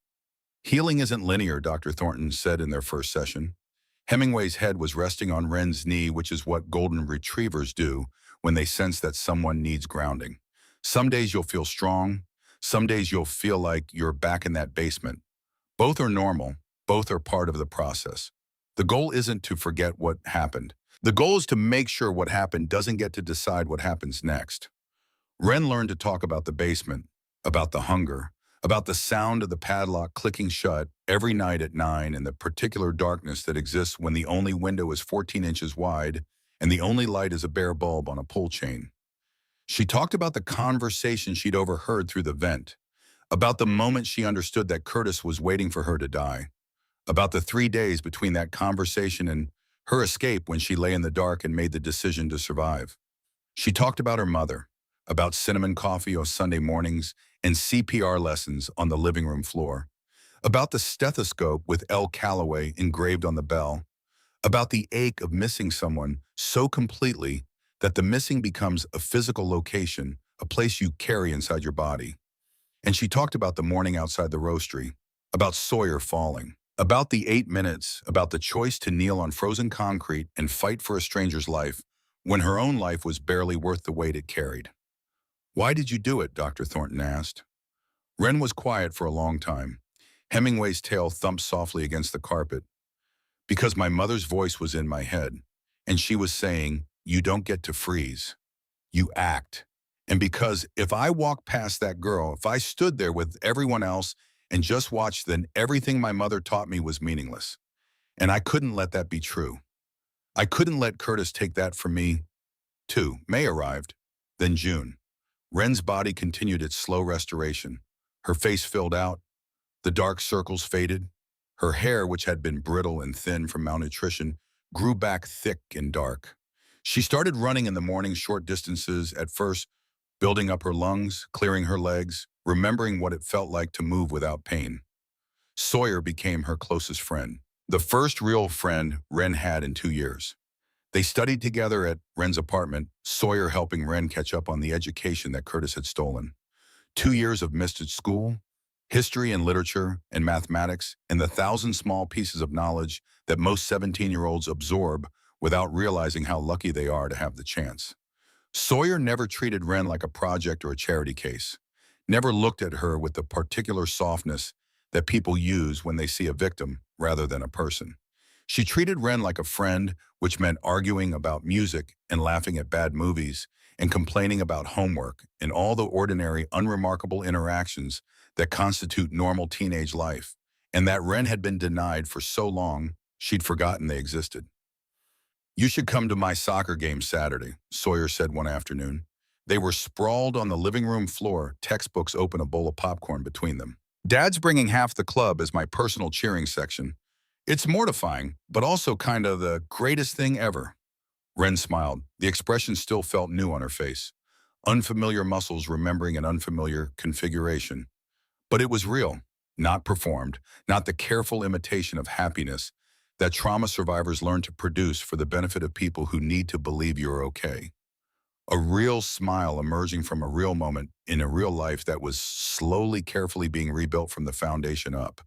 Healing isn't linear, Dr. Thornton said in their first session. Hemingway's head was resting on Ren's knee, which is what golden retrievers do when they sense that someone needs grounding. Some days you'll feel strong. Some days you'll feel like you're back in that basement. Both are normal. Both are part of the process. The goal isn't to forget what happened. The goal is to make sure what happened doesn't get to decide what happens next. Ren learned to talk about the basement, about the hunger, about the sound of the padlock clicking shut every night at 9 and the particular darkness that exists when the only window is 14 inches wide and the only light is a bare bulb on a pull chain. She talked about the conversation she'd overheard through the vent, about the moment she understood that Curtis was waiting for her to die, about the 3 days between that conversation and Her escape when she lay in the dark and made the decision to survive. She talked about her mother, about cinnamon coffee on Sunday mornings and CPR lessons on the living room floor, about the stethoscope with L. Callaway engraved on the bell, about the ache of missing someone so completely that the missing becomes a physical location, a place you carry inside your body. And she talked about the morning outside the roastery, about Sawyer falling, about the 8 minutes, about the choice to kneel on frozen concrete and fight for a stranger's life when her own life was barely worth the weight it carried. "Why did you do it?" Dr. Thornton asked. Ren was quiet for a long time. Hemingway's tail thumped softly against the carpet. "Because my mother's voice was in my head, and she was saying, 'You don't get to freeze. You act.' And because if I walked past that girl, if I stood there with everyone else and just watched, then everything my mother taught me was meaningless. And I couldn't let that be true. I couldn't let Curtis take that from me, too." May arrived, then June. Ren's body continued its slow restoration. Her face filled out, the dark circles faded. Her hair, which had been brittle and thin from malnutrition, grew back thick and dark. She started running in the morning short distances at first, building up her lungs, clearing her legs, remembering what it felt like to move without pain. Sawyer became her closest friend, the first real friend Ren had in 2 years. They studied together at Ren's apartment, Sawyer helping Ren catch up on the education that Curtis had stolen. 2 years of missed at school, history and literature and mathematics, and the thousand small pieces of knowledge that most 17-year-olds absorb without realizing how lucky they are to have the chance. Sawyer never treated Ren like a project or a charity case, never looked at her with the particular softness that people use when they see a victim rather than a person. She treated Ren like a friend, which meant arguing about music and laughing at bad movies and complaining about homework and all the ordinary, unremarkable interactions that constitute normal teenage life, and that Ren had been denied for so long she'd forgotten they existed. "You should come to my soccer game Saturday," Sawyer said one afternoon. They were sprawled on the living room floor, textbooks open, a bowl of popcorn between them. "Dad's bringing half the club as my personal cheering section. It's mortifying, but also kind of the greatest thing ever." Ren smiled. The expression still felt new on her face. Unfamiliar muscles remembering an unfamiliar configuration. But it was real, not performed, not the careful imitation of happiness that trauma survivors learn to produce for the benefit of people who need to believe you're okay. A real smile emerging from a real moment in a real life that was slowly, carefully being rebuilt from the foundation up.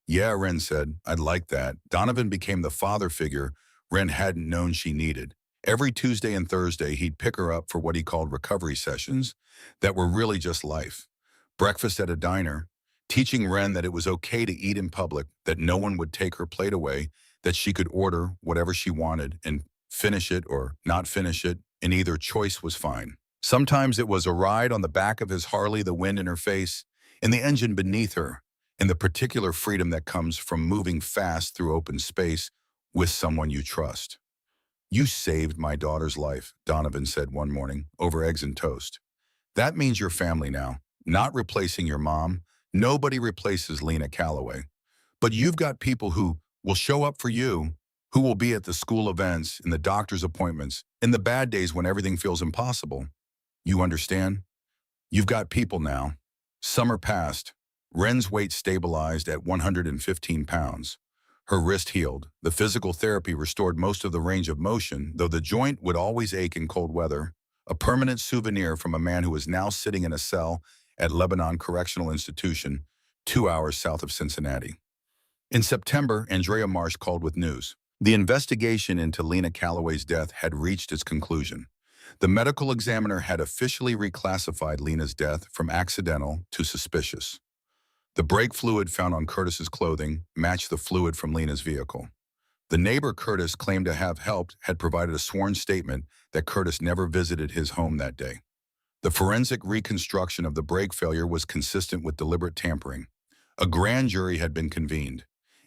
"Yeah," Ren said, "I'd like that." Donovan became the father figure Ren hadn't known she needed. Every Tuesday and Thursday, he'd pick her up for what he called recovery sessions that were really just life. Breakfast at a diner, teaching Ren that it was okay to eat in public, that no one would take her plate away, that she could order whatever she wanted and finish it or not finish it, and either choice was fine. Sometimes it was a ride on the back of his Harley, the wind in her face, and the engine beneath her, and the particular freedom that comes from moving fast through open space with someone you trust. "You saved my daughter's life," Donovan said one morning, over eggs and toast. "That means you're family now, not replacing your mom. Nobody replaces Lena Callaway. But you've got people who will show up for you, who will be at the school events, in the doctor's appointments, in the bad days when everything feels impossible. You understand? You've got people now." Summer passed. Ren's weight stabilized at 115 pounds. Her wrist healed. The physical therapy restored most of the range of motion, though the joint would always ache in cold weather, a permanent souvenir from a man who is now sitting in a cell at Lebanon Correctional Institution, 2 hours south of Cincinnati. In September, Andrea Marsh called with news. The investigation into Lena Callaway's death had reached its conclusion. The medical examiner had officially reclassified Lena's death from accidental to suspicious. The brake fluid found on Curtis's clothing matched the fluid from Lena's vehicle. The neighbor Curtis claimed to have helped had provided a sworn statement that Curtis never visited his home that day. The forensic reconstruction of the brake failure was consistent with deliberate tampering. A grand jury had been convened.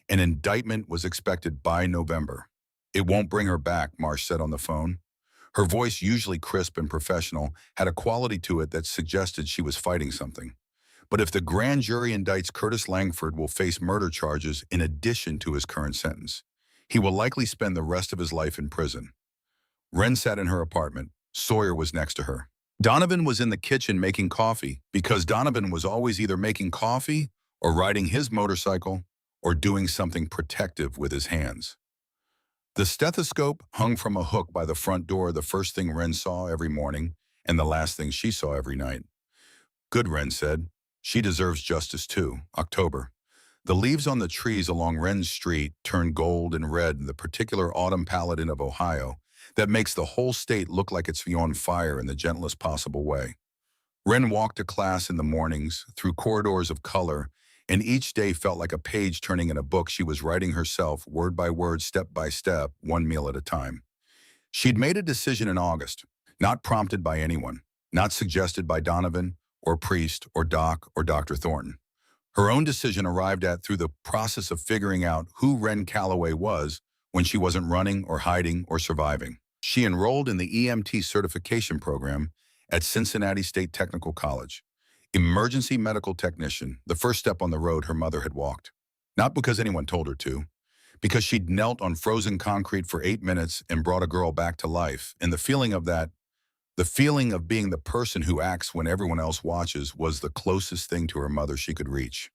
An indictment was expected by November. "It won't bring her back," Marsh said on the phone. Her voice, usually crisp and professional, had a quality to it that suggested she was fighting something. "But if the grand jury indicts Curtis, Langford will face murder charges in addition to his current sentence. He will likely spend the rest of his life in prison. Ren sat in her apartment. Sawyer was next to her. Donovan was in the kitchen making coffee because Donovan was always either making coffee or riding his motorcycle or doing something protective with his hands. The stethoscope hung from a hook by the front door, the first thing Ren saw every morning and the last thing she saw every night. Good, Ren said. She deserves justice too. October. The leaves on the trees along Wren's street turn gold and red in the particular autumn paladin of Ohio that makes the whole state look like it's on fire in the gentlest possible way. Wren walked to class in the mornings, through corridors of color, and each day felt like a page turning in a book she was writing herself, word by word, step by step, one meal at a time. She'd made a decision in August, not prompted by anyone, not suggested by Donovan, or Priest, or Doc, or Dr. Thornton. Her own decision arrived at through the process of figuring out who Ren Callaway was when she wasn't running or hiding or surviving. She enrolled in the EMT certification program at Cincinnati State Technical College. Emergency medical technician, the first step on the road her mother had walked. Not because anyone told her to, because she'd knelt on frozen concrete for 8 minutes and brought a girl back to life, and the feeling of being the person who acts when everyone else watches was the closest thing to her mother she could reach.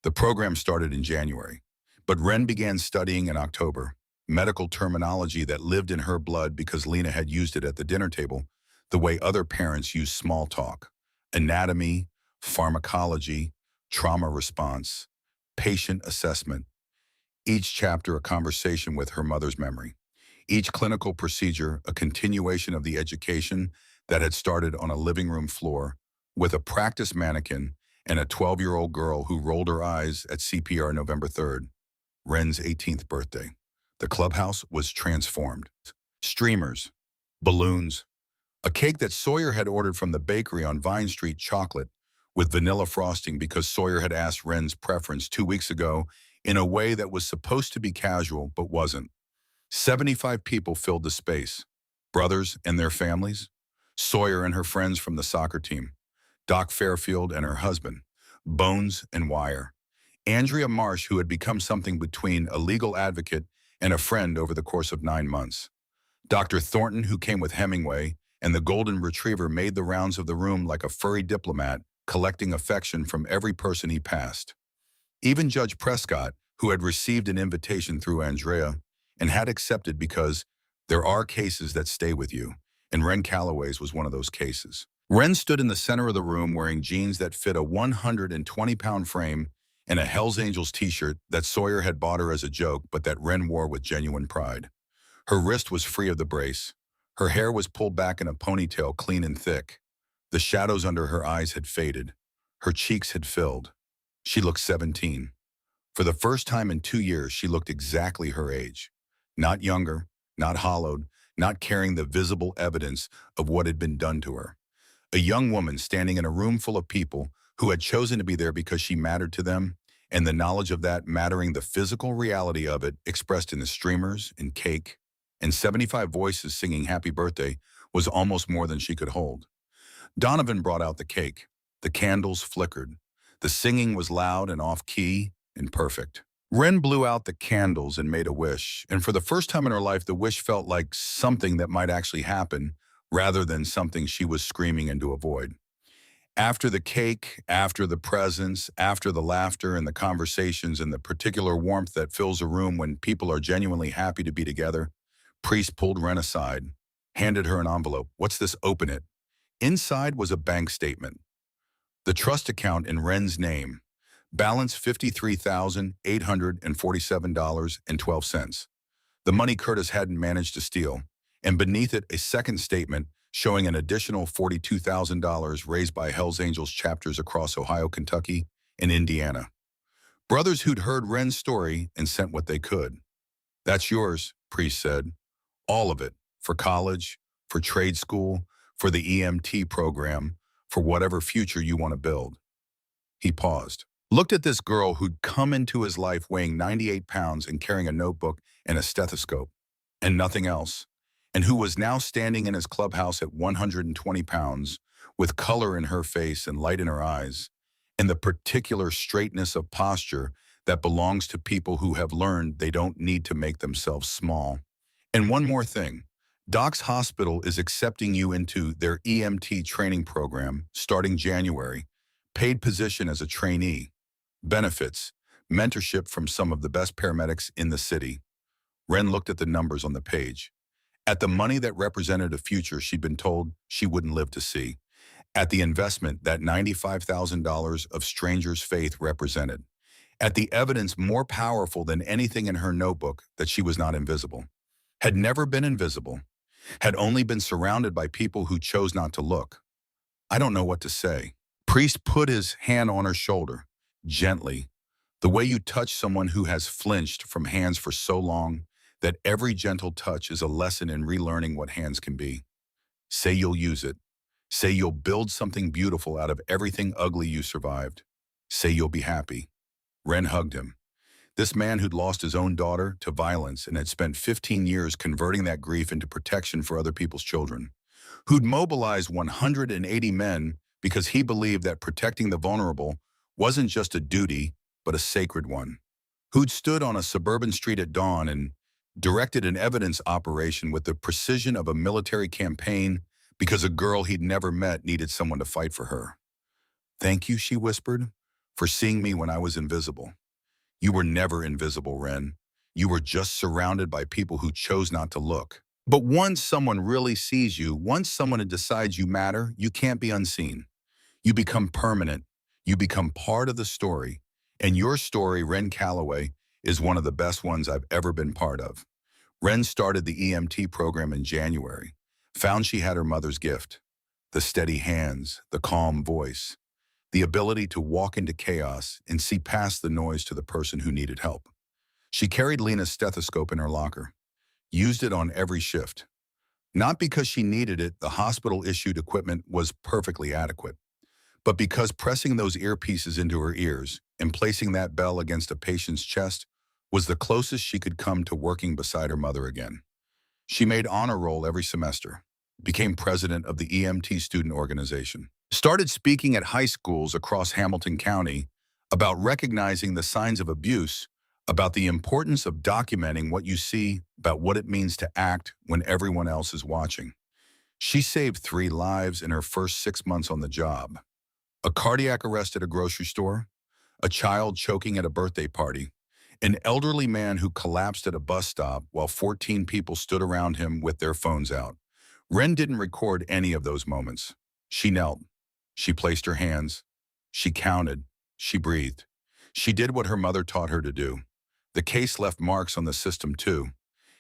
The program started in January, but Ren began studying in October, medical terminology that lived in her blood because Lena had used it at the dinner table, the way other parents use small talk. Anatomy, pharmacology, trauma response, patient assessment. Each chapter a conversation with her mother's memory. Each clinical procedure a continuation of the education that had started on a living room floor with a practice mannequin and a 12-year-old girl who rolled her eyes at CPR November 3rd, Ren's 18th birthday. The clubhouse was transformed. Streamers, balloons, a cake that Sawyer had ordered from the bakery on Vine Street, chocolate with vanilla frosting because Sawyer had asked Ren's preference 2 weeks ago in a way that was supposed to be casual but wasn't. 75 people filled the space. Brothers and their families, Sawyer and her friends from the soccer team, Doc Fairfield and her husband, Bones and Wire, Andrea Marsh, who had become something between a legal advocate and a friend over the course of 9 months, Dr. Thornton, who came with Hemingway, and the golden retriever made the rounds of the room like a furry diplomat, collecting affection from every person he passed. Even Judge Prescott, who had received an invitation through Andrea and had accepted because there are cases that stay with you, and Ren Callaway's was one of those cases. Ren stood in the center of the room wearing jeans that fit a 120-pound frame and a Hells Angels t-shirt that Sawyer had bought her as a joke but that Ren wore with genuine pride. Her wrist was free of the brace. Her hair was pulled back in a ponytail, clean and thick. The shadows under her eyes had faded. Her cheeks had filled. She looked 17. For the first time in 2 years, she looked exactly her age. Not younger, not hollowed, not carrying the visible evidence of what had been done to her. A young woman standing in a room full of people who had chosen to be there because she mattered to them, and the knowledge of that mattering, the physical reality of it expressed in the streamers and cake, and 75 voices singing happy birthday was almost more than she could hold. Donovan brought out the cake. The candles flickered. The singing was loud and off-key and perfect. Ren blew out the candles and made a wish, and for the first time in her life, the wish felt like something that might actually happen rather than something she was screaming into a void. After the cake, after the presents, after the laughter and the conversations and the particular warmth that fills a room when people are genuinely happy to be together, Priest pulled Ren aside, handed her an envelope. "What's this? Open it." Inside was a bank statement. The trust account in Ren's name. Balance $53,847.12. The money Curtis hadn't managed to steal. And beneath it, a second statement showing an additional $42,000 raised by Hells Angels chapters across Ohio, Kentucky, and Indiana. Brothers who'd heard Ren's story and sent what they could. "That's yours," Priest said. "All of it. For college, for trade school, for the EMT program, for whatever future you want to build." He paused. Looked at this girl who'd come into his life weighing 98 pounds and carrying a notebook and a stethoscope, and nothing else, and who was now standing in his clubhouse at 120 pounds, with color in her face and light in her eyes, and the particular straightness of posture that belongs to people who have learned they don't need to make themselves small. And one more thing, Doc's Hospital is accepting you into their EMT training program starting January, paid position as a trainee, benefits, mentorship from some of the best paramedics in the city. Ren looked at the numbers on the page, at the money that represented a future she'd been told she wouldn't live to see, at the investment that $95,000 of strangers' faith represented, at the evidence more powerful than anything in her notebook that she was not invisible, had never been invisible, had only been surrounded by people who chose not to look. I don't know what to say. Priest put his hand on her shoulder, gently, the way you touch someone who has flinched from hands for so long that every gentle touch is a lesson in relearning what hands can be. Say you'll use it. Say you'll build something beautiful out of everything ugly you survived. Say you'll be happy. Ren hugged him. This man who'd lost his own daughter to violence and had spent 15 years converting that grief into protection for other people's children. Who'd mobilized 180 men because he believed that protecting the vulnerable wasn't just a duty, but a sacred one. Who'd stood on a suburban street at dawn and directed an evidence operation with the precision of a military campaign because a girl he'd never met needed someone to fight for her. Thank you, she whispered, for seeing me when I was invisible. You were never invisible, Ren. You were just surrounded by people who chose not to look. But once someone really sees you, once someone decides you matter, you can't be unseen. You become permanent. You become part of the story. And your story, Ren Callaway, is one of the best ones I've ever been part of. Ren started the EMT program in January, found she had her mother's gift, the steady hands, the calm voice, the ability to walk into chaos and see past the noise to the person who needed help. She carried Lena's stethoscope in her locker, used it on every shift. Not because she needed it, the hospital-issued equipment was perfectly adequate, but because pressing those earpieces into her ears and placing that bell against a patient's chest was the closest she could come to working beside her mother again. She made honor roll every semester, became president of the EMT student organization, started speaking at high schools across Hamilton County about recognizing the signs of abuse, about the importance of documenting what you see, about what it means to act when everyone else is watching. She saved 3 lives in her first 6 months on the job. A cardiac arrest at a grocery store, a child choking at a birthday party, an elderly man who collapsed at a bus stop while 14 people stood around him with their phones out. Ren didn't record any of those moments. She knelt. She placed her hands. She counted. She breathed. She did what her mother taught her to do. The case left marks on the system too.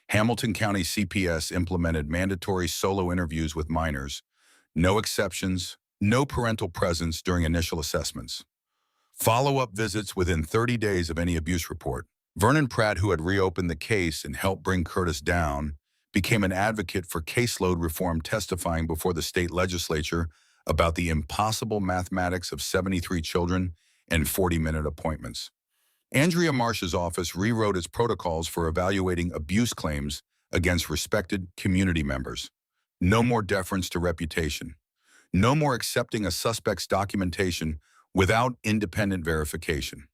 Hamilton County CPS implemented mandatory solo interviews with minors. No exceptions, no parental presence during initial assessments. Follow-up visits within 30 days of any abuse report. Vernon Pratt, who had reopened the case and helped bring Curtis down, became an advocate for caseload reform, testifying before the state legislature about the impossible mathematics of 73 children and 40-minute appointments. Andrea Marsh's office rewrote its protocols for evaluating abuse claims against respected community members. No more deference to reputation. No more accepting a suspect's documentation without independent verification.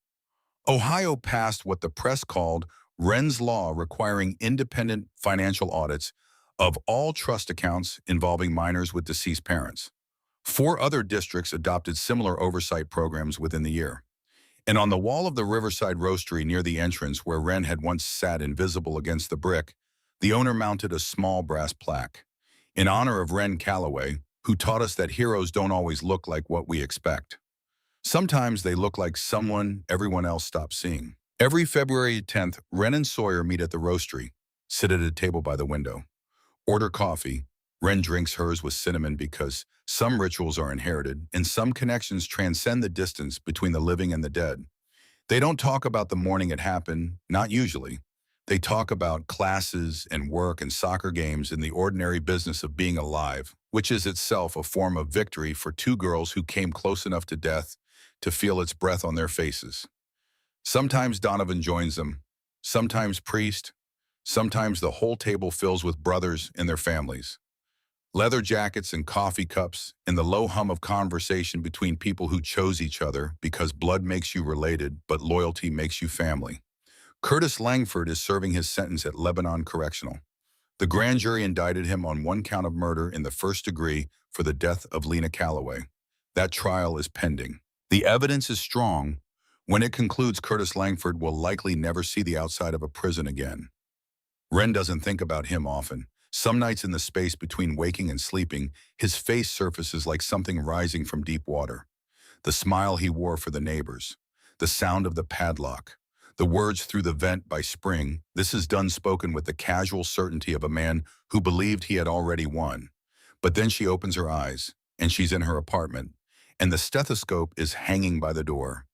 Ohio passed what the press called Ren's Law, requiring independent financial audits of all trust accounts involving minors with deceased parents. 4 other districts adopted similar oversight programs within the year. And on the wall of the Riverside Roastery near the entrance where Ren had once sat invisible against the brick, the owner mounted a small brass plaque in honor of Ren Callaway, who taught us that heroes don't always look like what we expect. Sometimes they look like someone everyone else stops seeing. Every February 10th, Ren and Sawyer meet at the roastery, sit at a table by the window, order coffee. Ren drinks hers with cinnamon because some rituals are inherited and some connections transcend the distance between the living and the dead. They don't talk about the morning it happened, not usually. They talk about classes and work and soccer games and the ordinary business of being alive, which is itself a form of victory for 2 girls who came close enough to death to feel its breath on their faces. Sometimes Donovan joins them, sometimes Priest, sometimes the whole table fills with brothers and their families. Leather jackets and coffee cups, and the low hum of conversation between people who chose each other because blood makes you related, but loyalty makes you family. Curtis Langford is serving his sentence at Lebanon Correctional. The grand jury indicted him on one count of murder in the first degree for the death of Ren Callaway. That trial is pending. The evidence is strong. When it concludes, Curtis Langford will likely never see the outside of a prison again. Ren doesn't think about him often. Some nights in the space between waking and sleeping, his face surfaces like something rising from deep water. The smile he wore for the neighbors, the sound of the padlock, the words through the vent by spring, this is done spoken with the casual certainty of a man who believed he had already won. But then she opens her eyes, and she's in her apartment, and the stethoscope is hanging by the door,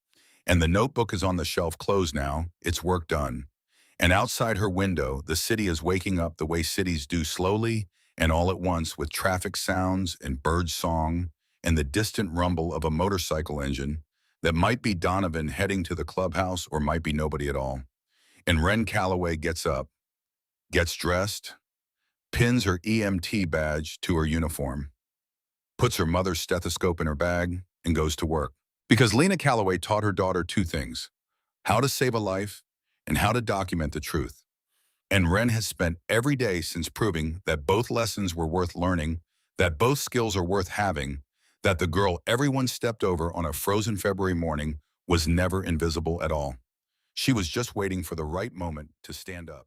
and the notebook is on the shelf closed now, its work done. And outside her window, the city is waking up the way cities do, slowly and all at once, with traffic sounds and bird song and the distant rumble of a motorcycle engine that might be Donovan heading to the clubhouse or might be nobody at all. And Ren Callaway gets up, gets dressed, pins her EMT badge to her uniform, puts her mother's stethoscope in her bag, and goes to work. Because Lena Callaway taught her daughter two things: how to save a life and how to document the truth. And Ren has spent every day since proving that both lessons were worth learning, that both skills are worth having, that the girl everyone stepped over on a frozen February morning was never invisible at all. She was just waiting for the right moment to stand up.